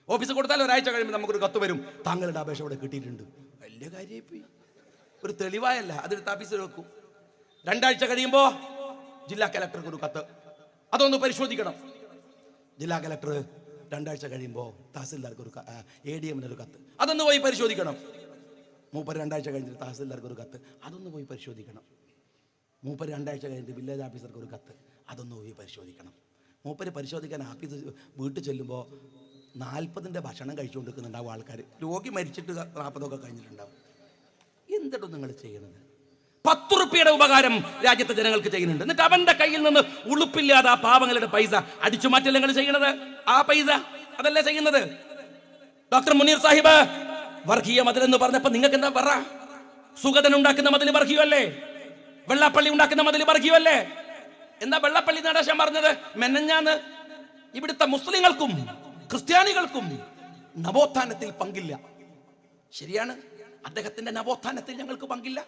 ഓഫീസ് കൊടുത്താൽ ഒരാഴ്ച കഴിയുമ്പോൾ നമുക്കൊരു കത്ത് വരും, താങ്കളുടെ അപേക്ഷ ഇവിടെ കിട്ടിയിട്ടുണ്ട്. വലിയ കാര്യമായി ഒരു തെളിവായല്ല, അതെടുത്ത് ഓഫീസിൽ വെക്കും. 2 ആഴ്ച കഴിയുമ്പോൾ ജില്ലാ കലക്ടർക്ക് ഒരു കത്ത്, അതൊന്ന് പരിശോധിക്കണം. ജില്ലാ കലക്ടർ 2 ആഴ്ച കഴിയുമ്പോൾ തഹസിൽദാർക്ക് ഒരു ADM-ന് ഒരു കത്ത്, അതൊന്ന് പോയി പരിശോധിക്കണം. മൂപ്പര് 2 ആഴ്ച കഴിഞ്ഞിട്ട് തഹസിൽദാർക്ക് ഒരു കത്ത്, അതൊന്ന് പോയി പരിശോധിക്കണം. മൂപ്പര് 2 ആഴ്ച കഴിഞ്ഞിട്ട് വില്ലേജ് ഓഫീസർക്ക് ഒരു കത്ത്, അതൊന്ന് പോയി പരിശോധിക്കണം. മൂപ്പര് പരിശോധിക്കാൻ ഓഫീസ് വീട്ടിൽ ചെല്ലുമ്പോൾ 40ന്റെ ഭക്ഷണം കഴിച്ചുകൊണ്ടിരിക്കുന്നുണ്ടാവും ആൾക്കാർ. രോഗി മരിച്ചിട്ട് 40ഒക്കെ കഴിഞ്ഞിട്ടുണ്ടാവും. എന്തിട്ടും നിങ്ങൾ ചെയ്യണത്? 10 രൂപയുടെ ഉപകാരം രാജ്യത്തെ ജനങ്ങൾക്ക് ചെയ്യുന്നുണ്ട്. എന്നിട്ട് അവന്റെ കയ്യിൽ നിന്ന് ഉളുപ്പില്ലാതെ ആ പാവങ്ങളുടെ പൈസ അടിച്ചു മാറ്റല്ലേ നിങ്ങൾ ചെയ്യണത്? ആ പൈസ അതല്ലേ ചെയ്യുന്നത്? ഡോക്ടർ മുനീർ സാഹിബ് വർഗീയ മതിൽ എന്ന് പറഞ്ഞപ്പോ നിങ്ങൾക്ക് എന്താ പറ? സുഗതൻ ഉണ്ടാക്കുന്ന മതിൽ വർഗീയമല്ലേ? വെള്ളാപ്പള്ളി ഉണ്ടാക്കുന്ന മതിൽ വർഗീയമല്ലേ? എന്താ വെള്ളാപ്പള്ളി നടേശൻ പറഞ്ഞത്? മെനഞ്ഞാന്ന് ഇവിടുത്തെ മുസ്ലിങ്ങൾക്കും ക്രിസ്ത്യാനികൾക്കും നവോത്ഥാനത്തിൽ പങ്കില്ല. ശരിയാണ്, അദ്ദേഹത്തിന്റെ നവോത്ഥാനത്തിൽ ഞങ്ങൾക്ക് പങ്കില്ല,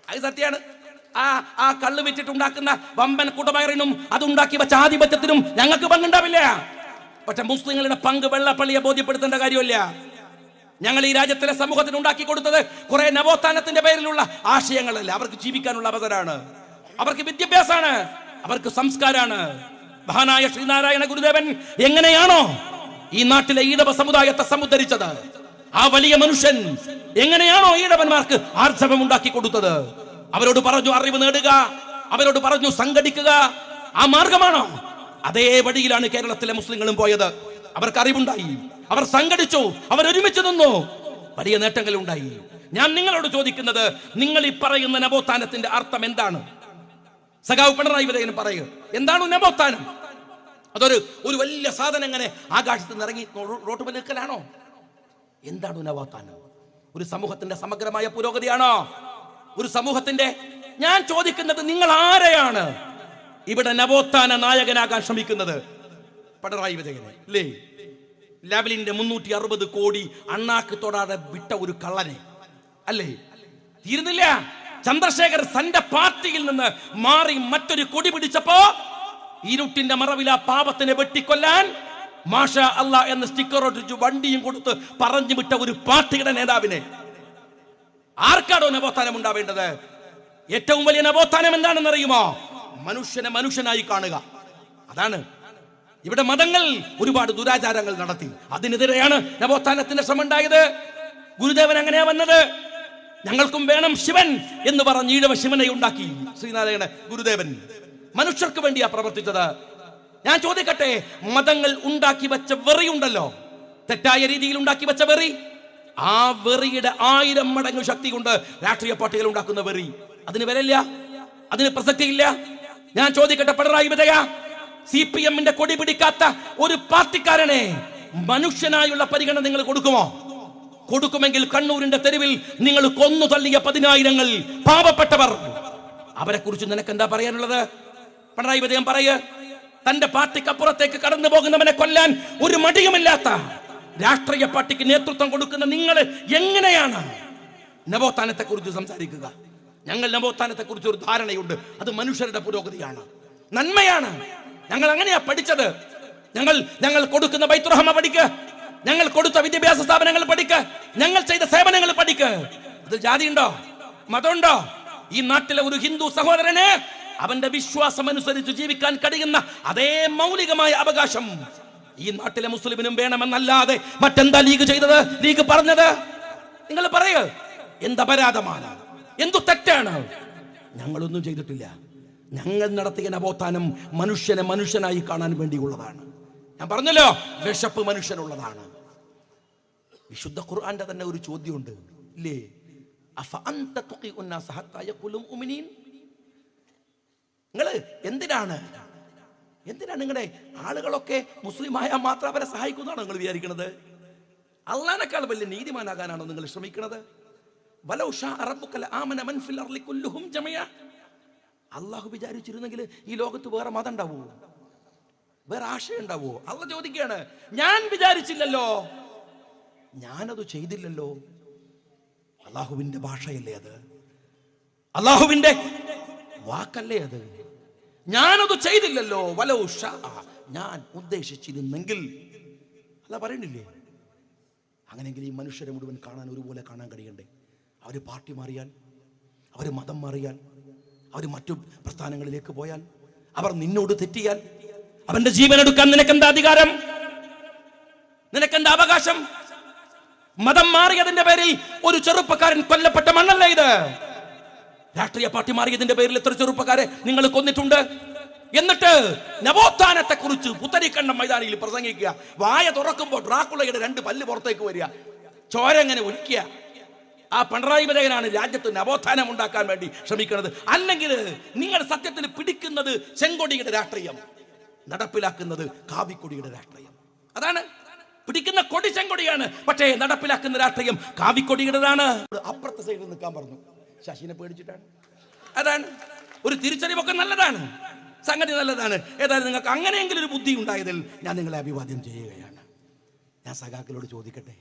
അത് സത്യമാണ്. ആ കള്ള് വിറ്റിട്ടുണ്ടാക്കുന്ന വമ്പൻ കുടമയറിനും അതുണ്ടാക്കി വെച്ച ആധിപത്യത്തിനും ഞങ്ങൾക്ക് പങ്കുണ്ടാവില്ല. പക്ഷെ മുസ്ലിങ്ങളുടെ പങ്ക് വെള്ളാപ്പള്ളിയെ ബോധ്യപ്പെടുത്തേണ്ട കാര്യമില്ല. ഞങ്ങൾ ഈ രാജ്യത്തിലെ സമൂഹത്തിന് ഉണ്ടാക്കി കൊടുത്തത് കുറെ നവോത്ഥാനത്തിന്റെ പേരിലുള്ള ആശയങ്ങളല്ല. അവർക്ക് ജീവിക്കാനുള്ള അവസരമാണ്, അവർക്ക് വിദ്യാഭ്യാസമാണ്, അവർക്ക് സംസ്കാരമാണ്. മഹാനായ ശ്രീനാരായണ ഗുരുദേവൻ എങ്ങനെയാണോ ഈ നാട്ടിലെ ഈഴവ സമുദായത്തെ സമുദ്ധരിച്ചത്, ആ വലിയ മനുഷ്യൻ എങ്ങനെയാണോ ഈഴവന്മാർക്ക് ആർജവം ഉണ്ടാക്കി കൊടുത്തത്, അവരോട് പറഞ്ഞു അറിവ് നേടുക, അവരോട് പറഞ്ഞു സംഘടിക്കുക. ആ മാർഗമാണോ? അതേ വഴിയിലാണ് കേരളത്തിലെ മുസ്ലിങ്ങളും പോയത്. അവർക്ക് അറിവുണ്ടായി, അവർ സംഘടിച്ചു, അവർ ഒരുമിച്ച് നിന്നു, വലിയ നേട്ടങ്ങൾ ഉണ്ടായി. ഞാൻ നിങ്ങളോട് ചോദിക്കുന്നത്, നിങ്ങൾ ഈ പറയുന്ന നവോത്ഥാനത്തിന്റെ അർത്ഥം എന്താണ്? സഖാവ് പിണറായി വിജയൻ പറയുക, എന്താണ് നവോത്ഥാനം? അതൊരു വലിയ സാധനം ഇങ്ങനെ ആകാശത്ത് നിന്ന് ഇറങ്ങി റോട്ടുമേൽ നിൽക്കലാണോ? എന്താണ് നവോത്ഥാനം? ഒരു സമൂഹത്തിന്റെ സമഗ്രമായ പുരോഗതിയാണോ? ഒരു സമൂഹത്തിന്റെ, ഞാൻ ചോദിക്കുന്നത്, നിങ്ങൾ ആരെയാണ് ഇവിടെ നവോത്ഥാന നായകനാകാൻ ശ്രമിക്കുന്നത്? പിണറായി വിജയനെ അല്ലേ? ലാവലിന്റെ 360 കോടി അണ്ണാക്ക് തൊടാതെ വിട്ട ഒരു കള്ളനെ അല്ലേ? തീരുന്നില്ല. ചന്ദ്രശേഖർ തന്റെ പാർട്ടിയിൽ നിന്ന് മാറി മറ്റൊരു കൊടി പിടിച്ചപ്പോ ഇരുട്ടിന്റെ മറവിൽ ആ പാപത്തിനെ വെട്ടിക്കൊല്ലാൻ മാഷാ അല്ലാ എന്ന സ്റ്റിക്കർ ഒട്ടിച്ച് വണ്ടിയും കൊടുത്ത് പറഞ്ഞു വിട്ട ഒരു പാർട്ടിയുടെ നേതാവിനെ ആർക്കാണോ നവോത്ഥാനം ഉണ്ടാവേണ്ടത്? ഏറ്റവും വലിയ നവോത്ഥാനം എന്താണെന്ന് അറിയുമോ? മനുഷ്യനെ മനുഷ്യനായി കാണുക. അതാണ്. ഇവിടെ മതങ്ങൾ ഒരുപാട് ദുരാചാരങ്ങൾ നടത്തി, അതിനെതിരെയാണ് നവോത്ഥാനത്തിന്റെ ശ്രമം ഉണ്ടായത്. ഗുരുദേവൻ അങ്ങനെയാ വന്നത്. ഞങ്ങൾക്കും വേണം ശിവൻ എന്ന് പറഞ്ഞ് ഈഴവ ശിവനെ ഉണ്ടാക്കി ശ്രീനാരായണ ഗുരുദേവൻ. മനുഷ്യർക്ക് വേണ്ടിയാ പ്രവർത്തിച്ചത്. ഞാൻ ചോദിക്കട്ടെ, മതങ്ങൾ ഉണ്ടാക്കി വെച്ച വെറിയുണ്ടല്ലോ, തെറ്റായ രീതിയിൽ ഉണ്ടാക്കി വെച്ച വെറി, ആ വെറിയുടെ 1000 മടങ്ങ് ശക്തി കൊണ്ട് രാഷ്ട്രീയ പാർട്ടികൾ ഉണ്ടാക്കുന്ന വെറി, അതിന് വിലയില്ല, അതിന് പ്രസക്തിയില്ല. ഞാൻ ചോദിക്കട്ടെ, പിണറായി വിജയ, CPM-ന്റെ കൊടി പിടിക്കാത്ത ഒരു പാർട്ടിക്കാരനെ മനുഷ്യനായുള്ള പരിഗണന നിങ്ങൾ കൊടുക്കുമോ? കൊടുക്കുമെങ്കിൽ കണ്ണൂരിന്റെ തെരുവിൽ നിങ്ങൾ കൊന്നു തള്ളിയ 10,000 പാവപ്പെട്ടവർ, അവരെ കുറിച്ച് നിനക്ക് എന്താ പറയാനുള്ളത്? പിണറായി വിജയൻ പറയ, തന്റെ പാർട്ടിക്കപ്പുറത്തേക്ക് കടന്നു പോകുന്നവനെ കൊല്ലാൻ ഒരു മടിയുമില്ലാത്ത രാഷ്ട്രീയ പാർട്ടിക്ക് നേതൃത്വം കൊടുക്കുന്ന നിങ്ങൾ എങ്ങനെയാണ് നവോത്ഥാനത്തെ കുറിച്ച് സംസാരിക്കുക? ഞങ്ങൾ നവോത്ഥാനത്തെ കുറിച്ച് ഒരു ധാരണയുണ്ട്, അത് മനുഷ്യരുടെ പുരോഗതിയാണ്, നന്മയാണ്. ഞങ്ങൾ അങ്ങനെയാ പഠിച്ചത്. ഞങ്ങൾ കൊടുക്കുന്ന ബൈത്തുർ റഹ്മ പഠിക്ക്, ഞങ്ങൾ കൊടുത്ത വിദ്യാഭ്യാസ സ്ഥാപനങ്ങൾ പഠിക്ക്, ഞങ്ങൾ ചെയ്ത സേവനങ്ങൾ പഠിക്ക്. അതിൽ ജാതിയുണ്ടോ, മതമുണ്ടോ? ഈ നാട്ടിലെ ഒരു ഹിന്ദു സഹോദരന് അവന്റെ വിശ്വാസം അനുസരിച്ച് ജീവിക്കാൻ കഴിയുന്ന അതേ മൗലികമായ അവകാശം ഈ നാട്ടിലെ മുസ്ലിമിനും വേണമെന്നല്ലാതെ മറ്റെന്താ ലീഗ് ചെയ്തത്, ലീഗ് പറഞ്ഞത്? നിങ്ങൾ പറയൂ, എന്തപരാധമാണ്, എന്തു തെറ്റാണ്? ഞങ്ങളൊന്നും ചെയ്തിട്ടില്ല. ഞങ്ങൾ നടത്തിയ നവോത്ഥാനം മനുഷ്യനെ മനുഷ്യനായി കാണാൻ വേണ്ടിയുള്ളതാണ്. ഞാൻ പറഞ്ഞല്ലോ, വിശപ്പ് മനുഷ്യനുള്ളതാണ്. വിശുദ്ധ ഖുർആന്റെ തന്നെ ഒരു ചോദ്യമുണ്ട് ഇല്ലേ? നിങ്ങൾ എന്തിനാണ് നിങ്ങളുടെ ആളുകളൊക്കെ മുസ്ലിമായ മാത്രം അവരെ സഹായിക്കുന്നതാണോ നിങ്ങൾ വിചാരിക്കുന്നത്? അള്ളാനേക്കാൾ വലിയ നീതിമാനാകാനാണോ നിങ്ങൾ ശ്രമിക്കുന്നത്? അള്ളാഹു വിചാരിച്ചിരുന്നെങ്കിൽ ഈ ലോകത്ത് വേറെ മതം ഉണ്ടാവുമോ, വേറെ ആശയം ഉണ്ടാവുമോ? അള്ളാഹ് ചോദിക്കുകയാണ്, ഞാൻ വിചാരിച്ചില്ലല്ലോ, ഞാനത് ചെയ്തില്ലല്ലോ. അള്ളാഹുവിന്റെ ഭാഷയല്ലേ അത്, അള്ളാഹുവിന്റെ വാക്കല്ലേ അത്? ഞാനത് ചെയ്തില്ലല്ലോ. ഞാൻ ഉദ്ദേശിച്ചിരുന്നെങ്കിൽ അല്ല പറയണില്ലേ? അങ്ങനെയെങ്കിൽ ഈ മനുഷ്യരെ മുഴുവൻ കാണാൻ ഒരുപോലെ കാണാൻ കഴിയണ്ടേ? അവര് പാർട്ടി മാറിയാൽ, അവര് മതം മാറിയാൽ, അവർ മറ്റു പ്രസ്ഥാനങ്ങളിലേക്ക് പോയാൽ, അവർ നിന്നോട് തെറ്റിയാൽ, അവന്റെ ജീവൻ എടുക്കാൻ നിനക്കെന്താ അധികാരം? നിനക്കെന്താ അവകാശം? മതം മാറിയതിന്റെ പേരിൽ ഒരു ചെറുപ്പക്കാരൻ കൊല്ലപ്പെട്ട മണ്ണല്ലേ ഇത്? രാഷ്ട്രീയ പാർട്ടി മാറിയതിന്റെ പേരിൽ എത്ര ചെറുപ്പക്കാരെ നിങ്ങൾ കൊന്നിട്ടുണ്ട്? എന്നിട്ട് നവോത്ഥാനത്തെ കുറിച്ച് പുത്തരിക്കണ്ടം മൈതാനിയിൽ പ്രസംഗിക്കുക, വായ തുറക്കുമ്പോൾ ഡ്രാക്കുളയുടെ 2 പല്ല് പുറത്തേക്ക് വരിക, ചോര എങ്ങനെ ഒഴിക്കുക. ആ പിണറായി വിജയനാണ് രാജ്യത്ത് നവോത്ഥാനം ഉണ്ടാക്കാൻ വേണ്ടി ശ്രമിക്കുന്നത്. അല്ലെങ്കിൽ നിങ്ങൾ സത്യത്തിൽ പിടിക്കുന്നത് ചെങ്കൊടിയുടെ രാഷ്ട്രീയം, നടപ്പിലാക്കുന്നത് കാവിക്കൊടിയുടെ രാഷ്ട്രീയം. അതാണ്. പിടിക്കുന്ന കൊടി ചെങ്കൊടിയാണ്, പക്ഷേ നടപ്പിലാക്കുന്ന രാഷ്ട്രീയം കാവിക്കൊടിയുടേതാണ്. അപ്പുറത്തെ സൈഡിൽ നിൽക്കാൻ പറഞ്ഞു, ശശിനെ പേടിച്ചിട്ടാണ്. അതാണ്. ഒരു തിരിച്ചറിവൊക്കെ നല്ലതാണ്, സംഗതി നല്ലതാണ്. ഏതായാലും നിങ്ങൾക്ക് അങ്ങനെയെങ്കിലും ഒരു ബുദ്ധി ഉണ്ടായതിൽ ഞാൻ നിങ്ങളെ അഭിവാദ്യം ചെയ്യുകയാണ്. ഞാൻ സഖാക്കളോട് ചോദിക്കട്ടെ,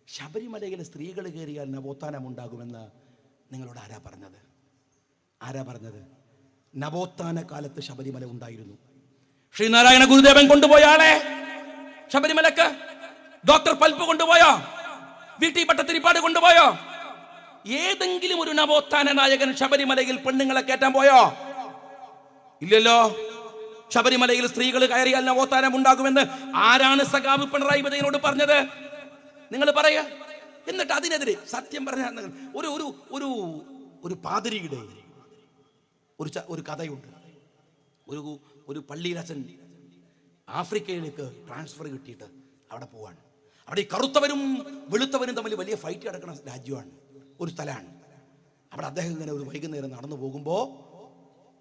ശബരിമലയിൽ സ്ത്രീകൾ കയറിയാൽ നവോത്ഥാനം ഉണ്ടാകുമെന്ന് നിങ്ങളോട് ആരാ പറഞ്ഞത്? ആരാ പറഞ്ഞത്? നവോത്ഥാന കാലത്ത് ശബരിമല ഉണ്ടായിരുന്നു. ശ്രീനാരായണ ഗുരുദേവൻ കൊണ്ടുപോയ ആളെ ശബരിമലക്ക് ഡോക്ടർ പൽപ്പ് കൊണ്ടുപോയോ? VT ഭട്ടതിരിപ്പാട് കൊണ്ടുപോയോ? ഏതെങ്കിലും ഒരു നവോത്ഥാന നായകൻ ശബരിമലയിൽ പെണ്ണുങ്ങളെ കയറ്റാൻ പോയോ? ഇല്ലല്ലോ. ശബരിമലയിൽ സ്ത്രീകൾ കയറിയാൽ നവോത്ഥാനം ഉണ്ടാകുമെന്ന് ആരാണ് സഖാവ് പിണറായി വിജയനോട് പറഞ്ഞത്? നിങ്ങൾ പറയ. എന്നിട്ട് അതിനെതിരെ സത്യം പറഞ്ഞ ഒരു പാതിരിയുടെ ഒരു കഥയുണ്ട്. ഒരു പള്ളിയിലച്ഛൻ ആഫ്രിക്കയിലേക്ക് ട്രാൻസ്ഫർ കിട്ടിയിട്ട് അവിടെ പോവാണ്. അവിടെ ഈ കറുത്തവരും വെളുത്തവരും തമ്മിൽ വലിയ ഫൈറ്റ് നടക്കുന്ന രാജ്യമാണ്, ഒരു സ്ഥലമാണ്. അവിടെ അദ്ദേഹം ഇങ്ങനെ ഒരു വൈകുന്നേരം നടന്നു പോകുമ്പോൾ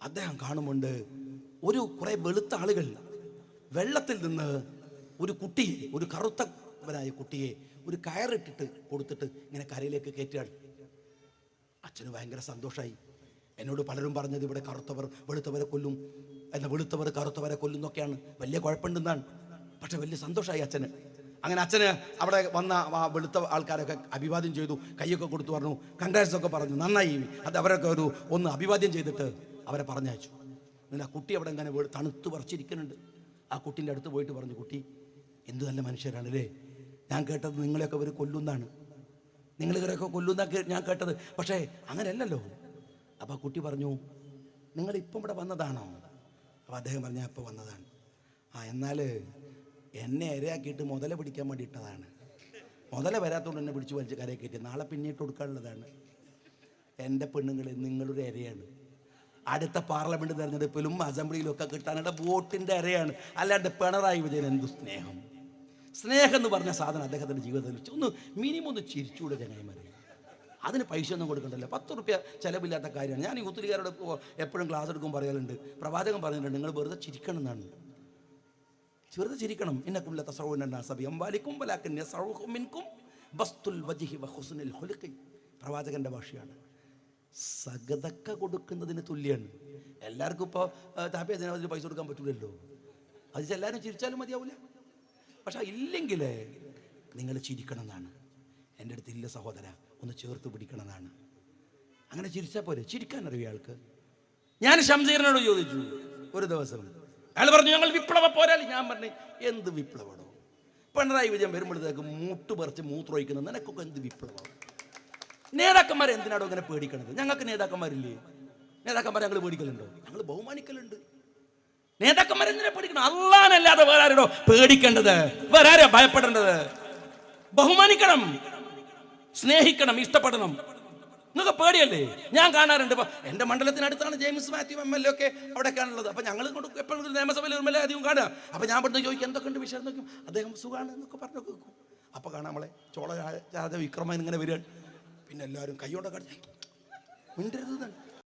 അദ്ദേഹം കാണുമുണ്ട് കുറേ വെളുത്ത ആളുകൾ വെള്ളത്തിൽ നിന്ന് ഒരു കുട്ടിയെ, ഒരു കറുത്തവനായ കുട്ടിയെ ഒരു കയറിട്ടിട്ട് കൊടുത്തിട്ട് ഇങ്ങനെ കരയിലേക്ക് കയറ്റുകയാണ്. അച്ഛന് ഭയങ്കര സന്തോഷമായി. എന്നോട് പലരും പറഞ്ഞത് ഇവിടെ കറുത്തവർ വെളുത്തവരെ കൊല്ലും, വെളുത്തവർ കറുത്തവരെ കൊല്ലും എന്നൊക്കെയാണ്, വലിയ കുഴപ്പമുണ്ടെന്നാണ്. പക്ഷെ വലിയ സന്തോഷമായി അച്ഛന്. അങ്ങനെ അച്ഛന് അവിടെ വന്ന വെളുത്ത ആൾക്കാരൊക്കെ അഭിവാദ്യം ചെയ്തു, കൈയൊക്കെ കൊടുത്തു, പറഞ്ഞു കൺഗ്രാറ്റ്സ് ഒക്കെ പറഞ്ഞു, നന്നായി. അത് അവരൊക്കെ ഒന്ന് അഭിവാദ്യം ചെയ്തിട്ട് അവരെ പറഞ്ഞയച്ചു. പിന്നെ ആ കുട്ടി അവിടെ ഇങ്ങനെ തണുത്ത് പറിച്ചിരിക്കുന്നുണ്ട്. ആ കുട്ടീൻ്റെ അടുത്ത് പോയിട്ട് പറഞ്ഞു, കുട്ടി എന്ത് നല്ല മനുഷ്യരാണല്ലേ, ഞാൻ കേട്ടത് നിങ്ങളെയൊക്കെ ഇവർ കൊല്ലുന്നതാണ്, നിങ്ങളിവരൊക്കെ കൊല്ലുന്നൊക്കെ ഞാൻ കേട്ടത്, പക്ഷേ അങ്ങനെയല്ലല്ലോ. അപ്പോൾ ആ കുട്ടി പറഞ്ഞു, നിങ്ങളിപ്പം ഇവിടെ വന്നതാണോ? അപ്പോൾ അദ്ദേഹം പറഞ്ഞാൽ ഇപ്പോൾ വന്നതാണ്. എന്നാൽ എന്നെ ഇരയാക്കിയിട്ട് മുതല പിടിക്കാൻ വേണ്ടിയിട്ടതാണ്. മുതല വരാത്തതുകൊണ്ട് എന്നെ പിടിച്ച് വലിച്ച് കരയെ കയറ്റി, നാളെ പിന്നീട്ട് കൊടുക്കാനുള്ളതാണ്. എൻ്റെ പെണ്ണുങ്ങൾ നിങ്ങളൊരു ഇരയാണ്. അടുത്ത പാർലമെൻറ്റ് തെരഞ്ഞെടുപ്പിലും അസംബ്ലിയിലും ഒക്കെ കിട്ടാനുള്ള വോട്ടിൻ്റെ ഇരയാണ്. അല്ലാണ്ട് പിണറായി വിജയൻ എന്തു സ്നേഹം. സ്നേഹം എന്ന് പറഞ്ഞ സാധനം അദ്ദേഹത്തിൻ്റെ ജീവിതത്തിൽ മിനിമം ഒന്ന് ചിരിച്ചുകൂടെ ചങ്ങായിമാരെ? അതിന് പൈസ ഒന്നും കൊടുക്കണ്ടല്ലോ, 10 റുപ്യ ചിലവില്ലാത്ത കാര്യമാണ്. ഞാൻ യൂത്തുകാരോട് എപ്പോഴും ക്ലാസ് എടുക്കുമ്പോൾ പറയാറുണ്ട്, പ്രവാചകൻ പറഞ്ഞിട്ടുണ്ട്, നിങ്ങൾ വെറുതെ ചിരിക്കണം എന്നാണ്. വെറുതെ ചിരിക്കണം. ഇന്നക്കും ലതസറൂനന്നാസബിയംവാലിക്കും വലാകിൻ യസറൂഹും മിൻകും ബസ്തുൽ വജ്ഹി വഹുസ്നുൽ ഖുലുഖി. പ്രവാചകന്റെ ഭാഷയാണ്. സഗതക്ക കൊടുക്കുന്നതിന് തുല്യമാണ്. എല്ലാവർക്കും ഇപ്പോൾ താപ്യത്തിന് പൈസ കൊടുക്കാൻ പറ്റില്ലല്ലോ. അത് എല്ലാവരും ചിരിച്ചാലും മതിയാവില്ല. പക്ഷെ ഇല്ലെങ്കിൽ നിങ്ങൾ ചിരിക്കണം എന്നാണ്. എൻ്റെ അടുത്ത് ഇല്ല സഹോദര, ഒന്ന് ചേർത്ത് പിടിക്കണം എന്നാണ്. അങ്ങനെ ചിരിച്ചാൽ പോരെ? ചിരിക്കാൻ അറിയാം അയാൾക്ക്. ഞാൻ ശംസീറിനോട് ചോദിച്ചു ഒരു ദിവസം, അയാൾ പറഞ്ഞു ഞങ്ങൾ വിപ്ലവ പോരാളി. ഞാൻ പറഞ്ഞു എന്ത് വിപ്ലവമാണോ? പിണറായി വിജയൻ വരുമ്പോഴത്തേക്ക് മൂട്ട് പറിച്ച് മൂത്രമൊഴിക്കുന്നത്, നിനക്കൊക്കെ എന്ത് വിപ്ലവം? നേതാക്കന്മാരെ എന്തിനാണോ ഇങ്ങനെ പേടിക്കണത്? ഞങ്ങൾക്ക് നേതാക്കന്മാരില്ലേ? നേതാക്കന്മാരെ ഞങ്ങൾ പേടിക്കലുണ്ടോ? ഞങ്ങൾ ബഹുമാനിക്കലുണ്ട്. നേതാക്കന്മാരെ എന്തിനാ പേടിക്കണം? അല്ലാഹുവല്ലാതെ വേറെ ആരോടോ പേടിക്കേണ്ടത്? വേറെ ആരെയാ ഭയപ്പെടേണ്ടത്? ബഹുമാനിക്കണം, സ്നേഹിക്കണം, ഇഷ്ടപ്പെടണം. നിങ്ങൾക്ക് പേടിയല്ലേ? ഞാൻ കാണാറുണ്ട്. ഇപ്പം എൻ്റെ മണ്ഡലത്തിനടുത്താണ് ജെയിംസ് മാത്യു MLA ഒക്കെ അവിടെയൊക്കെയാണുള്ളത്. അപ്പം ഞങ്ങൾ എപ്പോഴും നിയമസഭയിൽ MLA അധികം കാണുക. അപ്പം ഞാൻ പെട്ടെന്ന് ചോദിക്കും എന്തൊക്കെയുണ്ട് വിഷയം നോക്കും. അദ്ദേഹം സുഖമാണ് എന്നൊക്കെ പറഞ്ഞു വെക്കും. അപ്പം കാണാം നമ്മളെ ചോള രാജ വിക്രമൻ ഇങ്ങനെ വരികയാണ്. പിന്നെ എല്ലാവരും കൈയോടെ കടിച്ച് മിണ്ടരുത്.